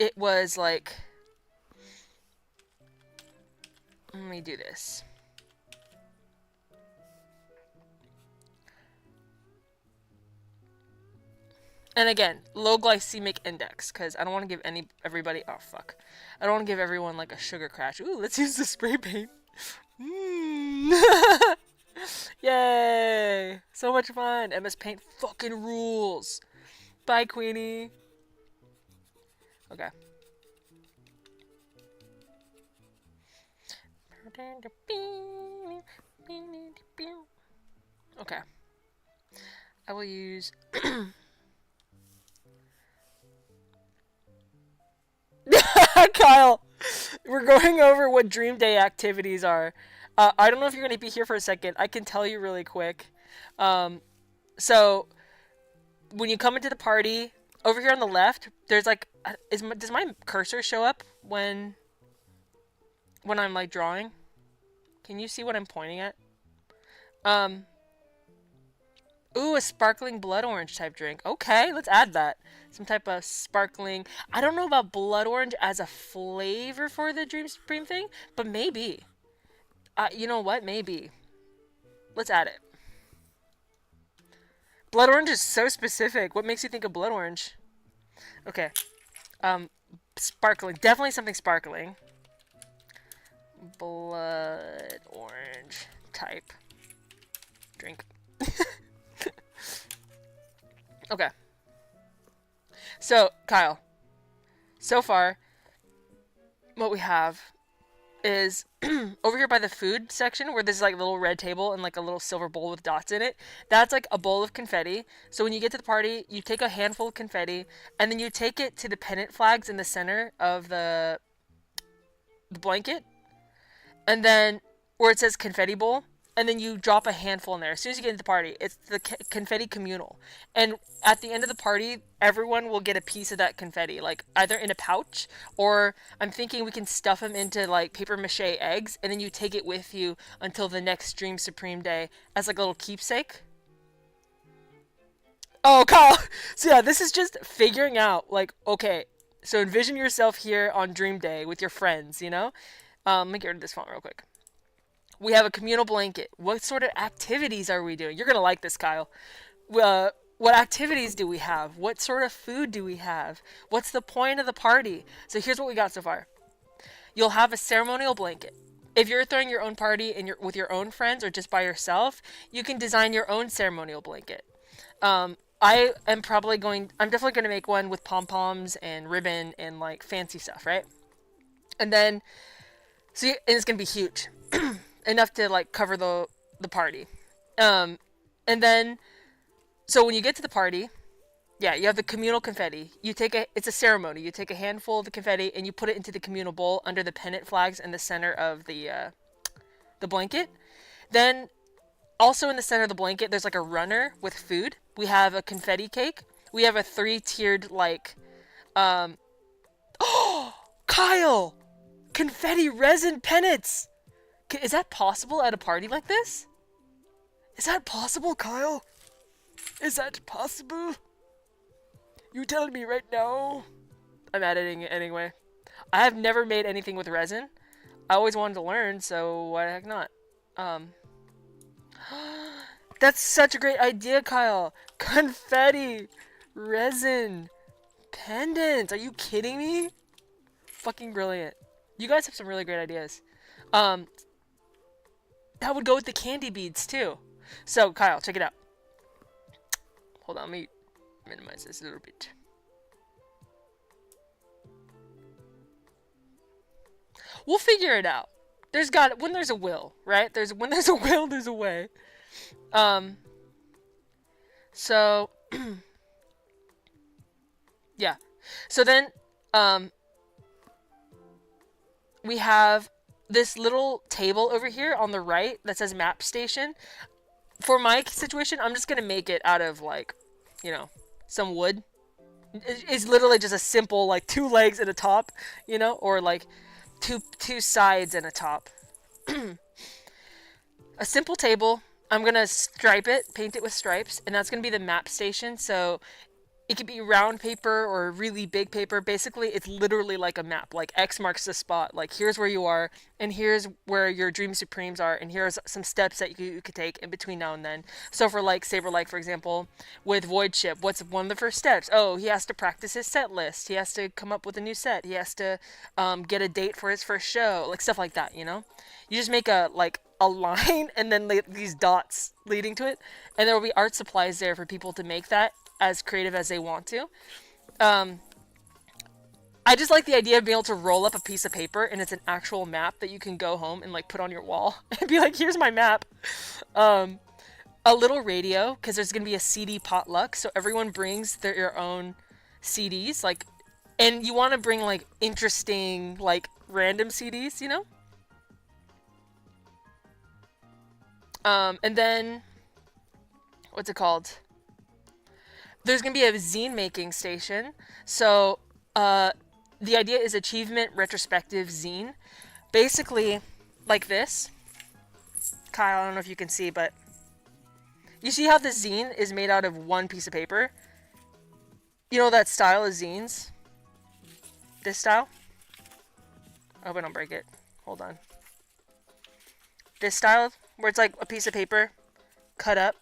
it was like... Let me do this. And again, low glycemic index, because I don't want to give everybody... Oh, fuck. I don't want to give everyone, like, a sugar crash. Ooh, let's use the spray paint. Yay! So much fun. MS Paint fucking rules. Bye, Queenie. Okay. Okay. I will use... Kyle! We're going over what Dream Day activities are. I don't know if you're going to be here for a second. I can tell you really quick. So, when you come into the party, over here on the left, there's like, does my cursor show up when I'm like drawing? Can you see what I'm pointing at? Ooh, a sparkling blood orange type drink. Okay, let's add that. Some type of sparkling. I don't know about blood orange as a flavor for the Dream Supreme thing, but maybe. You know what? Maybe. Let's add it. Blood orange is so specific. What makes you think of blood orange? Okay. Sparkling. Definitely something sparkling. Blood orange type drink. Okay. So, Kyle. So far, what we have is over here by the food section where there's like a little red table and like a little silver bowl with dots in it. That's like a bowl of confetti. So when you get to the party, you take a handful of confetti and then you take it to the pennant flags in the center of the blanket. And then where it says confetti bowl, and then you drop a handful in there. As soon as you get into the party, it's the confetti communal. And at the end of the party, everyone will get a piece of that confetti, like either in a pouch, or I'm thinking we can stuff them into like paper mache eggs, and then you take it with you until the next Dream Supreme day as like a little keepsake. Oh, Kyle! So yeah, this is just figuring out, like, okay, so envision yourself here on Dream Day with your friends, you know? Let me get rid of this font real quick. We have a communal blanket. What sort of activities are we doing? You're going to like this, Kyle. What activities do we have? What sort of food do we have? What's the point of the party? So here's what we got so far. You'll have a ceremonial blanket. If you're throwing your own party with your own friends or just by yourself, you can design your own ceremonial blanket. I'm definitely going to make one with pom-poms and ribbon and like fancy stuff, right? And then, and it's going to be huge. Enough to like cover the party. And then, so when you get to the party, yeah, you have the communal confetti. It's a ceremony. You take a handful of the confetti and you put it into the communal bowl under the pennant flags in the center of the blanket. Then, also in the center of the blanket, there's like a runner with food. We have a confetti cake. We have a 3-tiered like, oh, Kyle! Confetti resin pennants! Is that possible at a party like this? Is that possible, Kyle? Is that possible? You telling me right now? I'm editing it anyway. I have never made anything with resin. I always wanted to learn, so why the heck not? That's such a great idea, Kyle. Confetti resin pendants. Are you kidding me? Fucking brilliant. You guys have some really great ideas. That would go with the candy beads, too. So, Kyle, check it out. Hold on, let me minimize this a little bit. We'll figure it out. When there's a will, right? When there's a will, there's a way. So, yeah. So then, we have this little table over here on the right that says map station. For my situation, I'm just going to make it out of like, you know, some wood. It's literally just a simple like 2 legs and a top, you know, or like two sides and a top. A simple table. I'm going to stripe it, paint it with stripes, and that's going to be the map station. So it could be round paper or really big paper. Basically, it's literally like a map. Like X marks the spot. Like here's where you are, and here's where your Dream Supremes are, and here's some steps that you could take in between now and then. So for like Saber, like for example, with Void Ship, what's one of the first steps? Oh, he has to practice his set list. He has to come up with a new set. He has to get a date for his first show. Like stuff like that, you know? You just make a line and then these dots leading to it, and there will be art supplies there for people to make that as creative as they want to. I just like the idea of being able to roll up a piece of paper and it's an actual map that you can go home and like put on your wall and be like, here's my map. A little radio, because there's going to be a CD potluck, so everyone brings their own CDs, like, and you want to bring like interesting, like random CDs, you know? And then, what's it called? There's gonna be a zine making station. So the idea is achievement retrospective zine. Basically, like this. Kyle, I don't know if you can see, but you see how the zine is made out of one piece of paper? You know that style of zines? This style? I hope I don't break it. Hold on. This style, where it's like a piece of paper cut up.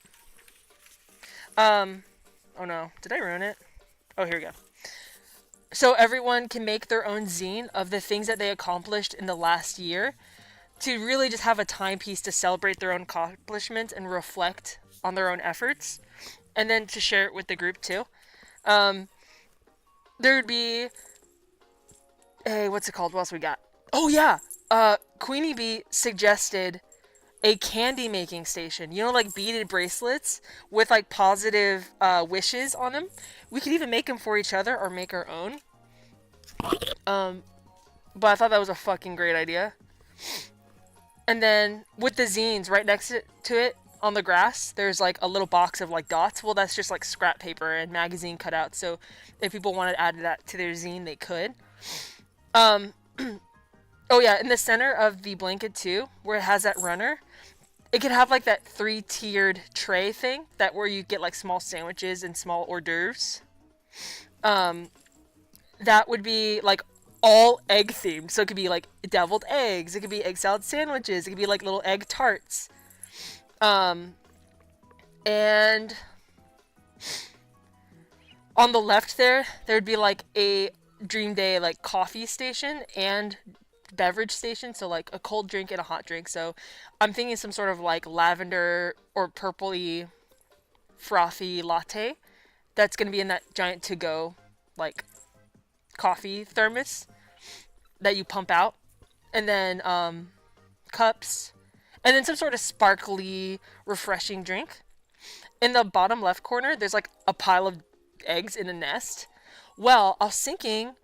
Oh no, did I ruin it? Oh, here we go. So everyone can make their own zine of the things that they accomplished in the last year to really just have a timepiece to celebrate their own accomplishments and reflect on their own efforts, and then to share it with the group too. There would be, hey, what's it called? What else we got? Oh yeah, Queenie Bee suggested a candy making station. You know, like beaded bracelets with like positive wishes on them. We could even make them for each other or make our own. But I thought that was a fucking great idea. And then with the zines right next to it on the grass, there's like a little box of like dots. Well, that's just like scrap paper and magazine cutouts. So if people wanted to add that to their zine, they could. Oh yeah, in the center of the blanket too, where it has that runner, it could have like that 3-tiered tray thing that where you get like small sandwiches and small hors d'oeuvres. That would be like all egg themed. So it could be like deviled eggs, it could be egg salad sandwiches, it could be like little egg tarts. And on the left there'd be like a Dream Day like coffee station and beverage station, so like a cold drink and a hot drink. So I'm thinking some sort of like lavender or purpley frothy latte that's gonna be in that giant to-go like coffee thermos that you pump out, and then cups, and then some sort of sparkly refreshing drink. In the bottom left corner there's like a pile of eggs in a nest. Well, I was thinking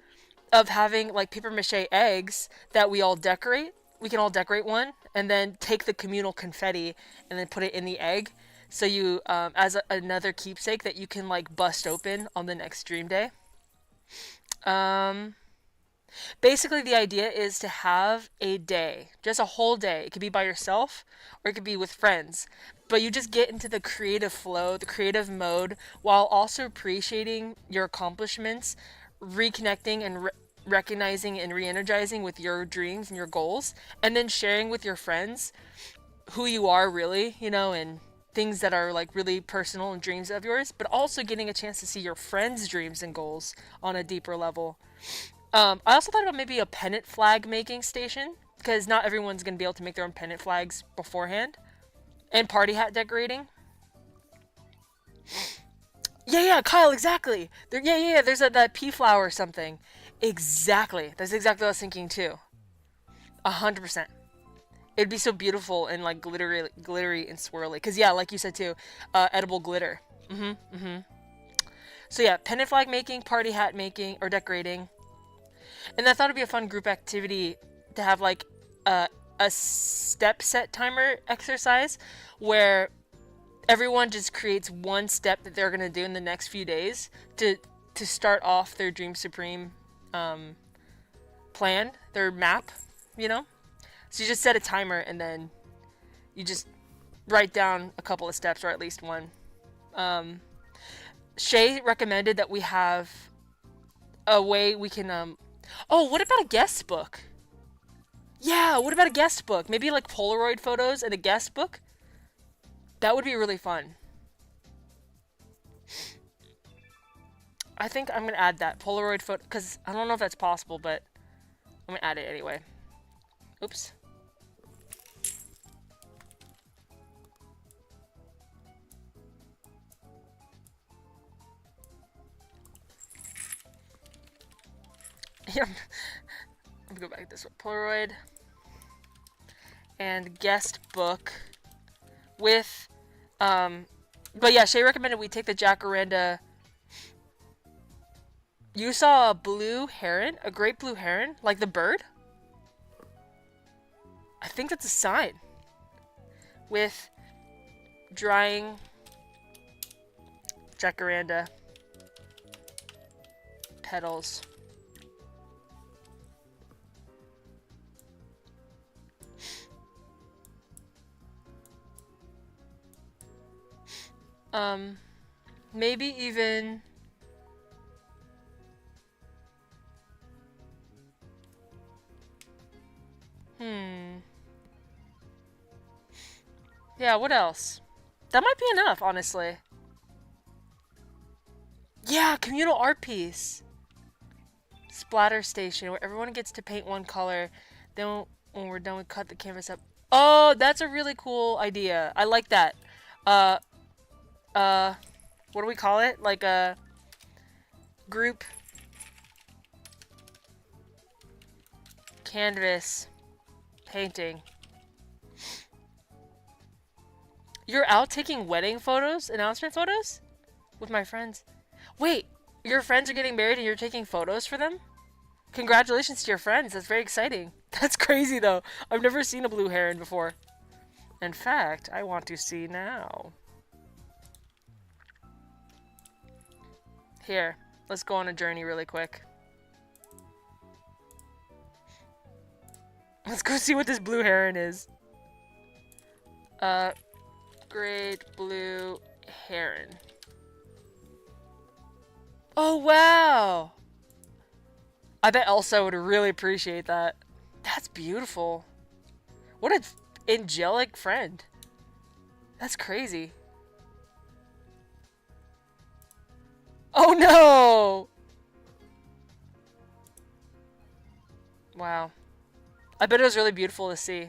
of having like paper mache eggs that we all decorate. We can all decorate one and then take the communal confetti and then put it in the egg. So you, as another keepsake that you can like bust open on the next Dream Day. Basically the idea is to have a day, just a whole day. It could be by yourself or it could be with friends. But you just get into the creative flow, the creative mode, while also appreciating your accomplishments, reconnecting and recognizing and re-energizing with your dreams and your goals, and then sharing with your friends who you are really, you know, and things that are like really personal and dreams of yours, but also getting a chance to see your friends' dreams and goals on a deeper level. I also thought about maybe a pennant flag making station, because not everyone's going to be able to make their own pennant flags beforehand. And party hat decorating. Yeah, Kyle, exactly. There's that pea flower or something. Exactly. That's exactly what I was thinking too. 100%. It'd be so beautiful and like glittery and swirly. Cause yeah, like you said too, edible glitter. So yeah, pennant flag making, party hat making, or decorating. And I thought it'd be a fun group activity to have like a step set timer exercise where everyone just creates one step that they're gonna do in the next few days to start off their Dream Supreme plan, their map, you know? So you just set a timer and then you just write down a couple of steps, or at least one. Shay recommended that we have a way we can oh, what about a guest book? Yeah, what about a guest book? Maybe like Polaroid photos and a guest book? That would be really fun. I think I'm going to add that Polaroid photo, because I don't know if that's possible, but I'm going to add it anyway. Oops. Let me go back to this one. Polaroid and guest book with, but yeah, Shay recommended we take the Jacaranda. You saw a blue heron? A great blue heron? Like the bird? I think that's a sign. With drying Jacaranda petals. Maybe even... Yeah, what else? That might be enough, honestly. Yeah, communal art piece. Splatter station, where everyone gets to paint one color. Then when we're done, we cut the canvas up. Oh, that's a really cool idea. I like that. What do we call it? Like a group canvas painting. You're out taking wedding photos, announcement photos? With my friends. Wait, your friends are getting married and you're taking photos for them? Congratulations to your friends. That's very exciting. That's crazy though. I've never seen a blue heron before. In fact, I want to see now. Here, let's go on a journey really quick. Let's go see what this blue heron is. Great blue heron. Oh, wow! I bet Elsa would really appreciate that. That's beautiful. What an angelic friend. That's crazy. Oh no! Wow. I bet it was really beautiful to see.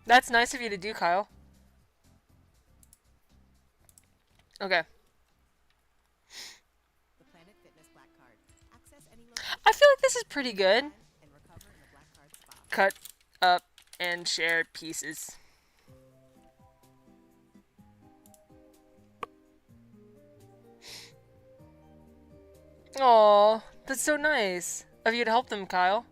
That's nice of you to do, Kyle. Okay. The Planet Fitness Black Card. Access any I feel like this is pretty good. and recover in the Black Card spa. Cut up and share pieces. Aw, that's so nice of you to help them, Kyle.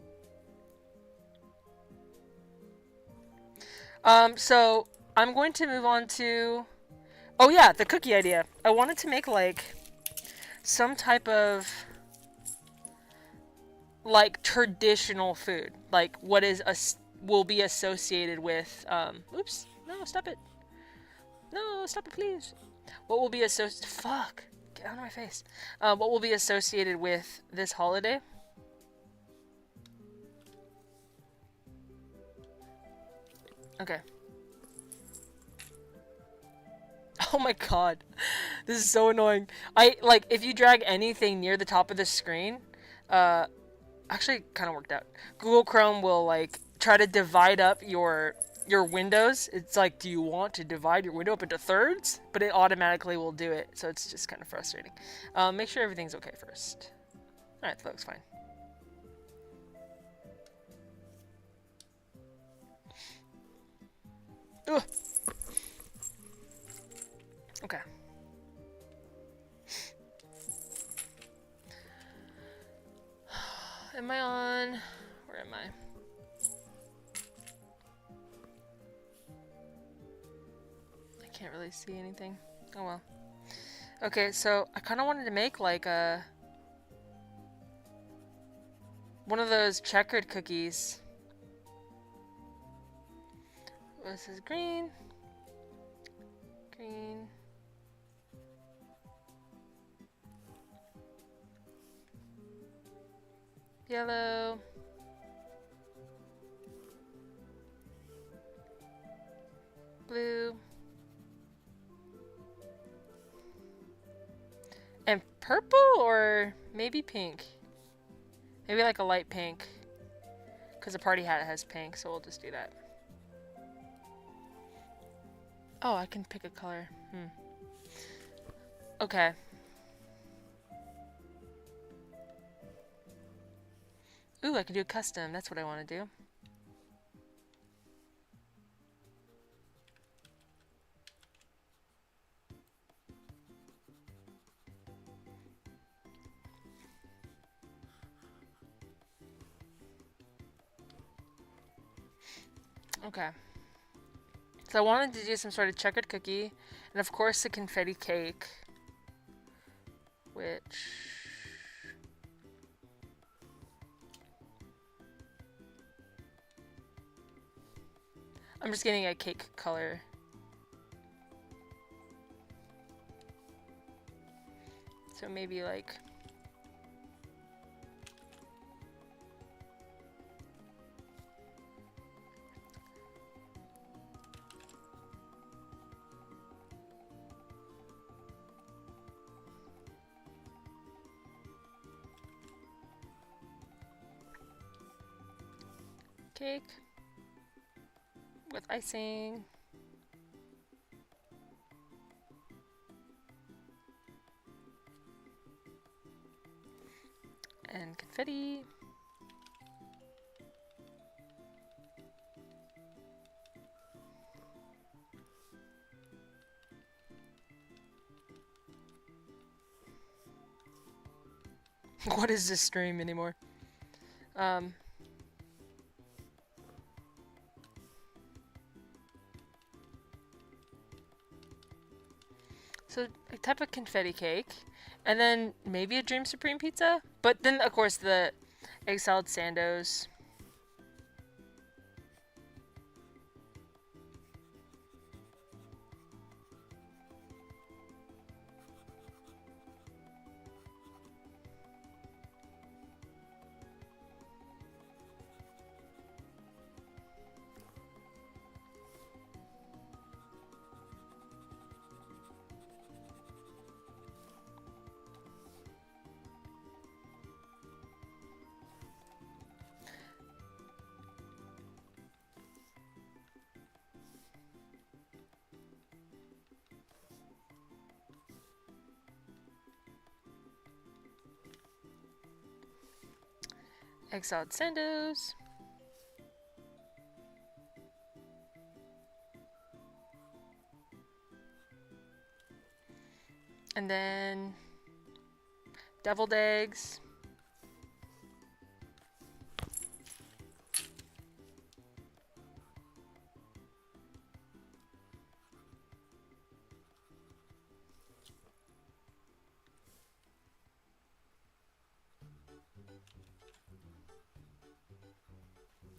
So I'm going to move on to... Oh yeah, the cookie idea. I wanted to make like some type of like traditional food, like what is will be associated with oops, no, stop it. No, stop it, please. What will be associated? Fuck, get out of my face. What will be associated with this holiday? Okay. Oh my god. This is so annoying. Like, if you drag anything near the top of the screen, actually kind of worked out. Google Chrome will, like, try to divide up your windows. It's like, do you want to divide your window up into thirds? But it automatically will do it, so it's just kind of frustrating. Make sure everything's okay first. Alright, that looks fine. Ugh. Okay. Am I on? Where am I? I can't really see anything. Oh well. Okay, so I kind of wanted to make like a one of those checkered cookies. This is green. Green. Yellow. Blue. And purple or maybe pink? Maybe like a light pink. Because the party hat has pink, so we'll just do that. Oh, I can pick a color. Okay. Ooh, I can do a custom. That's what I want to do. Okay. So I wanted to do some sort of checkered cookie, and of course the confetti cake, which I'm just getting a cake color. So maybe like cake with icing. And confetti. What is this stream anymore? So a type of confetti cake, and then maybe a Dream Supreme pizza, but then of course the egg salad sandos. Egg salad sandos. And then deviled eggs.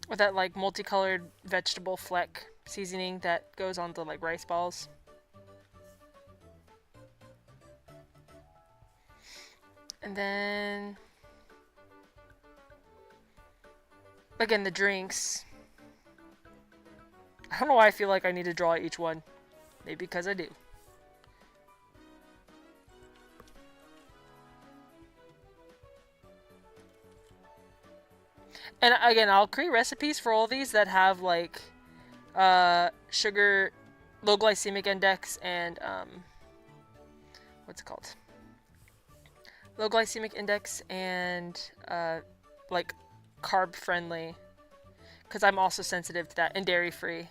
With that like multicolored vegetable fleck seasoning that goes onto like rice balls. And then again the drinks. I don't know why I feel like I need to draw each one. Maybe because I do. And again, I'll create recipes for all these that have like sugar, low glycemic index, and what's it called? Low glycemic index and like carb friendly, because I'm also sensitive to that, and dairy free.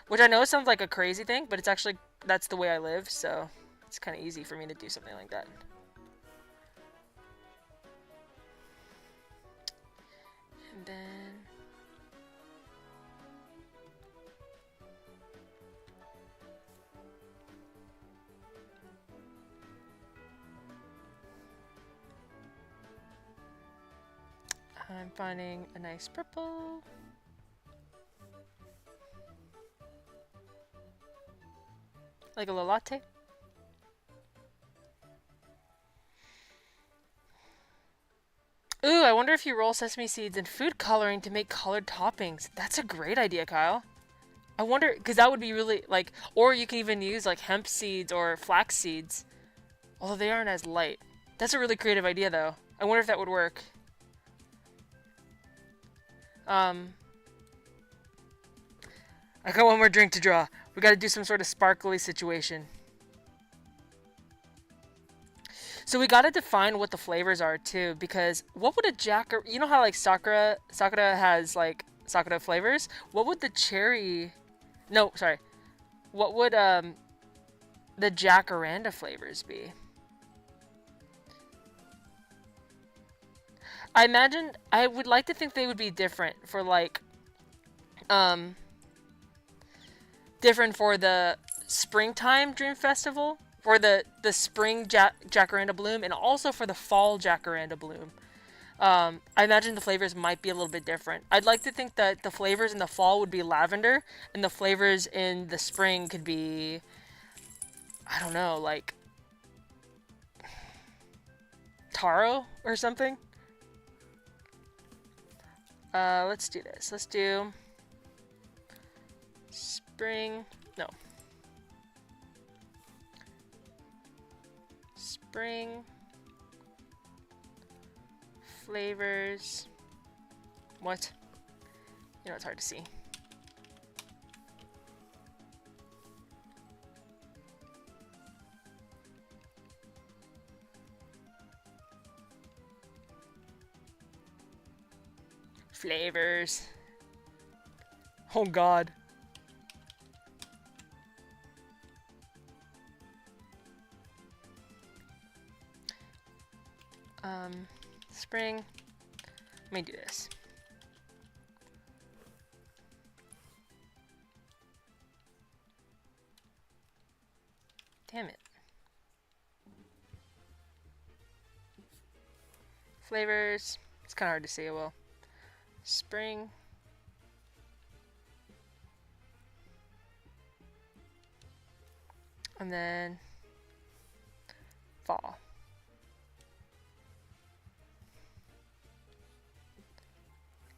Which I know sounds like a crazy thing, but it's actually, that's the way I live, so it's kind of easy for me to do something like that. And then I'm finding a nice purple. Like a little latte. Ooh, I wonder if you roll sesame seeds in food coloring to make colored toppings. That's a great idea, Kyle. I wonder, because that would be really, like, or you can even use, like, hemp seeds or flax seeds. Although they aren't as light. That's a really creative idea, though. I wonder if that would work. I got one more drink to draw. We gotta do some sort of sparkly situation. So we gotta define what the flavors are too, because what would a Jacaranda, you know how like Sakura has like Sakura flavors? What would the cherry, no, sorry. What would the Jacaranda flavors be? I imagine, I would like to think they would be different for like, different for the springtime Dream Festival, for the spring Jacaranda bloom, and also for the fall Jacaranda bloom. I imagine the flavors might be a little bit different. I'd like to think that the flavors in the fall would be lavender, and the flavors in the spring could be, I don't know, like taro or something. Let's do this. Let's do spring. No. Spring flavors. What? You know, it's hard to see. Flavors. Oh God. Spring. Let me do this. Damn it. Flavors. It's kind of hard to say. Well, spring. And then fall.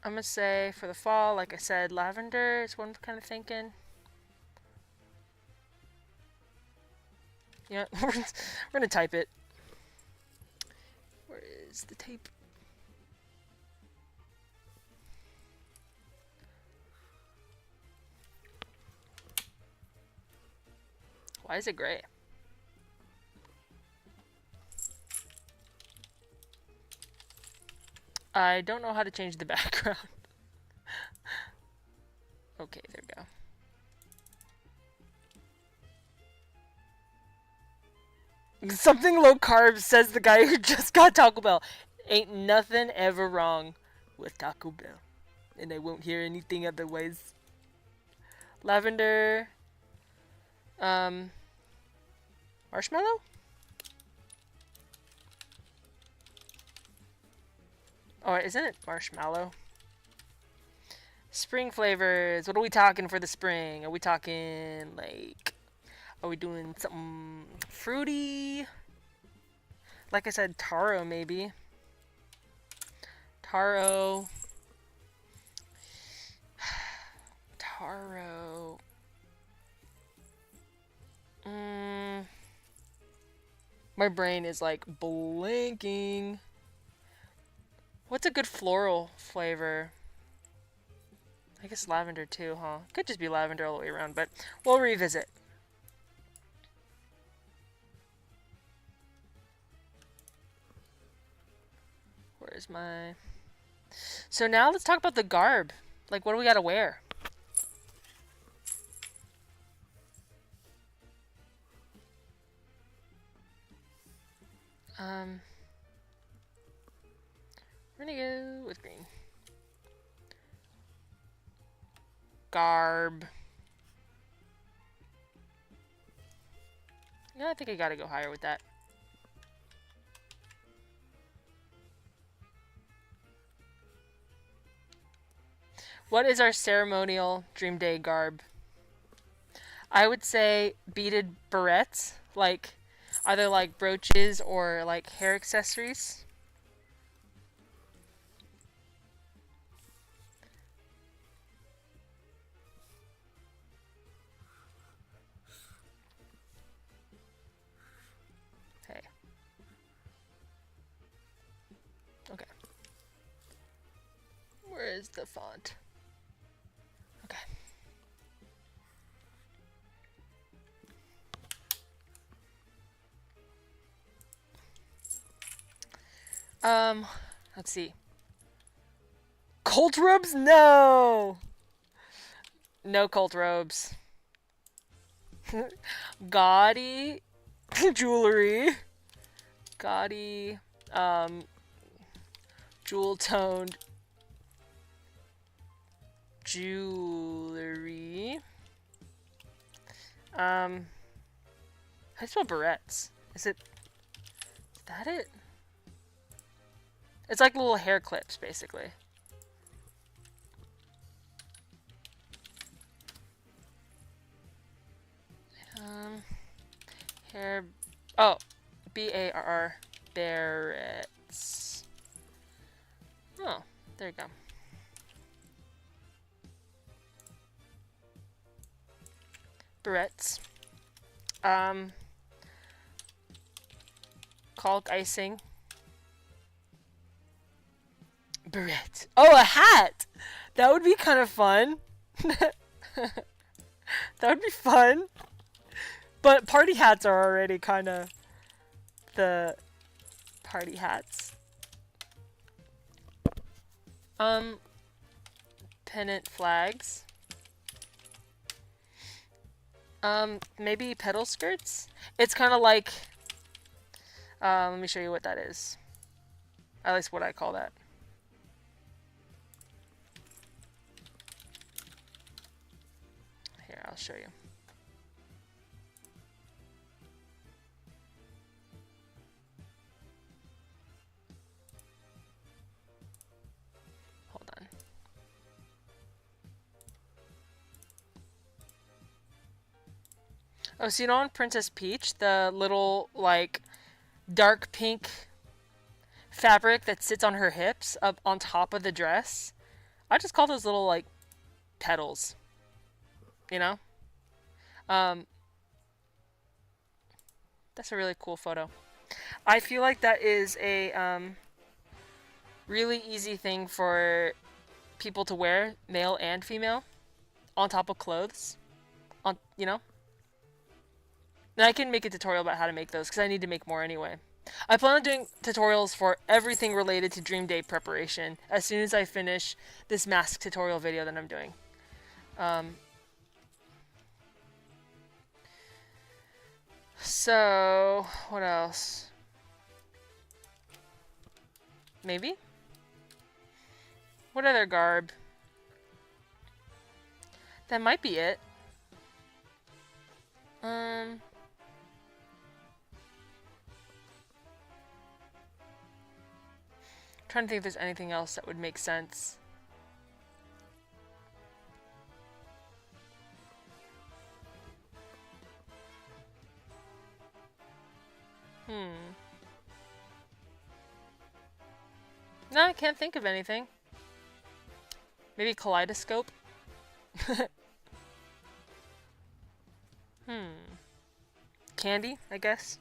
I'm gonna say for the fall, like I said, lavender is what I'm kind of thinking. Yeah, we're gonna type it. Where is the tape? Why is it gray? I don't know how to change the background. Okay, there we go. Something low carb, says the guy who just got Taco Bell. Ain't nothing ever wrong with Taco Bell. And I won't hear anything otherwise. Lavender. Marshmallow? Oh, isn't it marshmallow? Spring flavors. What are we talking for the spring? Are we talking like... Are we doing something fruity? Like I said, taro maybe. Taro. Taro. My brain is like blanking. What's a good floral flavor? I guess lavender too, huh? Could just be lavender all the way around, but we'll revisit. Where's my... So now let's talk about the garb. Like, what do we gotta wear? We're gonna go with green. Garb. No, I think I gotta go higher with that. What is our ceremonial Dream Day garb? I would say beaded barrettes, like either like brooches or like hair accessories. Hey. Okay. Where is the font? Okay. Let's see. Cult robes? No! No cult robes. Gaudy jewelry. Gaudy, jewel-toned jewelry. How do you spell barrettes? Is that it? It's like little hair clips, basically. Hair. Oh, B-A-R-R. Barrettes. Oh, there you go. Barrettes. Caulk icing. Barrette. Oh, a hat! That would be kind of fun. That would be fun. But party hats are already kind of the party hats. Pennant flags. Maybe petal skirts? It's kind of like, let me show you what that is. At least what I call that. Here, I'll show you. Hold on. Oh, so you know on Princess Peach, the little, like, dark pink fabric that sits on her hips up on top of the dress? I just call those little, like, petals. You know? That's a really cool photo. I feel like that is a, really easy thing for people to wear, male and female, on top of clothes. You know? And I can make a tutorial about how to make those, because I need to make more anyway. I plan on doing tutorials for everything related to Dream Day preparation as soon as I finish this mask tutorial video that I'm doing. So, what else? Maybe? What other garb? That might be it. Trying to think if there's anything else that would make sense. No, I can't think of anything. Maybe kaleidoscope? Candy, I guess.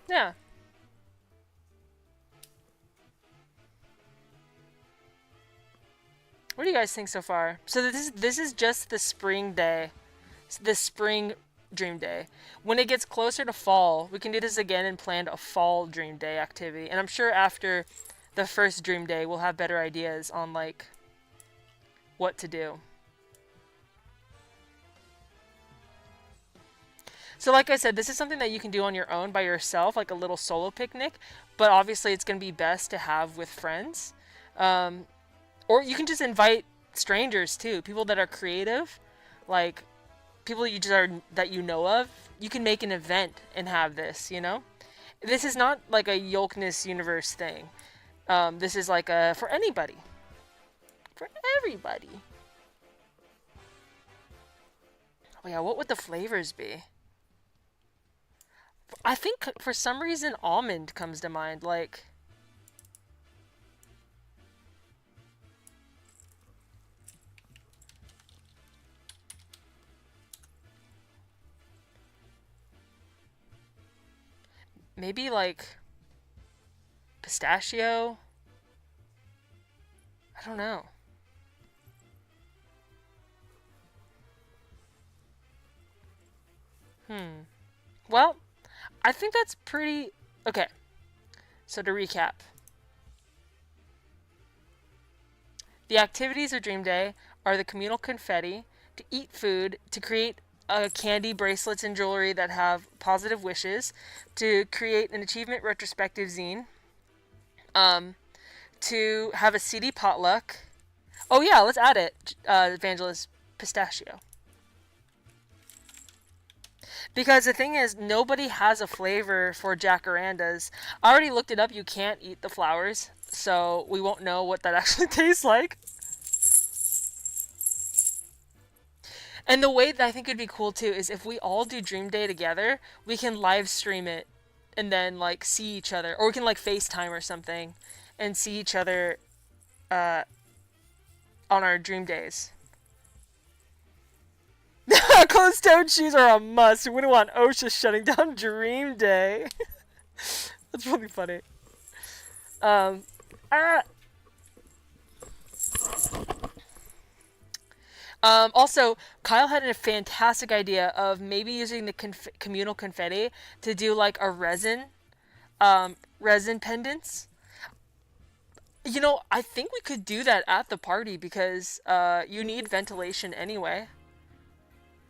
Yeah. What do you guys think so far? So this is just the spring day. The spring Dream Day. When it gets closer to fall, we can do this again and plan a fall Dream Day activity. And I'm sure after the first Dream Day, we'll have better ideas on, like, what to do. So like I said, this is something that you can do on your own by yourself, like a little solo picnic. But obviously it's going to be best to have with friends. Or you can just invite strangers too. People that are creative. Like, people that you know of. You can make an event and have this, you know? This is not like a YOLKNESS universe thing. This is like a for anybody. For everybody. Oh yeah, what would the flavors be? I think for some reason almond comes to mind, like... Maybe like pistachio? I don't know. Well, I think that's pretty... Okay. So to recap. The activities of Dream Day are the communal confetti, to eat food, to create candy bracelets and jewelry that have positive wishes, to create an achievement retrospective zine, to have a CD potluck. Oh yeah, let's add it, Evangelist. pistachio. Because the thing is, nobody has a flavor for jacarandas. I already looked it up. You can't eat the flowers, so we won't know what that actually tastes like. And the way that I think it'd be cool too is if we all do Dream Day together, we can live stream it and then like see each other, or we can like FaceTime or something and see each other on our Dream Days. Closed-toed shoes are a must. We wouldn't want OSHA shutting down Dream Day. That's really funny. Also, Kyle had a fantastic idea of maybe using the communal confetti to do like a resin pendants. You know, I think we could do that at the party because you need ventilation anyway.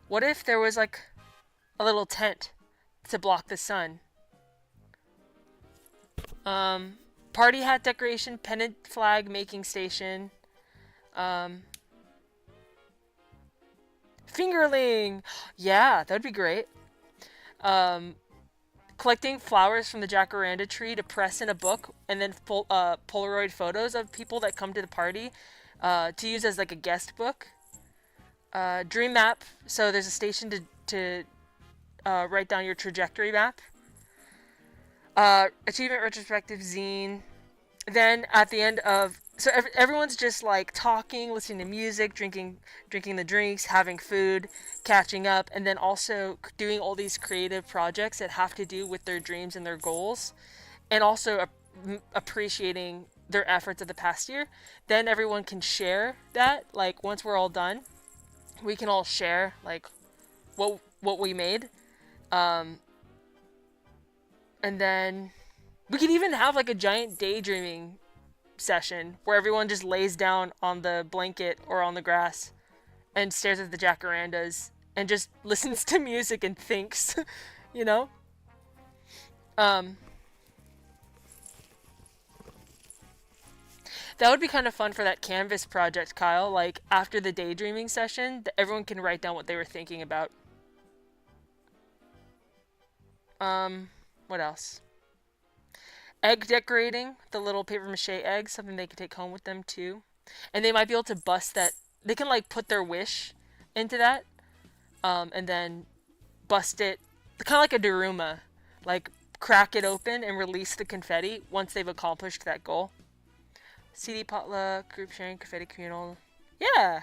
What if there was like a little tent to block the sun? Party hat decoration, pennant flag making station. Fingerling! Yeah, that'd be great. Collecting flowers from the Jacaranda tree to press in a book, and then Polaroid photos of people that come to the party to use as like a guest book. Dream map, so there's a station to write down your trajectory map. Achievement retrospective zine. Then at the end of, so everyone's just like talking, listening to music, drinking the drinks, having food, catching up, and then also doing all these creative projects that have to do with their dreams and their goals, and also appreciating their efforts of the past year. Then everyone can share that, like once we're all done, we can all share like what we made. And then we could even have like a giant daydreaming session where everyone just lays down on the blanket or on the grass and stares at the jacarandas and just listens to music and thinks, you know? That would be kind of fun for that canvas project, Kyle. Like, after the daydreaming session, everyone can write down what they were thinking about. What else? Egg decorating, the little paper mache eggs, something they can take home with them too. And they might be able to bust that. They can like put their wish into that, and then bust it, kind of like a Daruma, like crack it open and release the confetti once they've accomplished that goal. CD potluck, group sharing, confetti communal. Yeah.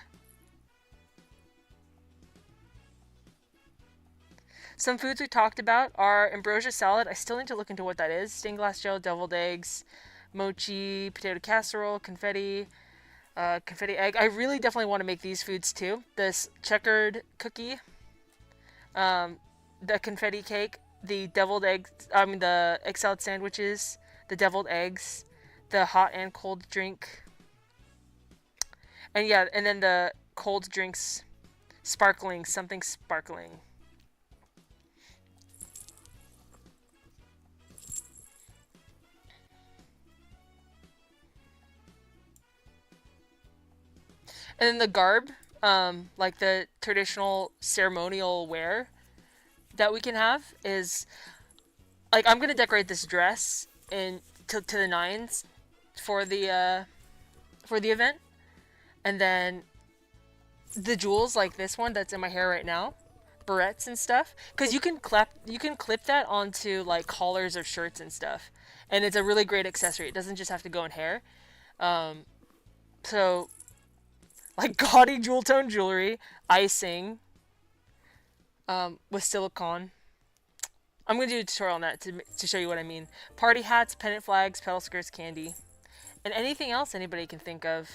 Some foods we talked about are ambrosia salad. I still need to look into what that is. Stained glass gel, deviled eggs, mochi, potato casserole, confetti, confetti egg. I really definitely want to make these foods too. This checkered cookie, the confetti cake, the deviled eggs, the egg salad sandwiches, the deviled eggs, the hot and cold drink. And yeah, and then the cold drinks, sparkling, something sparkling. And then the garb, like the traditional ceremonial wear that we can have is, like, I'm gonna decorate this dress to the nines for the event, and then the jewels like this one that's in my hair right now, barrettes and stuff, because you can clip that onto like collars or shirts and stuff, and it's a really great accessory. It doesn't just have to go in hair. So like gaudy jewel tone jewelry, icing, with silicone. I'm gonna do a tutorial on that to show you what I mean. Party hats, pennant flags, petal skirts, candy, and anything else anybody can think of.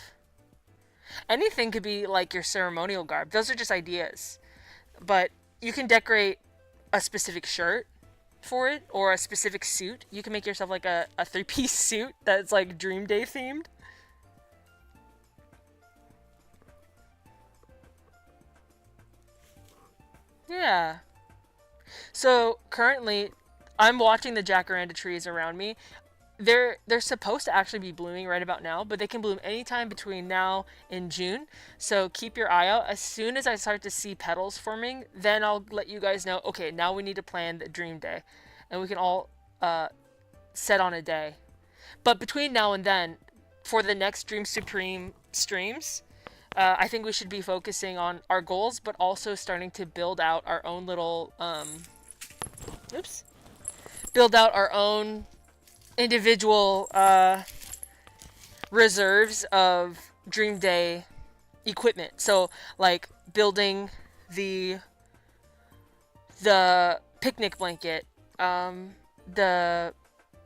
Anything could be like your ceremonial garb. Those are just ideas, but you can decorate a specific shirt for it or a specific suit. You can make yourself like a 3-piece suit that's like Dream Day themed. Yeah. So currently, I'm watching the jacaranda trees around me. they're supposed to actually be blooming right about now, but they can bloom anytime between now and June. So keep your eye out. As soon as I start to see petals forming, then I'll let you guys know, okay, now we need to plan the dream day. And we can all set on a day. But between now and then, for the next Dream Supreme streams, I think we should be focusing on our goals, but also starting to build out our own little, build out our own individual reserves of Dream Day equipment. So, like, building the picnic blanket,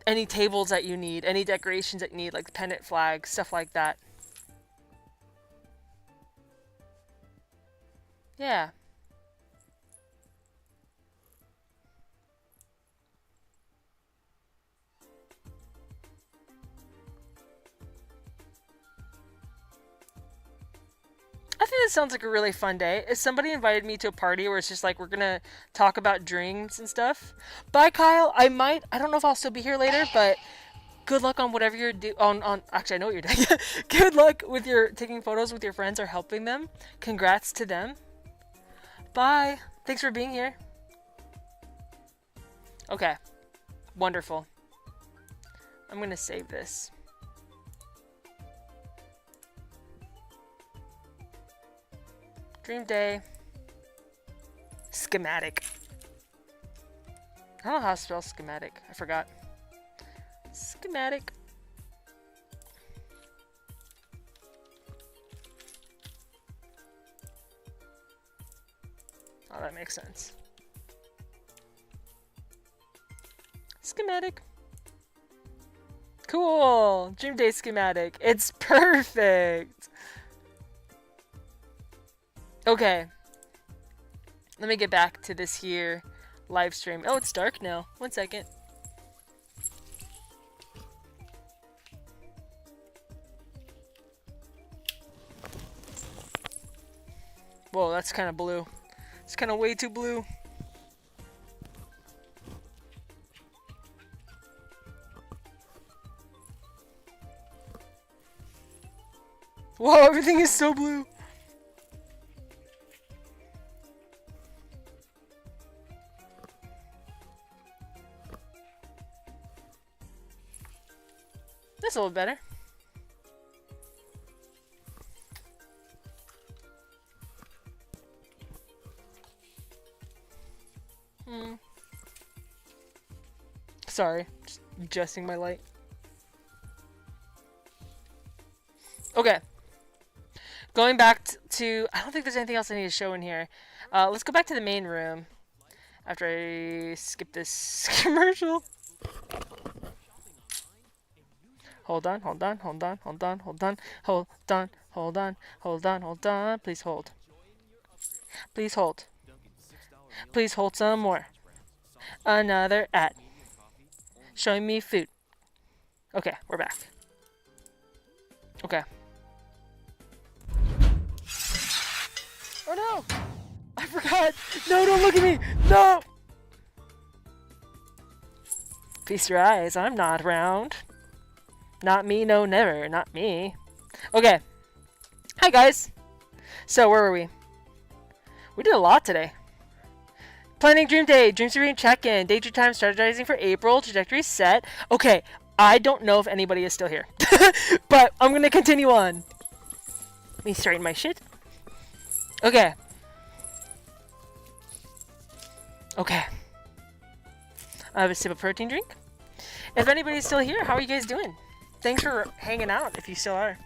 any tables that you need, any decorations that you need, like the pennant flag, stuff like that. Yeah. I think that sounds like a really fun day. If somebody invited me to a party where it's just like we're gonna talk about dreams and stuff. Bye, Kyle. I don't know if I'll still be here later, but good luck on whatever you're actually I know what you're doing. Good luck with your taking photos with your friends or helping them. Congrats to them. Bye. Thanks for being here. Okay. Wonderful. I'm gonna save this. Dream Day. Schematic. I don't know how to spell schematic. I forgot. Schematic. Oh, that makes sense. Schematic. Cool. Dream Day schematic. It's perfect. Okay. Let me get back to this here live stream. Oh, it's dark now. 1 second. Whoa, that's kind of blue. It's kind of way too blue. Whoa, everything is so blue. That's a little better. Sorry, just adjusting my light. Okay. Going back to, I don't think there's anything else I need to show in here. Let's go back to the main room after I skip this commercial. Hold on, hold on, hold on, hold on, hold on, hold on, hold on, hold on, hold on. Please hold. Please hold. Please hold some more. Another ad. Showing me food. Okay, we're back. Okay. Oh no! I forgot! No, don't look at me! No! Feast your eyes, I'm not around. Not me, no, never. Not me. Okay. Hi, guys. So, where were we? We did a lot today. Planning Dream Day. Dream Supreme check-in. Daydream time strategizing for April. Trajectory set. Okay. I don't know if anybody is still here. But I'm going to continue on. Let me straighten my shit. Okay. Okay. I have a sip of protein drink. If anybody's still here, how are you guys doing? Thanks for hanging out, if you still are.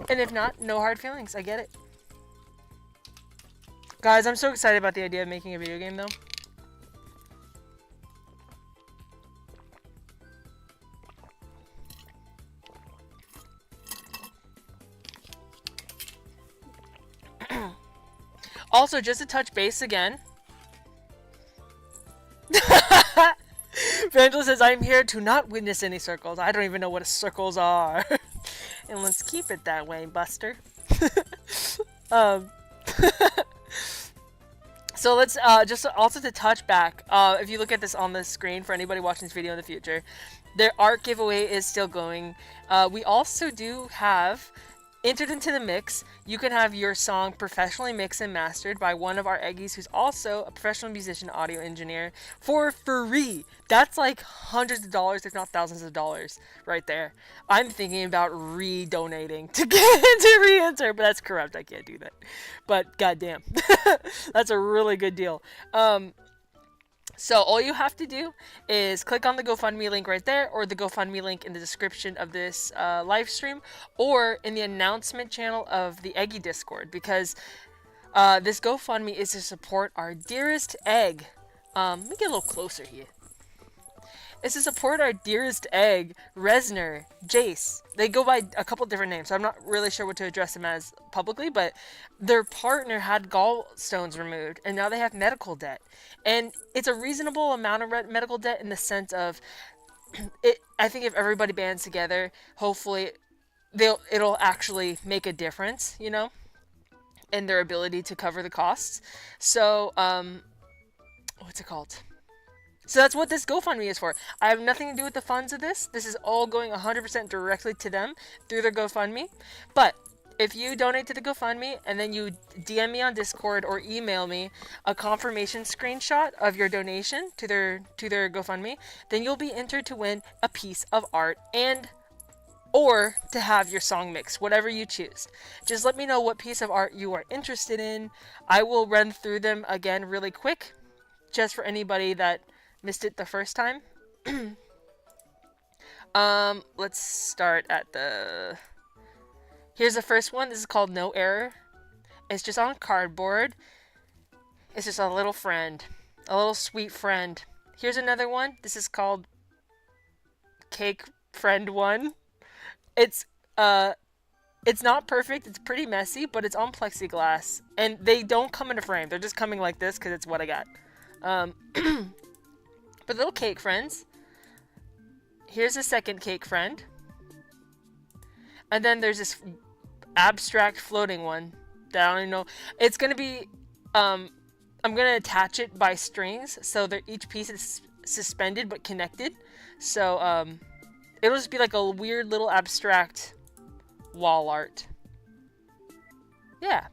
And if not, no hard feelings. I get it. Guys, I'm so excited about the idea of making a video game, though. Also, just to touch base again. Vandal says, I'm here to not witness any circles. I don't even know what circles are. And let's keep it that way, Buster. So let's just also to touch back. If you look at this on the screen for anybody watching this video in the future, their art giveaway is still going. We also do have entered into the mix. You can have your song professionally mixed and mastered by one of our Eggis, who's also a professional musician, audio engineer, for free. That's like hundreds of dollars, if not thousands of dollars, right there. I'm thinking about re-donating to get to re-enter, but that's corrupt. I can't do that. But goddamn, that's a really good deal. So all you have to do is click on the GoFundMe link right there, or the GoFundMe link in the description of this live stream, or in the announcement channel of the Eggi Discord, because this GoFundMe is to support our dearest egg. Let me get a little closer here. It's to support our dearest egg, Resner, Jace. They go by a couple different names, so I'm not really sure what to address them as publicly, but their partner had gallstones removed, and now they have medical debt. And it's a reasonable amount of medical debt in the sense of, I think if everybody bands together, hopefully it'll actually make a difference, you know, in their ability to cover the costs. So, what's it called? So that's what this GoFundMe is for. I have nothing to do with the funds of this. This is all going 100% directly to them through their GoFundMe. But if you donate to the GoFundMe and then you DM me on Discord or email me a confirmation screenshot of your donation to their GoFundMe, then you'll be entered to win a piece of art and or to have your song mixed, whatever you choose. Just let me know what piece of art you are interested in. I will run through them again really quick, just for anybody that missed it the first time. Let's start at the... Here's the first one. This is called No Error. It's just on cardboard. It's just a little friend. A little sweet friend. Here's another one. This is called Cake Friend 1. It's not perfect. It's pretty messy, but it's on plexiglass. And they don't come in a frame. They're just coming like this because it's what I got. But little cake friends. Here's a second cake friend. And then there's this abstract floating one that I don't even know. It's going to be, I'm going to attach it by strings. So each piece is suspended but connected. So, it'll just be like a weird little abstract wall art. Yeah.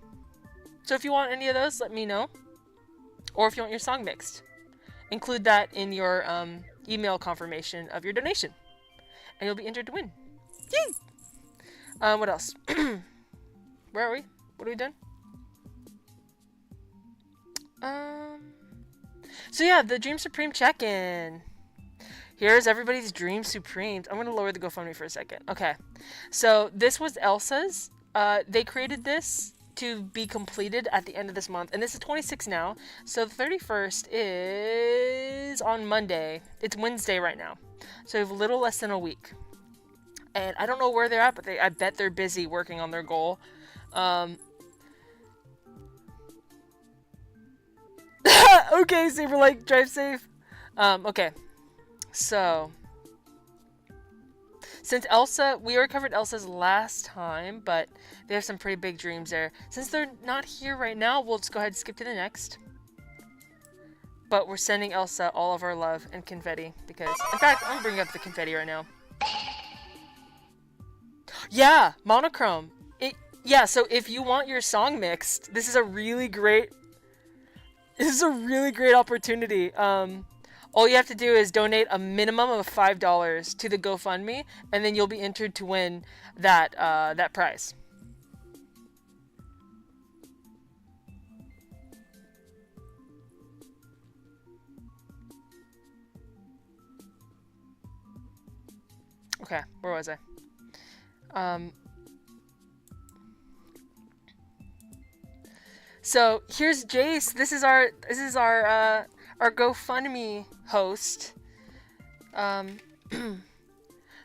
So if you want any of those, let me know. Or if you want your song mixed, include that in your email confirmation of your donation. And you'll be entered to win. Yay! What else? Where are we? What are we doing? So yeah, the Dream Supreme check-in. Here's everybody's Dream Supremes. I'm going to lower the GoFundMe for a second. Okay. So this was Elsa's. They created this to be completed at the end of this month. And this is 26 now. So the 31st is on Monday. It's Wednesday right now. So we have a little less than a week. And I don't know where they're at, but I bet they're busy working on their goal. Okay, Saber, like, drive safe. Okay. So, since Elsa, we already covered Elsa's last time, but they have some pretty big dreams there. Since they're not here right now, we'll just go ahead and skip to the next. But we're sending Elsa all of our love and confetti, because, in fact, I'm bringing up the confetti right now. Yeah, monochrome. Yeah, so if you want your song mixed, this is a really great opportunity. All you have to do is donate a minimum of $5 to the GoFundMe, and then you'll be entered to win that that prize. Okay, where was I? So here's Jace. This is our GoFundMe host.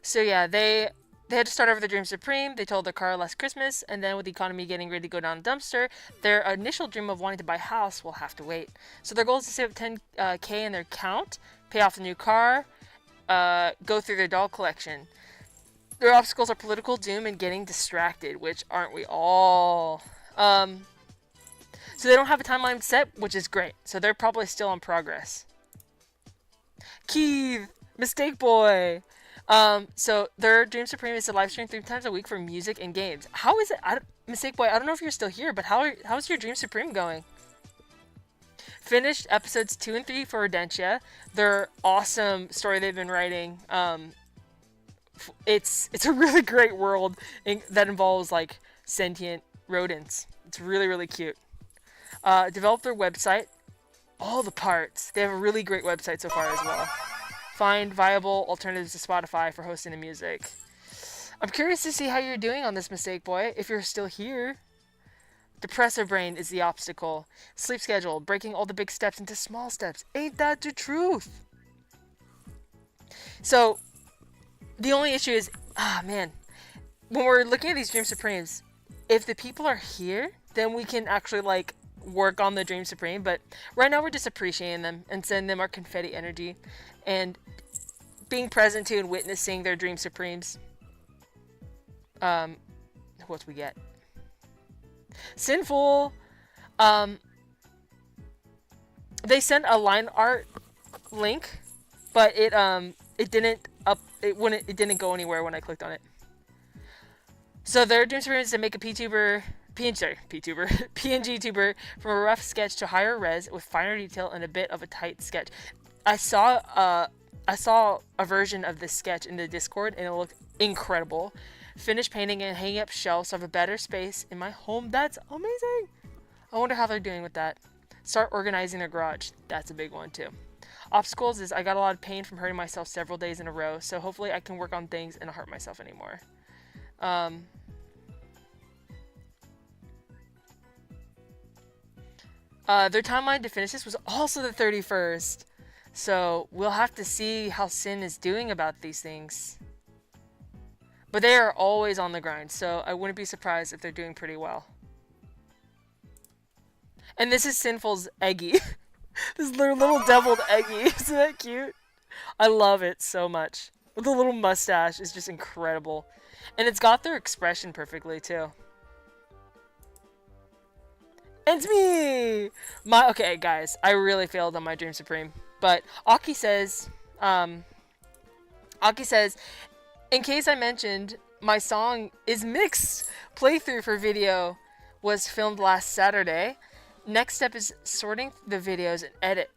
So yeah, they had to start over the Dream Supreme. They told their car last Christmas, and then with the economy getting ready to go down the dumpster, their initial dream of wanting to buy a house will have to wait. So their goal is to save up 10K in their account, pay off the new car, go through their doll collection. Their obstacles are political doom and getting distracted, which aren't we all? So So they don't have a timeline set, which is great. So they're probably still in progress. Keith, Mistake Boy. So their Dream Supreme is to live stream 3 times a week for music and games. How is it? Mistake Boy, I don't know if you're still here, but how's your Dream Supreme going? Finished episodes 2 and 3 for Rodentia. Their awesome story they've been writing. It's a really great world that involves like sentient rodents. It's really, really cute. Developed their website. All the parts. They have a really great website so far as well. Find viable alternatives to Spotify for hosting the music. I'm curious to see how you're doing on this, Mistake Boy, if you're still here. Depressive brain is the obstacle. Sleep schedule, breaking all the big steps into small steps. Ain't that the truth? So, the only issue is, man, when we're looking at these Dream Supremes, if the people are here, then we can actually, like, work on the Dream Supreme. But right now, we're just appreciating them and sending them our confetti energy and being present to and witnessing their Dream Supremes. What we get? Sinful. They sent a line art link, but it didn't go anywhere when I clicked on it. So their Dream Supreme is to make a PNG tuber from a rough sketch to higher res with finer detail and a bit of a tight sketch. I saw a version of this sketch in the Discord and it looked incredible. Finish painting and hanging up shelves so I have a better space in my home. That's amazing. I wonder how they're doing with that. Start organizing their garage. That's a big one too. Obstacles is I got a lot of pain from hurting myself several days in a row, so hopefully I can work on things and not hurt myself anymore. Their timeline to finish this was also the 31st. So we'll have to see how Sin is doing about these things. But they are always on the grind, so I wouldn't be surprised if they're doing pretty well. And this is Sinful's Eggi. This is their little deviled Eggi. Isn't that cute? I love it so much. With the little mustache, it's just incredible. And it's got their expression perfectly, too. It's me! Okay, guys, I really failed on my Dream Supreme. But Aki says, in case I mentioned, my song is mixed. Playthrough for video was filmed last Saturday. Next step is sorting the videos and edit.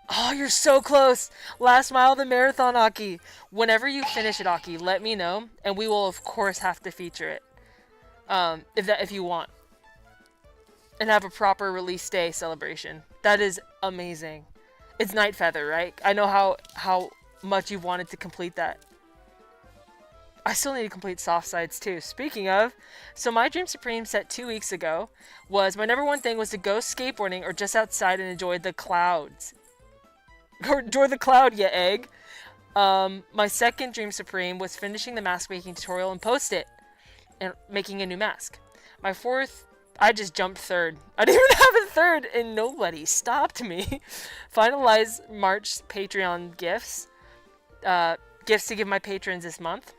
Oh, you're so close. Last mile of the marathon, Aki. Whenever you finish it, Aki, let me know, and we will of course have to feature it. If you want. And have a proper release day celebration. That is amazing. It's Night Feather, right? I know how much you've wanted to complete that. I still need to complete soft sides too. Speaking of, so my Dream Supreme set 2 weeks ago was my number one thing was to go skateboarding or just outside and enjoy the clouds. Or enjoy the cloud, ya egg. My second Dream Supreme was finishing the mask making tutorial and post it and making a new mask. My fourth, I just jumped third. I didn't even have a third and nobody stopped me. Finalize March Patreon gifts. Gifts to give my patrons this month.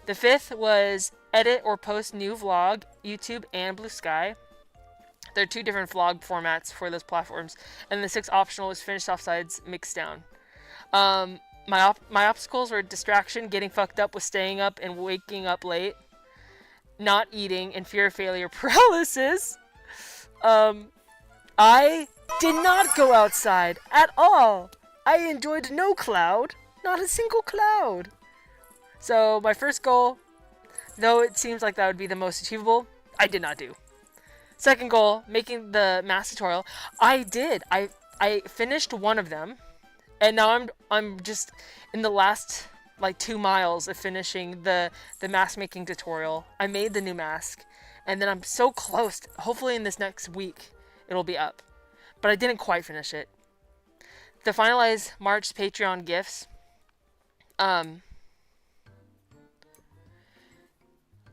The fifth was edit or post new vlog, YouTube and Blue Sky. There are 2 different vlog formats for those platforms. And the 6th optional was finish offsides mixed down. My obstacles were distraction, getting fucked up with staying up and waking up late, not eating, and fear of failure paralysis. I did not go outside at all. I enjoyed no cloud, not a single cloud. So my first goal, though it seems like that would be the most achievable, I did not do. Second goal, making the mask tutorial. I did. I finished one of them, and now I'm just in the last like 2 miles of finishing the mask making tutorial. I made the new mask, and then I'm so close. Hopefully in this next week it'll be up, but I didn't quite finish it. The finalized March Patreon gifts.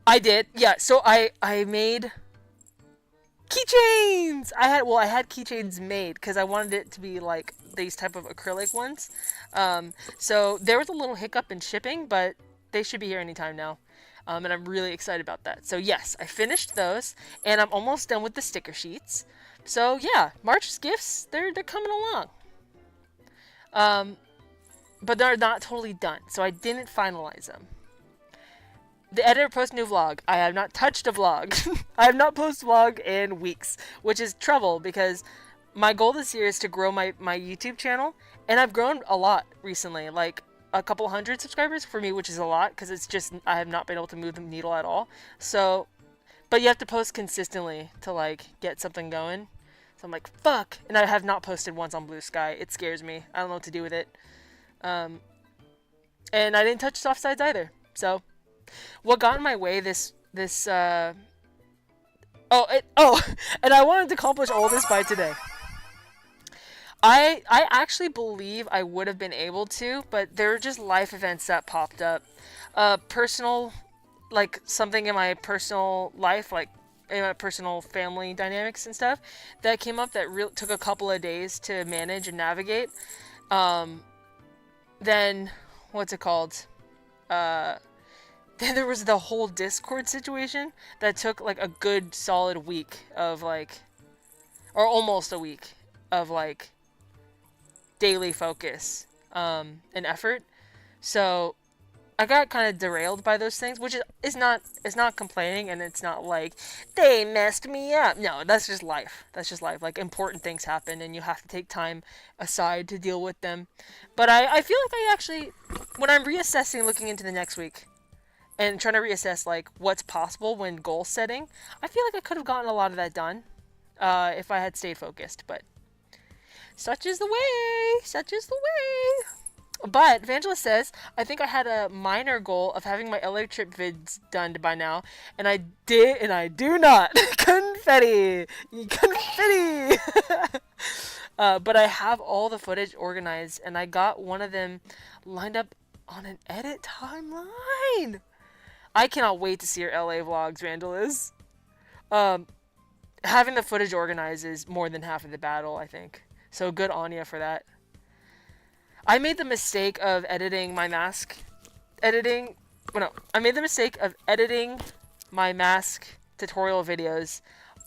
I did, yeah. So I made keychains. I had keychains made because I wanted it to be like these type of acrylic ones. So there was a little hiccup in shipping, but they should be here anytime now. And I'm really excited about that. So yes, I finished those, and I'm almost done with the sticker sheets. So yeah, March's gifts, they're coming along. But they're not totally done, so I didn't finalize them. The editor posts new vlog. I have not touched a vlog. I have not posted a vlog in weeks, which is trouble because my goal this year is to grow my YouTube channel, and I've grown a lot recently, like a couple hundred subscribers for me, which is a lot because it's just I have not been able to move the needle at all. So, but you have to post consistently to like get something going. So I'm like, fuck, and I have not posted once on Blue Sky. It scares me. I don't know what to do with it. And I didn't touch soft sides either. So, what got in my way and I wanted to accomplish all this by today. I actually believe I would have been able to, but there were just life events that popped up. Personal, like something in my personal life, like in my personal family dynamics and stuff, that came up that took a couple of days to manage and navigate. Then, what's it called? Then there was the whole Discord situation that took like a good solid week of like, or almost a week of like daily focus and effort. So I got kind of derailed by those things, which is not complaining, and it's not like they messed me up. No, that's just life. That's just life. Like important things happen, and you have to take time aside to deal with them. But I feel like I actually, when I'm reassessing, looking into the next week, and trying to reassess like what's possible when goal setting, I feel like I could have gotten a lot of that done if I had stayed focused. But such is the way. Such is the way. But Evangelist says, I think I had a minor goal of having my LA trip vids done by now, and I did, and I do not. Confetti! Confetti! But I have all the footage organized, and I got one of them lined up on an edit timeline. I cannot wait to see your LA vlogs, Evangelist. Having the footage organized is more than half of the battle, I think. So good on you for that. I made the mistake of editing my mask tutorial videos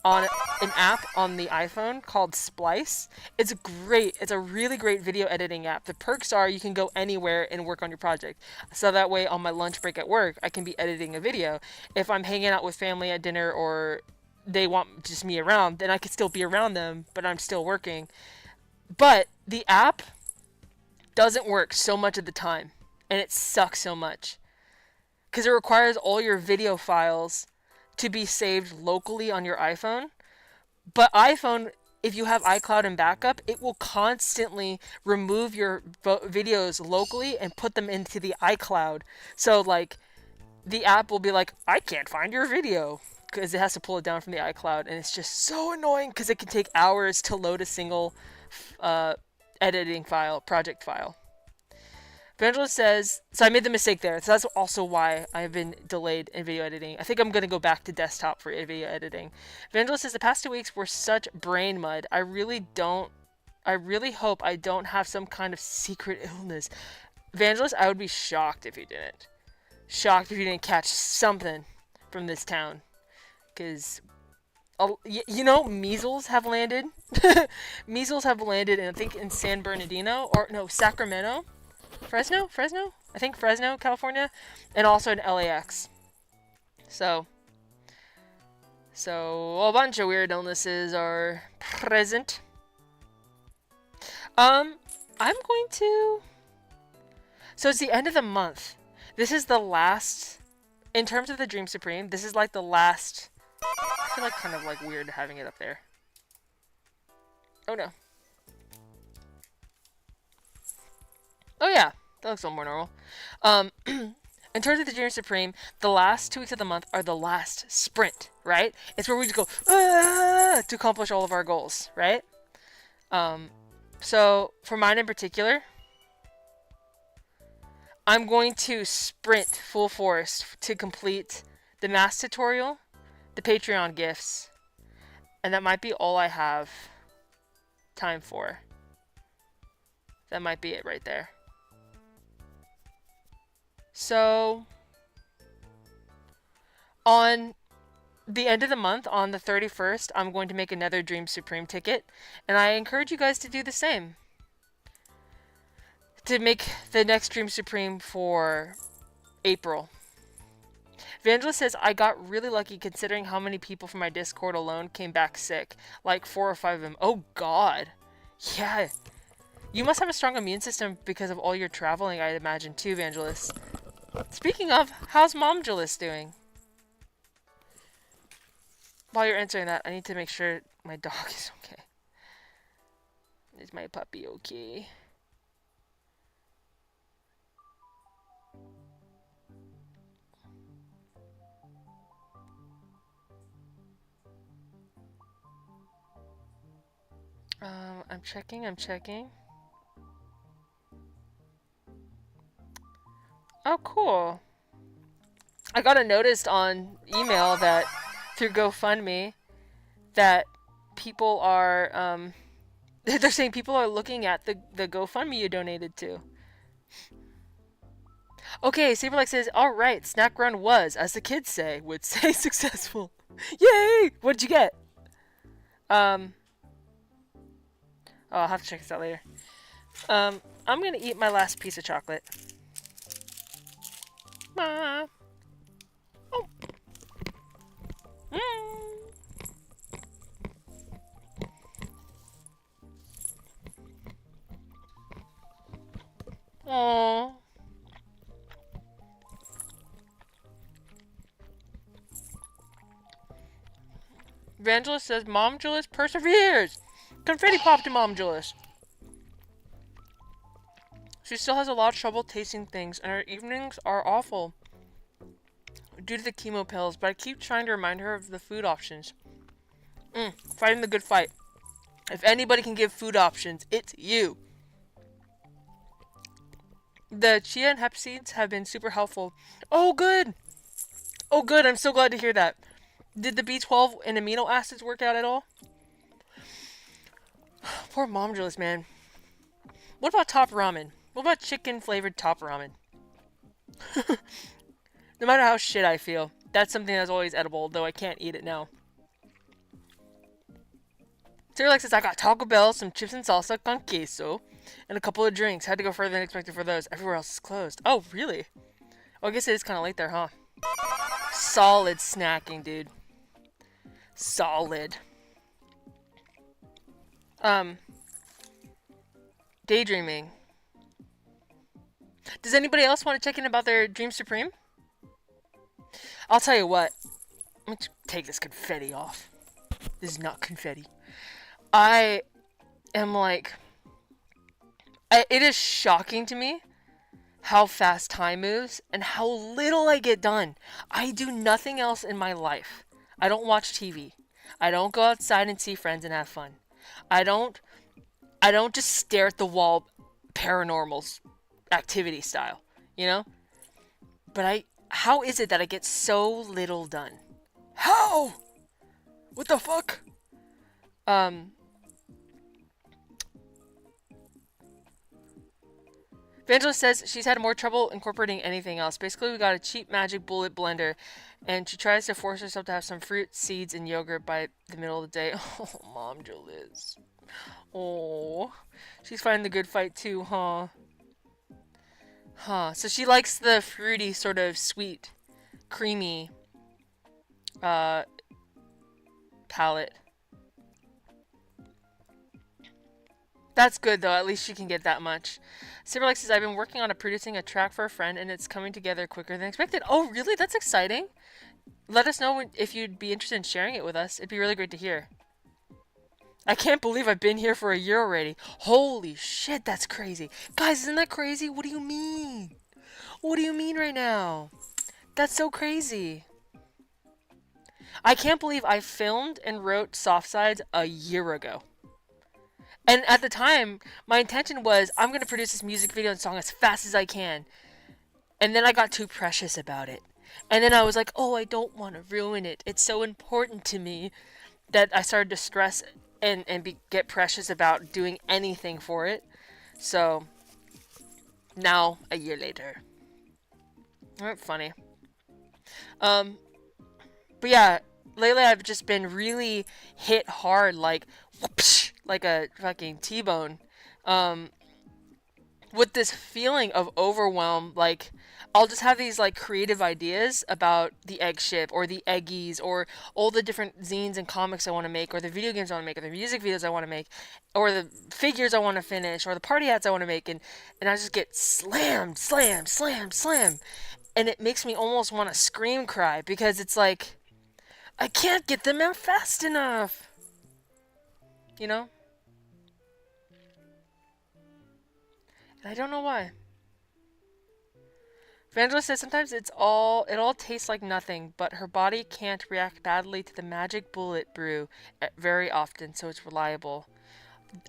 on an app on the iPhone called Splice. It's great. It's a really great video editing app. The perks are you can go anywhere and work on your project. So that way on my lunch break at work, I can be editing a video. If I'm hanging out with family at dinner or they want just me around, then I can still be around them, but I'm still working. But the app doesn't work so much of the time, and it sucks so much because it requires all your video files to be saved locally on your iPhone. But iPhone, if you have iCloud and backup, it will constantly remove your videos locally and put them into the iCloud. So like the app will be like, I can't find your video, because it has to pull it down from the iCloud, and it's just so annoying because it can take hours to load a single editing file, project file. Evangelist says, so I made the mistake there. So that's also why I've been delayed in video editing. I think I'm going to go back to desktop for video editing. Evangelist says, the past 2 weeks were such brain mud. I really hope I don't have some kind of secret illness. Evangelist, I would be shocked if you didn't. Shocked if you didn't catch something from this town. Because, you know, measles have landed. Measles have landed, I think, in San Bernardino, or no, Sacramento. Fresno? I think Fresno, California, and also in LAX. So a bunch of weird illnesses are present. I'm going to... So it's the end of the month. This is the last... In terms of the Dream Supreme, this is like the last... I feel like kind of like weird having it up there. Oh no. Oh yeah, that looks a little more normal. In terms of the Dream Supreme, the last 2 weeks of the month are the last sprint, right? It's where we just go to accomplish all of our goals, right? So for mine in particular, I'm going to sprint full force to complete the mask tutorial, the Patreon gifts, and that might be all I have time for. That might be it right there. So On the end of the month, on the 31st, I'm going to make another Dream Supreme ticket, and I encourage you guys to do the same. To make the next Dream Supreme for April. Evangelist says, I got really lucky considering how many people from my Discord alone came back sick. Like 4 or 5 of them. Oh god. Yeah. You must have a strong immune system because of all your traveling, I'd imagine, too, Evangelist. Speaking of, how's Momgelist doing? While you're answering that, I need to make sure my dog is okay. Is my puppy okay? I'm checking. Oh, cool. I got a notice on email that through GoFundMe that people are, they're saying people are looking at the GoFundMe you donated to. Okay, Saberlike says, alright, snack run was, as the kids say, would say successful. Yay! What'd you get? Oh, I'll have to check this out later. I'm gonna eat my last piece of chocolate. Oh. Aww. Evangelist says, Momgelist perseveres! Confetti pop to Momgelist. She still has a lot of trouble tasting things, and her evenings are awful due to the chemo pills, but I keep trying to remind her of the food options. Fighting the good fight. If anybody can give food options, it's you. The chia and hemp seeds have been super helpful. Oh, good! Oh, good, I'm so glad to hear that. Did the B12 and amino acids work out at all? Poor Momgelist, man. What about top ramen? What about chicken-flavored top ramen? No matter how shit I feel, that's something that's always edible, though I can't eat it now. Sarah says, I got Taco Bell, some chips and salsa con queso, and a couple of drinks. Had to go further than expected for those. Everywhere else is closed. Oh, really? Oh, I guess it is kind of late there, huh? Solid snacking, dude. Solid. Daydreaming. Does anybody else want to check in about their Dream Supreme? I'll tell you what. Let me take this confetti off. This is not confetti. I am like... it is shocking to me how fast time moves and how little I get done. I do nothing else in my life. I don't watch TV. I don't go outside and see friends and have fun. I don't just stare at the wall paranormal activity style, you know? But how is it that I get so little done? How? What the fuck? Evangelist says she's had more trouble incorporating anything else. Basically, we got a cheap magic bullet blender, and she tries to force herself to have some fruit, seeds, and yogurt by the middle of the day. Oh, Mom Liz. Oh, she's fighting the good fight too, huh? Huh. So she likes the fruity, sort of sweet, creamy, palette. That's good, though. At least she can get that much. Cyberlex says, I've been working on producing a track for a friend, and it's coming together quicker than expected. Oh, really? That's exciting. Let us know if you'd be interested in sharing it with us. It'd be really great to hear. I can't believe I've been here for a year already. Holy shit, that's crazy. Guys, isn't that crazy? What do you mean? What do you mean right now? That's so crazy. I can't believe I filmed and wrote Soft Sides a year ago. And at the time, my intention was, I'm going to produce this music video and song as fast as I can. And then I got too precious about it. And then I was like, oh, I don't want to ruin it. It's so important to me that I started to stress and get precious about doing anything for it. So, now, a year later. Alright, funny. But yeah, lately I've just been really hit hard, like whoopsh, like a fucking T-bone, um, with this feeling of overwhelm. Like I'll just have these like creative ideas about the egg ship or the Eggies or all the different zines and comics I want to make, or the video games I want to make, or the music videos I want to make, or the figures I want to finish, or the party hats I want to make, and I just get slammed, slam, slam, slam, and it makes me almost want to scream cry because it's like I can't get them out fast enough. You know? And I don't know why. Vandala says sometimes it all tastes like nothing, but her body can't react badly to the magic bullet brew very often, so it's reliable.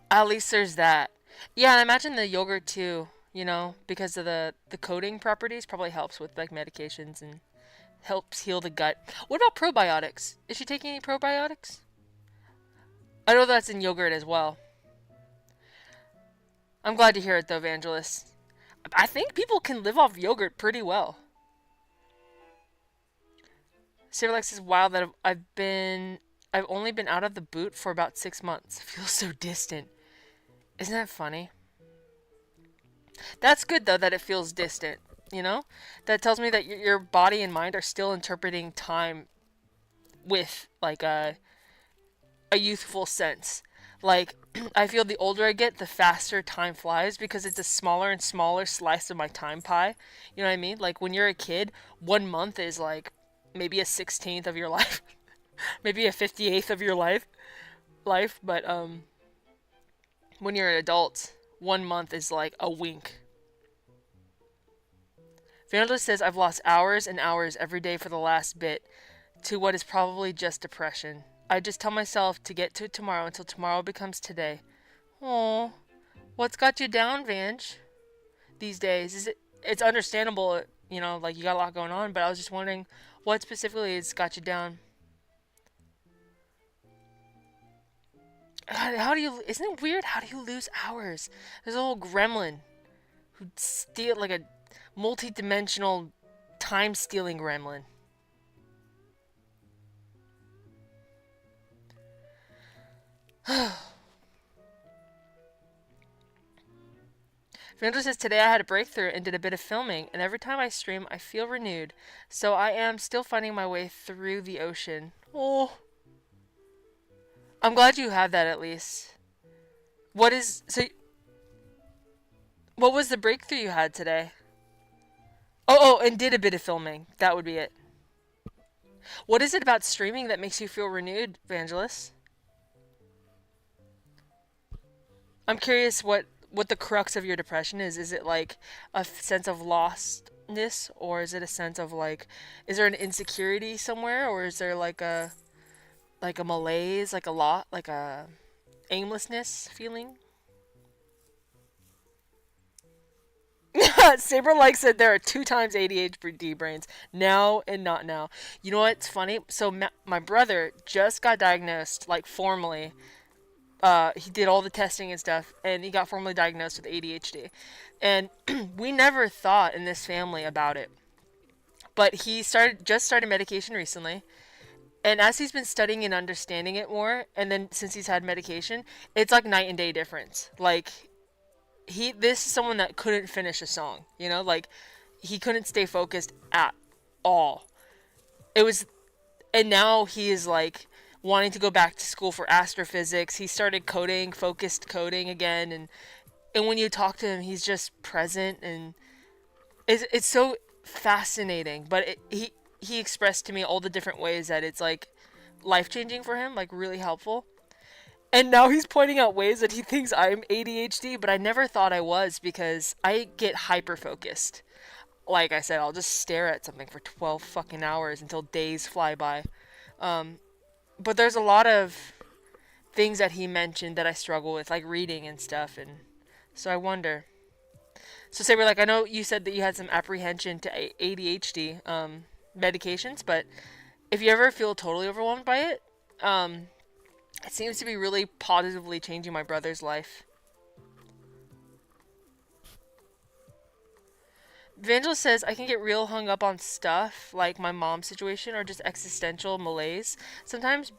At least there's that. Yeah, and I imagine the yogurt too, you know, because of the coating properties probably helps with like medications and helps heal the gut. What about probiotics? Is she taking any probiotics? I know that's in yogurt as well. I'm glad to hear it though, Vangelis. I think people can live off yogurt pretty well. Saberlex says, wow, that I've only been out of the boot for about 6 months. Feels so distant. Isn't that funny? That's good though that it feels distant, you know? That tells me that your body and mind are still interpreting time with like a youthful sense. Like, I feel the older I get, the faster time flies because it's a smaller and smaller slice of my time pie. You know what I mean? Like, when you're a kid, 1 month is like maybe a 16th of your life. Maybe a 58th of your life. But, when you're an adult, 1 month is like a wink. Vandalist says, I've lost hours and hours every day for the last bit to what is probably just depression. I just tell myself to get to tomorrow until tomorrow becomes today. Oh, what's got you down, Vange? These days, it's understandable, you know, like you got a lot going on, but I was just wondering what specifically has got you down. Isn't it weird? How do you lose hours? There's a little gremlin who'd steal, like a multi-dimensional time-stealing gremlin. Fernando says, today I had a breakthrough and did a bit of filming, and every time I stream, I feel renewed. So I am still finding my way through the ocean. Oh. I'm glad you have that at least. What was the breakthrough you had today? Oh, and did a bit of filming. That would be it. What is it about streaming that makes you feel renewed, Vangelis? I'm curious what the crux of your depression is. Is it like a sense of lostness, or is it a sense of like, is there an insecurity somewhere, or is there like a malaise, like a aimlessness feeling? Saber like said there are 2 times ADHD brains, now and not now. You know what's funny? So my brother just got diagnosed, like formally. He did all the testing and stuff, and he got formally diagnosed with ADHD. And we never thought in this family about it. But he just started medication recently. And as he's been studying and understanding it more, and then since he's had medication, it's like night and day difference. Like, this is someone that couldn't finish a song, you know? Like, he couldn't stay focused at all. And now he is like wanting to go back to school for astrophysics. He started focused coding again, and when you talk to him, he's just present, and it's so fascinating. But he expressed to me all the different ways that it's like life-changing for him, like really helpful. And now he's pointing out ways that he thinks I'm ADHD, but I never thought I was because I get hyper-focused. Like I said, I'll just stare at something for 12 fucking hours until days fly by. But there's a lot of things that he mentioned that I struggle with, like reading and stuff, and so I wonder. So Saber, like, I know you said that you had some apprehension to ADHD medications, but if you ever feel totally overwhelmed by it, it seems to be really positively changing my brother's life. Evangelist says, I can get real hung up on stuff, like my mom's situation, or just existential malaise. Sometimes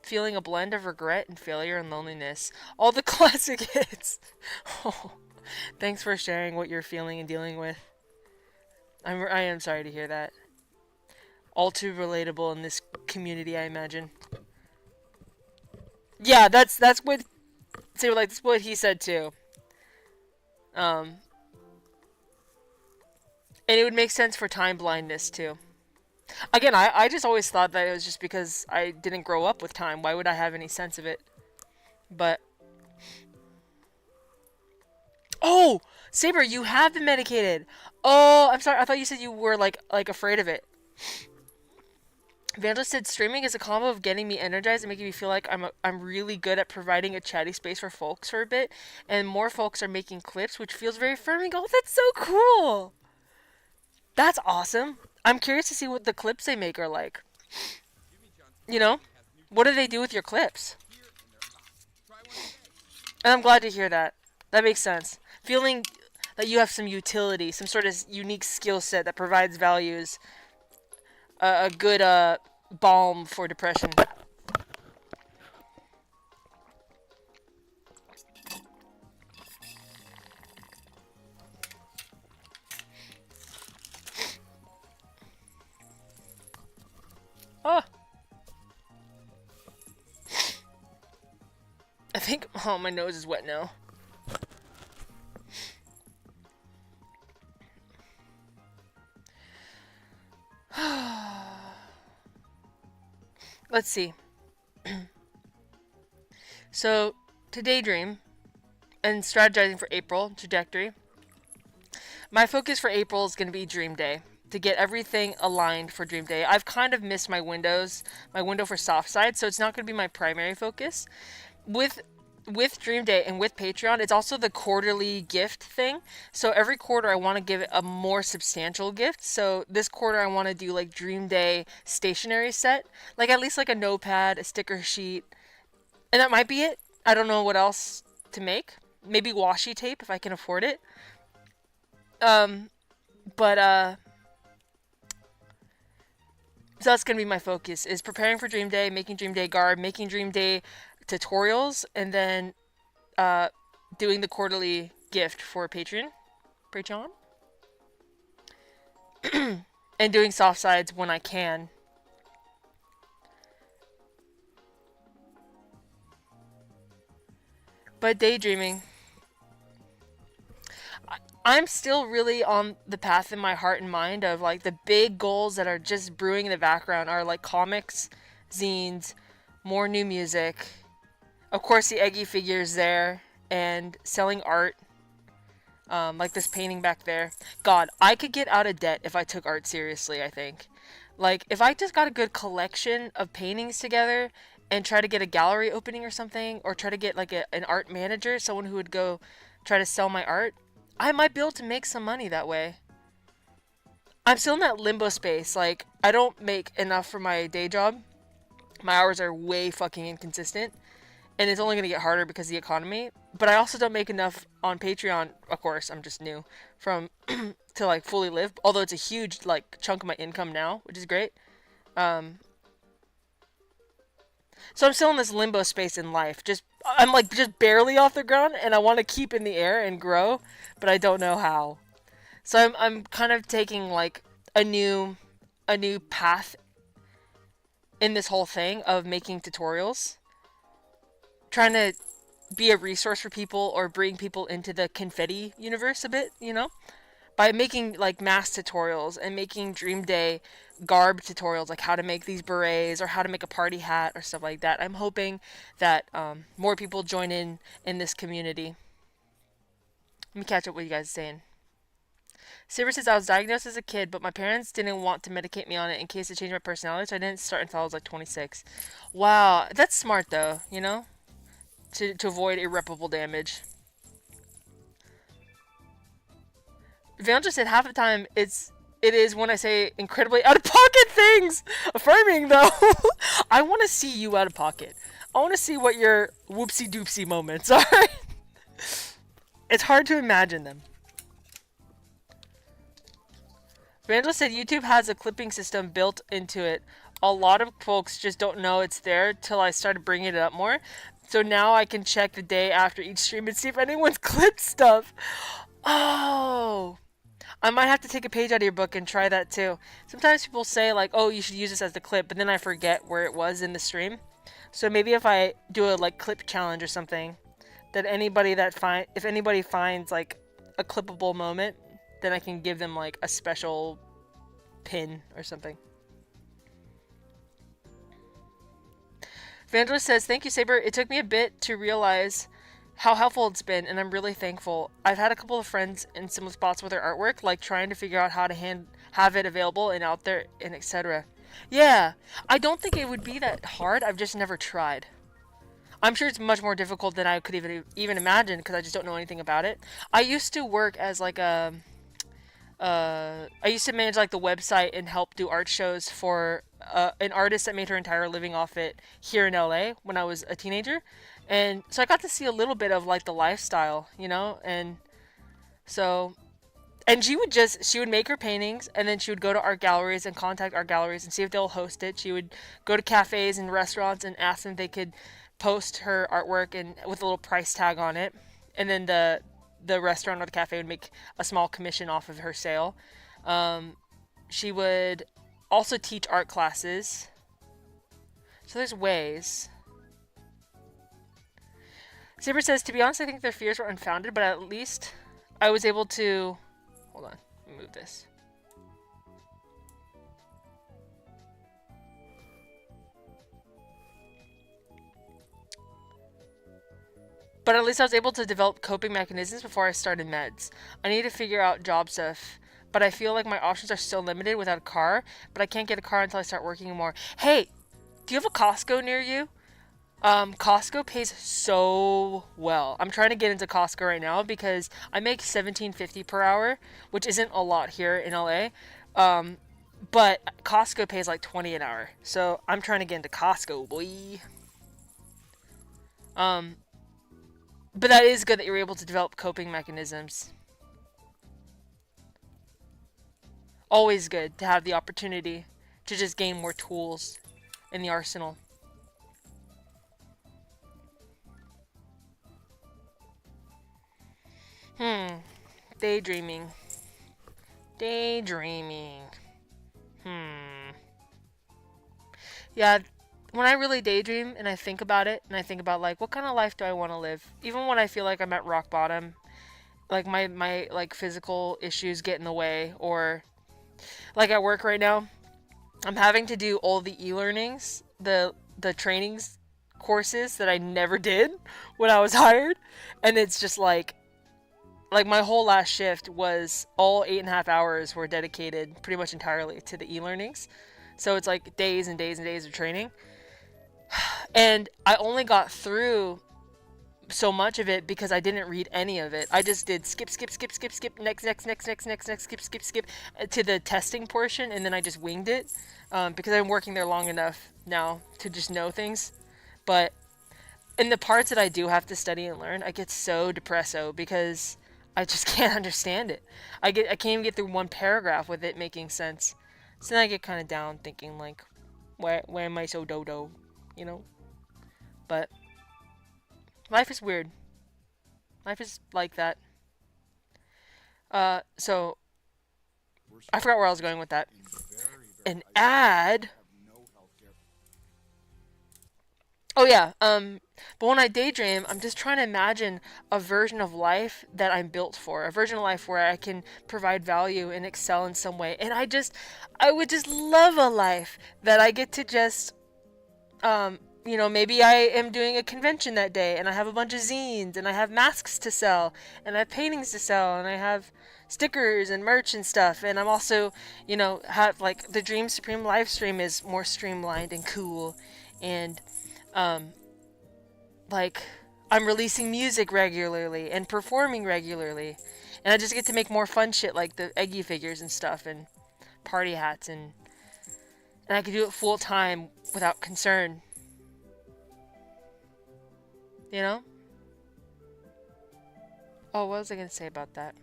feeling a blend of regret and failure and loneliness. All the classic hits. Oh, thanks for sharing what you're feeling and dealing with. I am sorry to hear that. All too relatable in this community, I imagine. Yeah, that's what... So, like, that's what he said, too. And it would make sense for time blindness, too. Again, I just always thought that it was just because I didn't grow up with time. Why would I have any sense of it? But... Oh! Saber, you have been medicated! Oh, I'm sorry. I thought you said you were, like afraid of it. Evangelist said, streaming is a combo of getting me energized and making me feel like I'm really good at providing a chatty space for folks for a bit. And more folks are making clips, which feels very affirming. Oh, that's so cool! That's awesome. I'm curious to see what the clips they make are like. You know? What do they do with your clips? And I'm glad to hear that. That makes sense. Feeling that you have some utility, some sort of unique skill set that provides values. A good balm for depression. Oh. I think, oh, my nose is wet now. Let's see. So, to daydream and strategizing for April trajectory, my focus for April is going to be Dream Day. To get everything aligned for Dream Day. I've kind of missed my window for soft side, so it's not going to be my primary focus. With Dream Day and with Patreon, it's also the quarterly gift thing. So every quarter I want to give it a more substantial gift. So this quarter I want to do like Dream Day stationery set. Like at least like a notepad, a sticker sheet. And that might be it. I don't know what else to make. Maybe washi tape if I can afford it. So that's going to be my focus, is preparing for Dream Day, making Dream Day garb, making Dream Day tutorials, and then doing the quarterly gift for Patreon. And doing soft sides when I can. But daydreaming. I'm still really on the path in my heart and mind of like the big goals that are just brewing in the background are like comics, zines, more new music, of course the Eggi figures there, and selling art, like this painting back there. God, I could get out of debt if I took art seriously, I think. Like if I just got a good collection of paintings together and try to get a gallery opening or something, or try to get like an art manager, someone who would go try to sell my art, I might be able to make some money that way. I'm still in that limbo space. Like, I don't make enough for my day job. My hours are way fucking inconsistent. And it's only going to get harder because of the economy. But I also don't make enough on Patreon. Of course, I'm just new. To like fully live. Although it's a huge like chunk of my income now, which is great. So I'm still in this limbo space in life. I'm like just barely off the ground, and I want to keep in the air and grow, but I don't know how. So I'm kind of taking like a new path in this whole thing of making tutorials, trying to be a resource for people or bring people into the confetti universe a bit, you know, by making like mass tutorials and making Dream Day garb tutorials, like how to make these berets or how to make a party hat or stuff like that. I'm hoping that more people join in this community. Let me catch up what you guys are saying. Saber says, I was diagnosed as a kid, but my parents didn't want to medicate me on it in case it changed my personality, so I didn't start until I was like 26. Wow, that's smart though, you know? To avoid irreparable damage. Evangelist said half the time it is when I say incredibly out of pocket things. Affirming though. I want to see you out of pocket. I want to see what your whoopsie doopsie moments are. It's hard to imagine them. Vandal said YouTube has a clipping system built into it. A lot of folks just don't know it's there till I started bringing it up more. So now I can check the day after each stream and see if anyone's clipped stuff. Oh, I might have to take a page out of your book and try that too. Sometimes people say like, oh, you should use this as the clip, but then I forget where it was in the stream. So maybe if I do a like clip challenge or something, that if anybody finds like a clippable moment, then I can give them like a special pin or something. Vandalist says, thank you, Saber. It took me a bit to realize how helpful it's been, and I'm really thankful. I've had a couple of friends in similar spots with their artwork, like trying to figure out how to have it available and out there and etc. Yeah, I don't think it would be that hard. I've just never tried. I'm sure it's much more difficult than I could even imagine because I just don't know anything about it. I used to work as like a I used to manage like the website and help do art shows for an artist that made her entire living off it here in LA when I was a teenager. And so I got to see a little bit of like the lifestyle, you know, and so, and she would make her paintings and then she would go to art galleries and contact art galleries and see if they'll host it. She would go to cafes and restaurants and ask them if they could post her artwork and with a little price tag on it. And then the restaurant or the cafe would make a small commission off of her sale. She would also teach art classes. So there's ways. Saber says, to be honest, I think their fears were unfounded, but at least I was able to... Hold on, let me move this. But at least I was able to develop coping mechanisms before I started meds. I need to figure out job stuff, but I feel like my options are still limited without a car, but I can't get a car until I start working more. Hey, do you have a Costco near you? Costco pays so well. I'm trying to get into Costco right now because I make $17.50 per hour, which isn't a lot here in LA. But Costco pays like $20 an hour. So I'm trying to get into Costco, boy. But that is good that you're able to develop coping mechanisms. Always good to have the opportunity to just gain more tools in the arsenal. Daydreaming. Yeah, when I really daydream and I think about it, and I think about like, what kind of life do I want to live? Even when I feel like I'm at rock bottom, like my like physical issues get in the way, or like at work right now, I'm having to do all the e-learnings, the trainings courses that I never did when I was hired, and it's just like my whole last shift was all 8.5 hours were dedicated pretty much entirely to the e-learnings. So it's like days and days and days of training. And I only got through so much of it because I didn't read any of it. I just did skip, next, skip to the testing portion, and then I just winged it because I'm working there long enough now to just know things. But in the parts that I do have to study and learn, I get so depresso because I just can't understand it. I can't even get through one paragraph with it making sense. So then I get kind of down thinking like, why am I so dodo, you know? But life is weird. Life is like that. So I forgot where I was going with that. An ad. Oh yeah, but when I daydream, I'm just trying to imagine a version of life that I'm built for, a version of life where I can provide value and excel in some way. And I would just love a life that I get to just, you know, maybe I am doing a convention that day and I have a bunch of zines and I have masks to sell and I have paintings to sell and I have stickers and merch and stuff. And I'm also, you know, have like the Dream Supreme Livestream is more streamlined and cool. And like I'm releasing music regularly and performing regularly, and I just get to make more fun shit like the Eggi figures and stuff and party hats, and I can do it full time without concern, you know? Oh, what was I gonna say about that?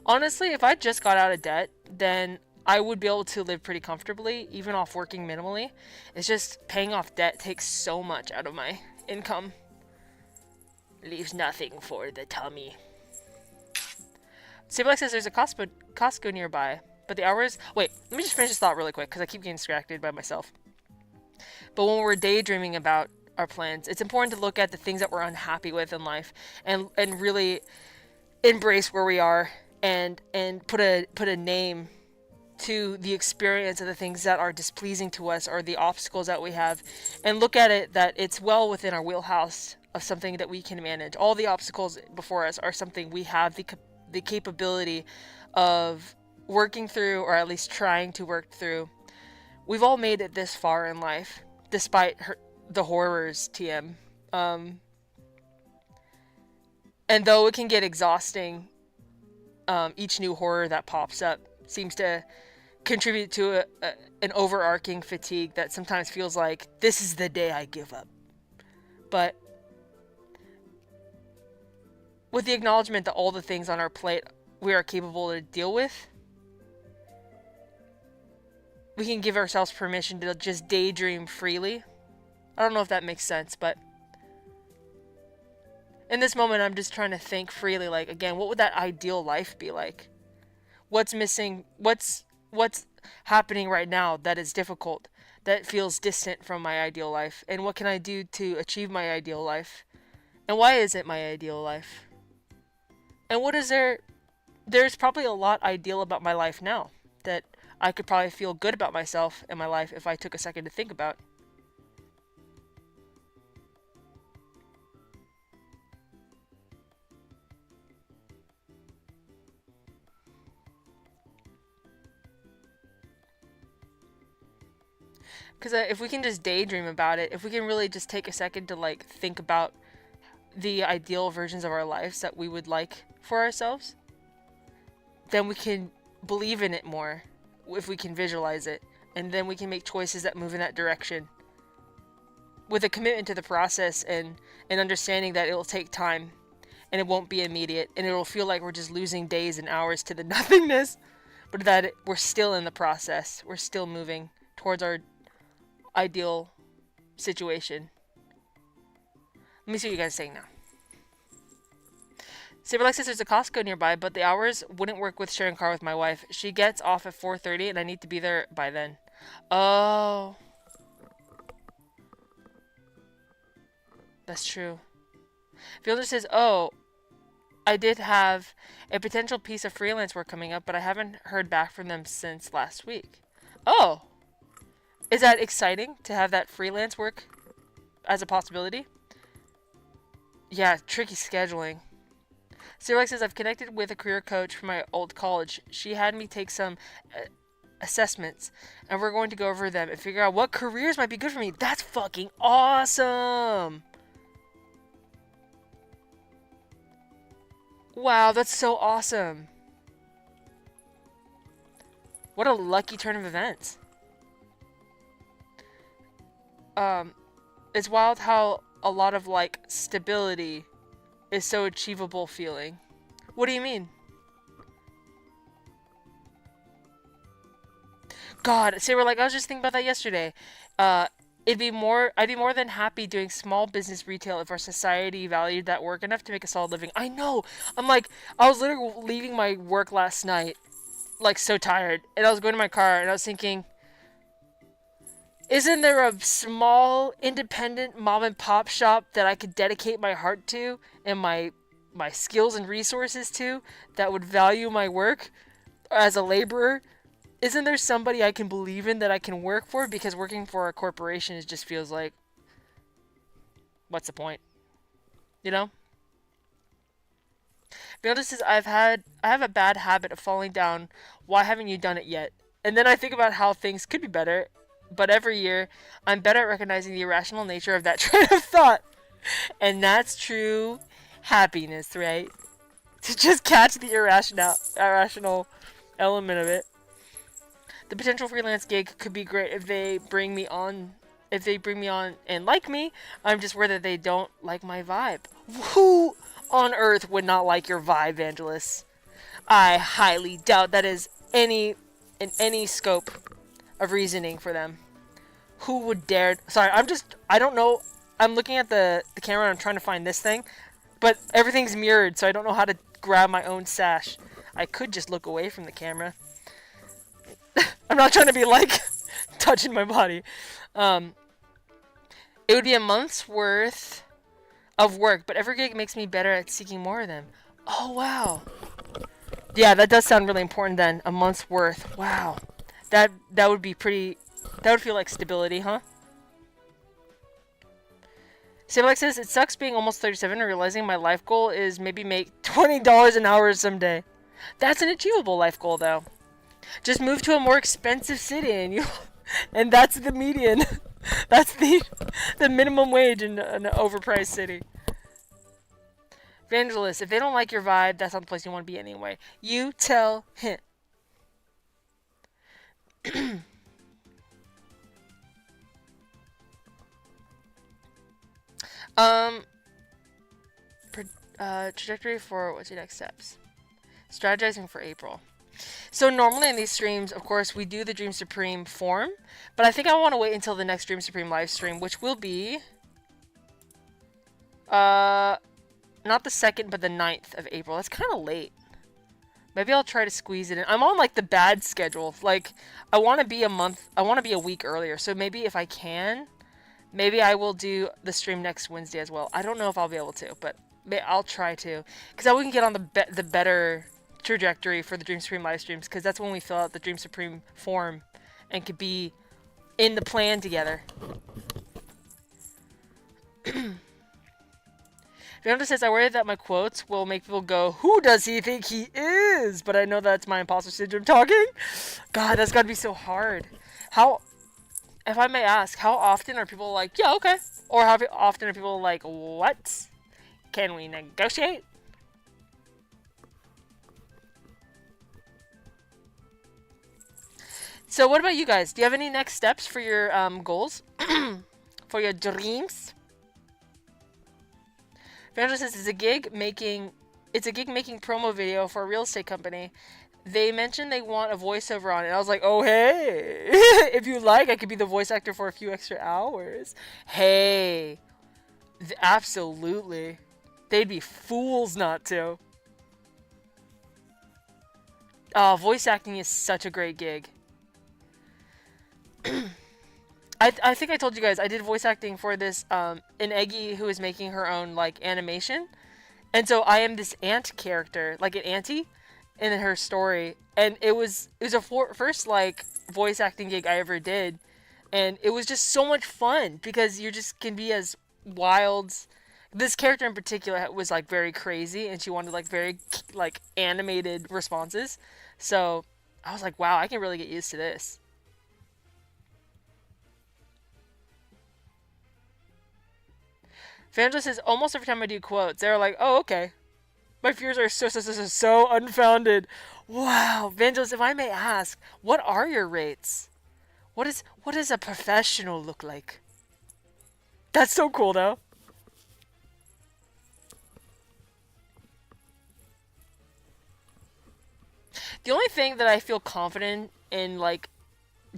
Honestly, if I just got out of debt, then I would be able to live pretty comfortably, even off working minimally. It's just paying off debt takes so much out of my income. Leaves nothing for the tummy. Sablex says there's a Costco nearby, but the hours... Wait, let me just finish this thought really quick, because I keep getting distracted by myself. But when we're daydreaming about our plans, it's important to look at the things that we're unhappy with in life and really embrace where we are and put a name to the experience of the things that are displeasing to us or the obstacles that we have, and look at it that it's well within our wheelhouse of something that we can manage. All the obstacles before us are something we have the capability of working through, or at least trying to work through. We've all made it this far in life, despite the horrors, TM. And though it can get exhausting, each new horror that pops up seems to contribute to an overarching fatigue that sometimes feels like, this is the day I give up. But with the acknowledgement that all the things on our plate we are capable to deal with, we can give ourselves permission to just daydream freely. I don't know if that makes sense, but in this moment, I'm just trying to think freely, like, again, what would that ideal life be like? What's missing? What's happening right now that is difficult, that feels distant from my ideal life? And what can I do to achieve my ideal life? And why is it my ideal life? And what is there? There's probably a lot ideal about my life now that I could probably feel good about myself and my life if I took a second to think about. Because if we can just daydream about it, if we can really just take a second to like think about the ideal versions of our lives that we would like for ourselves, then we can believe in it more if we can visualize it, and then we can make choices that move in that direction with a commitment to the process and understanding that it'll take time and it won't be immediate and it'll feel like we're just losing days and hours to the nothingness, but that we're still in the process, we're still moving towards our ideal situation. Let me see what you guys are saying now. Saberlex says there's a Costco nearby, but the hours wouldn't work with sharing a car with my wife. She gets off at 4:30 and I need to be there by then. Oh. That's true. Fielder says, oh, I did have a potential piece of freelance work coming up, but I haven't heard back from them since last week. Oh. Is that exciting to have that freelance work as a possibility? Yeah, tricky scheduling. Sirlex says, I've connected with a career coach from my old college. She had me take some assessments, and we're going to go over them and figure out what careers might be good for me. That's fucking awesome! Wow, that's so awesome. What a lucky turn of events. It's wild how a lot of, like, stability is so achievable feeling. What do you mean? God, say we're like, I was just thinking about that yesterday. I'd be more than happy doing small business retail if our society valued that work enough to make a solid living. I know. I'm like, I was literally leaving my work last night, like so tired, and I was going to my car and I was thinking, isn't there a small independent mom and pop shop that I could dedicate my heart to and my skills and resources to that would value my work as a laborer? Isn't there somebody I can believe in that I can work for? Because working for a corporation just feels like, what's the point? You know? Vanda says, I have a bad habit of falling down. Why haven't you done it yet? And then I think about how things could be better, but every year I'm better at recognizing the irrational nature of that train of thought. And that's true happiness, right? To just catch the irrational element of it. The potential freelance gig could be great if they bring me on. If they bring me on and like me, I'm just worried that they don't like my vibe. Who on earth would not like your vibe, Vangelis? I highly doubt that is in any scope of reasoning for them. Who would dare? Sorry, I don't know. I'm looking at the camera and I'm trying to find this thing, but everything's mirrored, so I don't know how to grab my own sash. I could just look away from the camera. I'm not trying to be like touching my body. It would be a month's worth of work, but every gig makes me better at seeking more of them. Oh, wow. Yeah, that does sound really important then. A month's worth. Wow. That would be pretty... That would feel like stability, huh? Sablex says, it sucks being almost 37 and realizing my life goal is maybe make $20 an hour someday. That's an achievable life goal, though. Just move to a more expensive city and that's the median. That's the minimum wage in an overpriced city. Evangelist, if they don't like your vibe, that's not the place you want to be anyway. You tell him. Trajectory for what's your next steps? Strategizing for April. So normally in these streams, of course, we do the Dream Supreme form, but I think I want to wait until the next Dream Supreme live stream, which will be not the 2nd, but the 9th of April. That's kind of late. Maybe I'll try to squeeze it in. I'm on like the bad schedule. Like I want to be a week earlier. So maybe if I can, maybe I will do the stream next Wednesday as well. I don't know if I'll be able to, but I'll try to, because we can get on the better trajectory for the Dream Supreme live streams, because that's when we fill out the Dream Supreme form and could be in the plan together. Fernando says, I worry that my quotes will make people go, who does he think he is? But I know that's my imposter syndrome talking. God, that's got to be so hard. How, if I may ask, how often are people like, yeah, okay? Or how often are people like, what? Can we negotiate? So what about you guys? Do you have any next steps for your goals? For your dreams? Evangelist says it's a gig making promo video for a real estate company. They mentioned they want a voiceover on it. I was like, oh hey, if you like, I could be the voice actor for a few extra hours. Hey, absolutely. They'd be fools not to. Oh, voice acting is such a great gig. I think I told you guys I did voice acting for this an Eggi who is making her own like animation, and so I am this ant character, like an auntie, in her story, and it was a first like voice acting gig I ever did, and it was just so much fun because you just can be as wild. This character in particular was like very crazy, and she wanted like very like animated responses, so I was like, wow, I can really get used to this. Evangelist says, almost every time I do quotes, they're like, oh, okay. My fears are so unfounded. Wow. Evangelist, if I may ask, what are your rates? What does a professional look like? That's so cool, though. The only thing that I feel confident in, like,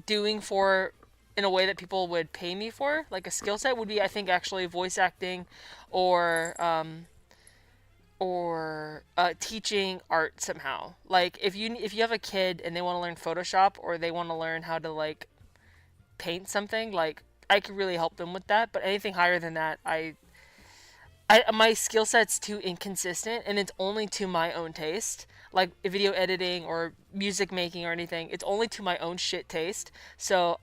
doing for... in a way that people would pay me for, like a skill set, would be, I think, actually voice acting or teaching art somehow. Like, if you have a kid and they want to learn Photoshop or they want to learn how to, like, paint something, like, I could really help them with that. But anything higher than that, my skill set's too inconsistent, and it's only to my own taste. Like, video editing or music making or anything, it's only to my own shit taste. So...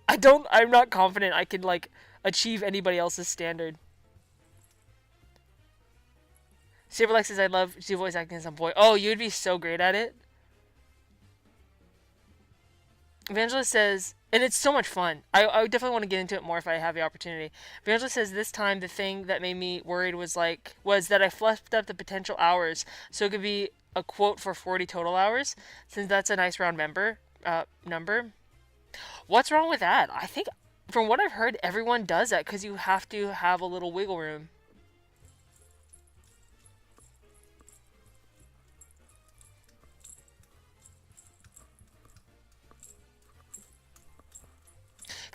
I'm not confident I can, like, achieve anybody else's standard. Saberlex says, I'd love to do voice acting at some point. Oh, you'd be so great at it. Evangelist says, and it's so much fun. I definitely want to get into it more if I have the opportunity. Evangelist says, this time the thing that made me worried was that I fluffed up the potential hours. So it could be a quote for 40 total hours, since that's a nice round number. What's wrong with that? I think, from what I've heard, everyone does that because you have to have a little wiggle room.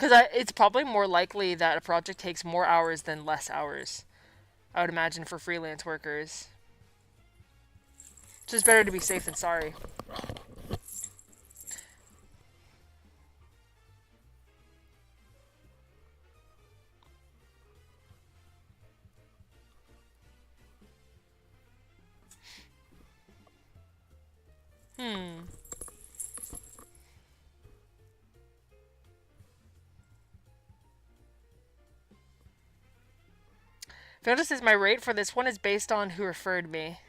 Because it's probably more likely that a project takes more hours than less hours. I would imagine for freelance workers. It's just better to be safe than sorry. Notice says my rate for this one is based on who referred me,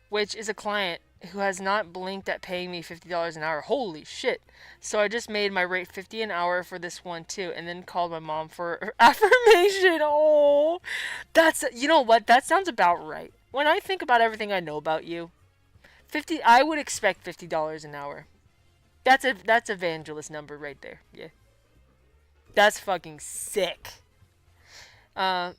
which is a client who has not blinked at paying me $50 an hour. Holy shit. So I just made my rate $50 an hour for this one too, and then called my mom for affirmation. Oh, that's, you know what? That sounds about right. When I think about everything I know about you, I would expect $50 an hour. That's evangelist number right there. Yeah. That's fucking sick. Yeah,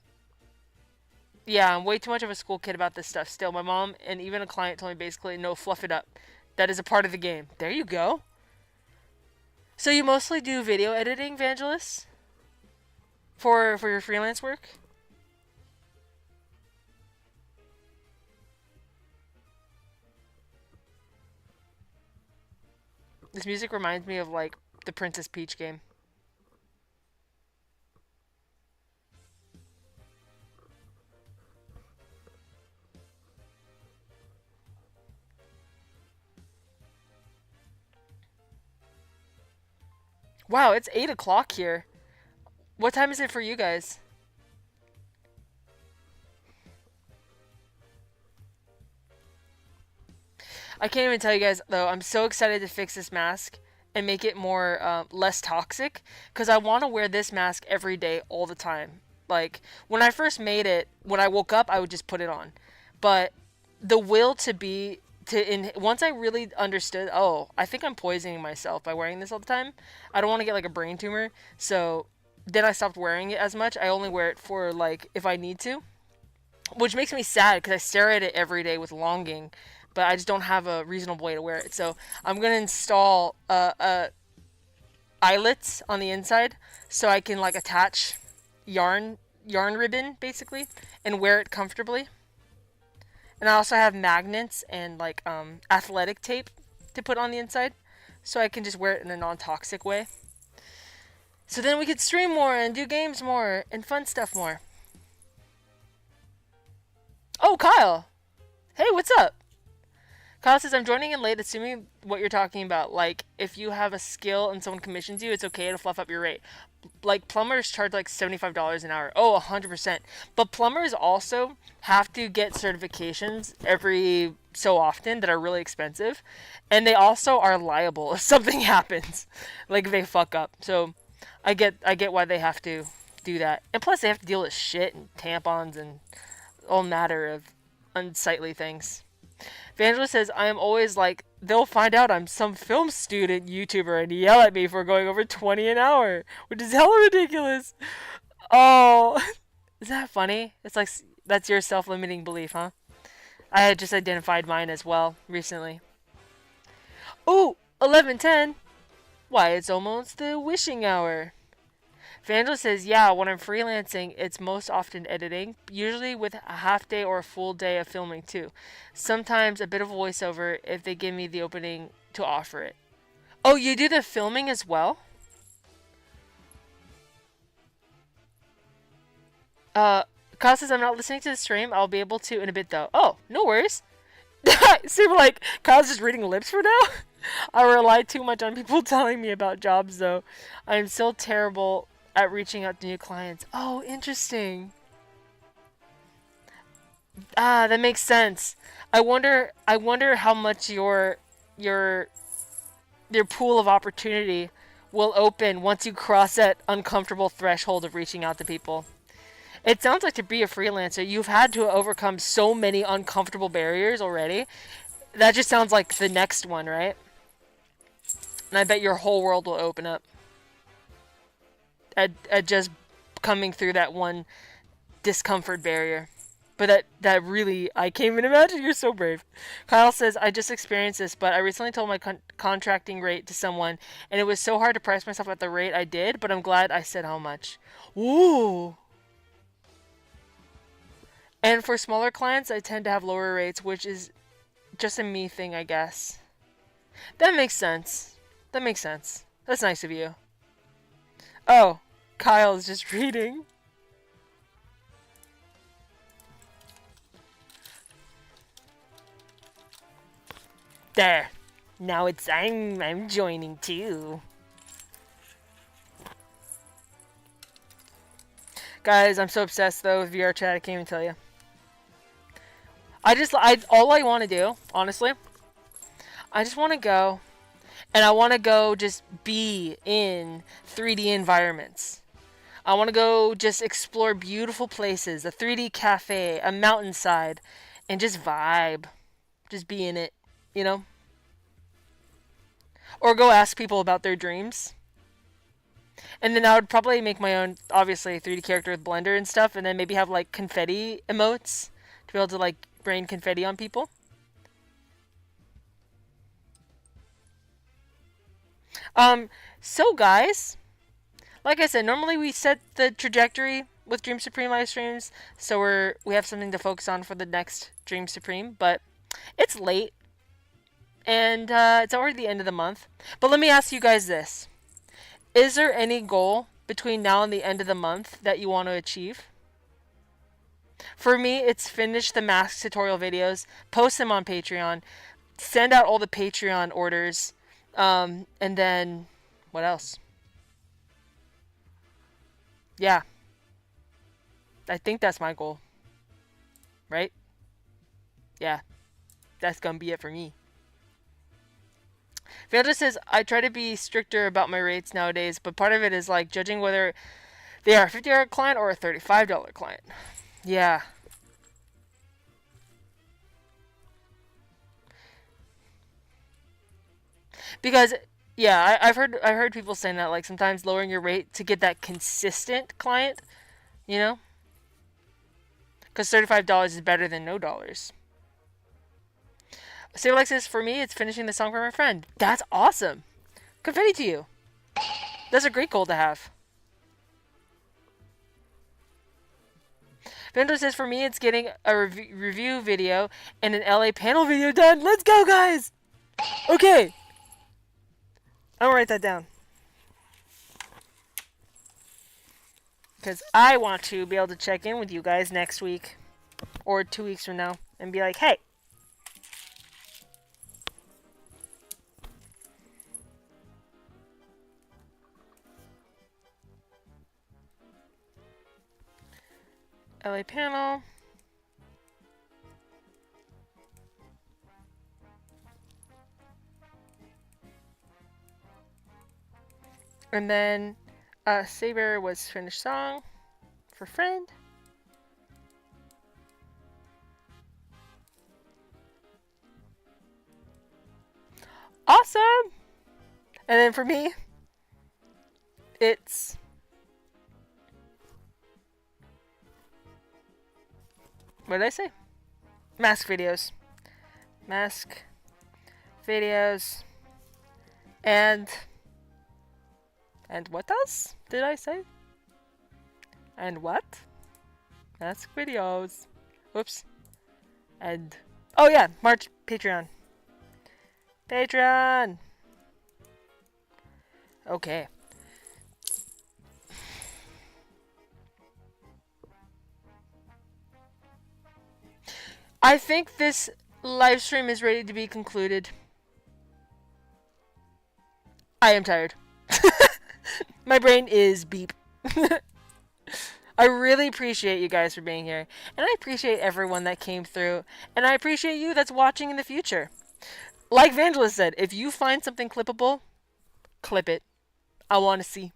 I'm way too much of a school kid about this stuff still. My mom and even a client told me basically, no, fluff it up. That is a part of the game. There you go. So you mostly do video editing, Vangelis? For your freelance work? This music reminds me of, like, the Princess Peach game. Wow, it's 8 o'clock here. What time is it for you guys? I can't even tell you guys, though, I'm so excited to fix this mask and make it more, less toxic, because I want to wear this mask every day, all the time. Like, when I first made it, when I woke up, I would just put it on. But the will to be, once I really understood, oh, I think I'm poisoning myself by wearing this all the time. I don't want to get, like, a brain tumor, so then I stopped wearing it as much. I only wear it for, like, if I need to, which makes me sad, because I stare at it every day with longing, but I just don't have a reasonable way to wear it. So I'm going to install eyelets on the inside so I can, like, attach yarn ribbon, basically, and wear it comfortably. And I also have magnets and, like, athletic tape to put on the inside so I can just wear it in a non-toxic way. So then we could stream more and do games more and fun stuff more. Oh, Kyle! Hey, what's up? Kyle says, I'm joining in late, assuming what you're talking about. Like, if you have a skill and someone commissions you, it's okay to fluff up your rate. Like, plumbers charge like $75 an hour. Oh, 100%. But plumbers also have to get certifications every so often that are really expensive. And they also are liable if something happens. Like, if they fuck up. So, I get why they have to do that. And plus, they have to deal with shit and tampons and all matter of unsightly things. Evangelist says, I am always like, they'll find out I'm some film student YouTuber and yell at me for going over 20 an hour, which is hella ridiculous. Oh, is that funny? It's like, that's your self-limiting belief, huh? I had just identified mine as well recently. Ooh, 11:10. Why, it's almost the wishing hour. Evangelist says, yeah, when I'm freelancing, it's most often editing, usually with a half day or a full day of filming too. Sometimes a bit of voiceover if they give me the opening to offer it. Oh, you do the filming as well? Kyle says, I'm not listening to the stream. I'll be able to in a bit though. Oh, no worries. Seem like Kyle's just reading lips for now? I rely too much on people telling me about jobs though. I'm still terrible at reaching out to new clients. Oh, interesting. Ah, that makes sense. I wonder how much your pool of opportunity will open once you cross that uncomfortable threshold of reaching out to people. It sounds like to be a freelancer, you've had to overcome so many uncomfortable barriers already. That just sounds like the next one, right? And I bet your whole world will open up at just coming through that one discomfort barrier. But that really, I can't even imagine. You're so brave. Kyle says, I just experienced this, but I recently told my contracting rate to someone, and it was so hard to price myself at the rate I did, but I'm glad I said how much. Ooh. And for smaller clients, I tend to have lower rates, which is just a me thing, I guess. That makes sense. That makes sense. That's nice of you. Oh, Kyle is just reading. There. Now it's I'm joining too. Guys, I'm so obsessed though with VR chat, I can't even tell you. All I want to do, honestly, I just want to go, and I want to go just be in 3D environments. I want to go just explore beautiful places, a 3D cafe, a mountainside, and just vibe. Just be in it, you know? Or go ask people about their dreams. And then I would probably make my own, obviously, 3D character with Blender and stuff, and then maybe have, like, confetti emotes to be able to, like, rain confetti on people. So guys, like I said, normally we set the trajectory with Dream Supreme live streams, so we have something to focus on for the next Dream Supreme, but it's late, and it's already the end of the month. But let me ask you guys this. Is there any goal between now and the end of the month that you want to achieve? For me, it's finish the mask tutorial videos, post them on Patreon, send out all the Patreon orders, and then what else? Yeah. I think that's my goal. Right? Yeah. That's gonna be it for me. Velda says, I try to be stricter about my rates nowadays, but part of it is like judging whether they are a $50 client or a $35 client. Yeah. Because yeah, I've heard people saying that, like, sometimes lowering your rate to get that consistent client, you know? Because $35 is better than no dollars. Say like this, for me, it's finishing the song for my friend. That's awesome. Confetti to you. That's a great goal to have. Vendor says, for me, it's getting a review video and an LA panel video done. Let's go, guys! Okay. I'm gonna write that down. Because I want to be able to check in with you guys next week. Or 2 weeks from now. And be like, hey. LA panel. And then Saber was finished song for friend. Awesome! And then for me, it's what did I say? Mask videos. Mask videos. And what else did I say? And what? Mask videos. Whoops. And oh yeah, March Patreon. Patreon. Okay. I think this live stream is ready to be concluded. I am tired. My brain is beep. I really appreciate you guys for being here. And I appreciate everyone that came through. And I appreciate you that's watching in the future. Like Vangelis said, if you find something clippable, clip it. I want to see.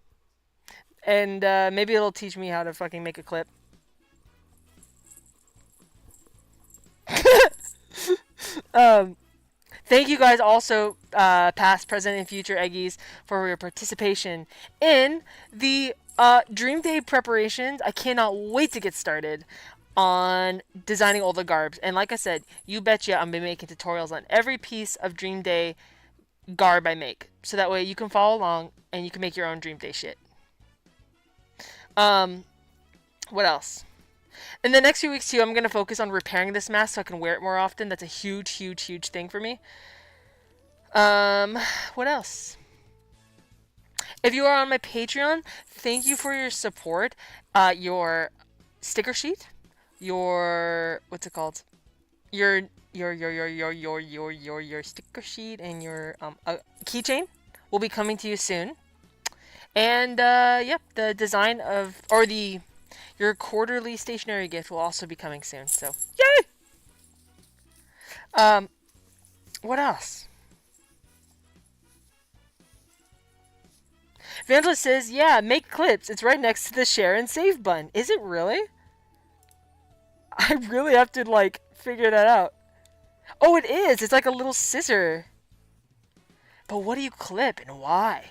And maybe it'll teach me how to fucking make a clip. Thank you guys also, past, present, and future Eggies, for your participation in the Dream Day preparations. I cannot wait to get started. on designing all the garbs. And like I said, you betcha I'm gonna be making tutorials on every piece of Dream Day garb I make. So that way you can follow along and you can make your own Dream Day shit. What else? In the next few weeks too, I'm gonna focus on repairing this mask so I can wear it more often. That's a huge, huge, huge thing for me. What else? If you are on my Patreon, thank you for your support. Your sticker sheet, your what's it called? Your sticker sheet and your keychain will be coming to you soon. And yep, the design of your quarterly stationery gift will also be coming soon. So yay! What else? Evangelist says, yeah, make clips. It's right next to the share and save button. Is it really? I really have to, like, figure that out. Oh, it is. It's like a little scissor. But what do you clip and why?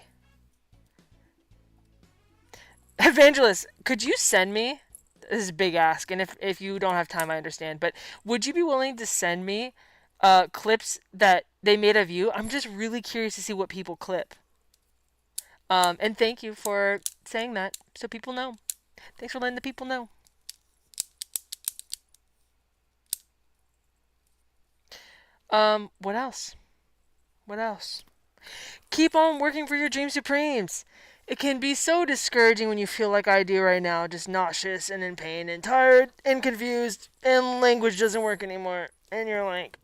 Evangelist, could you send me? This is a big ask, and if you don't have time, I understand. But would you be willing to send me clips that they made of you? I'm just really curious to see what people clip. And thank you for saying that, so people know. Thanks for letting the people know. What else? What else? Keep on working for your Dream Supremes. It can be so discouraging when you feel like I do right now, just nauseous and in pain and tired and confused and language doesn't work anymore. And you're like,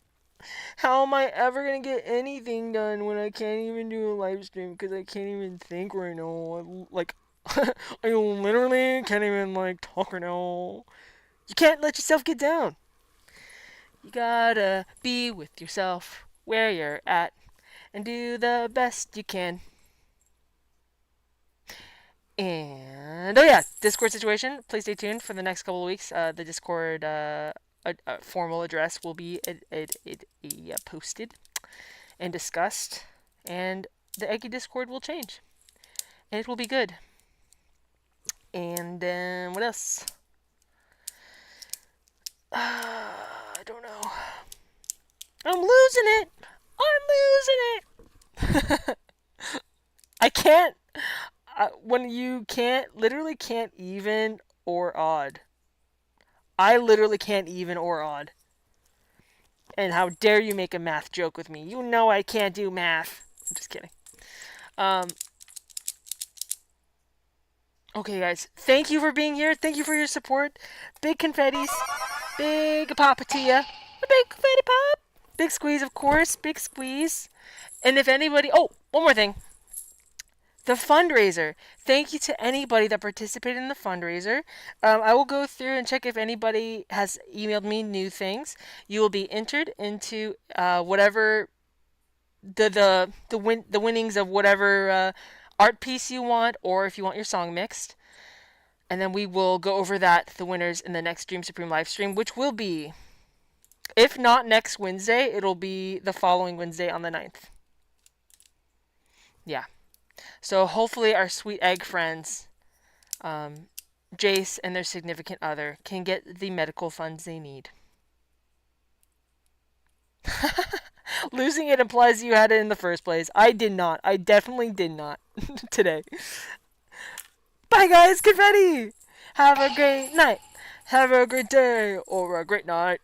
how am I ever going to get anything done when I can't even do a live stream because I can't even think right now? Like, I literally can't even, like, talk right now. You can't let yourself get down. You gotta be with yourself where you're at and do the best you can. And, oh yeah, Discord situation. Please stay tuned for the next couple of weeks. The Discord formal address will be posted and discussed. And the Eggi Discord will change. And it will be good. And then, what else? I don't know. I'm losing it! I'm losing it! I can't... when you literally can't even or odd. I literally can't even or odd. And how dare you make a math joke with me? You know I can't do math. I'm just kidding. Okay, guys. Thank you for being here. Thank you for your support. Big confettis. Big papa to ya. A big confetti pop. Big squeeze, of course. Big squeeze. And if anybody... Oh, one more thing. The fundraiser. Thank you to anybody that participated in the fundraiser. I will go through and check if anybody has emailed me new things. You will be entered into whatever the winnings of whatever art piece you want, or if you want your song mixed. And then we will go over the winners in the next Dream Supreme Livestream, which will be, if not next Wednesday, it'll be the following Wednesday on the 9th. Yeah. So hopefully our sweet egg friends, Jace and their significant other, can get the medical funds they need. Losing it implies you had it in the first place. I did not. I definitely did not today. Bye guys, confetti! Have a great night. Have a great day or a great night.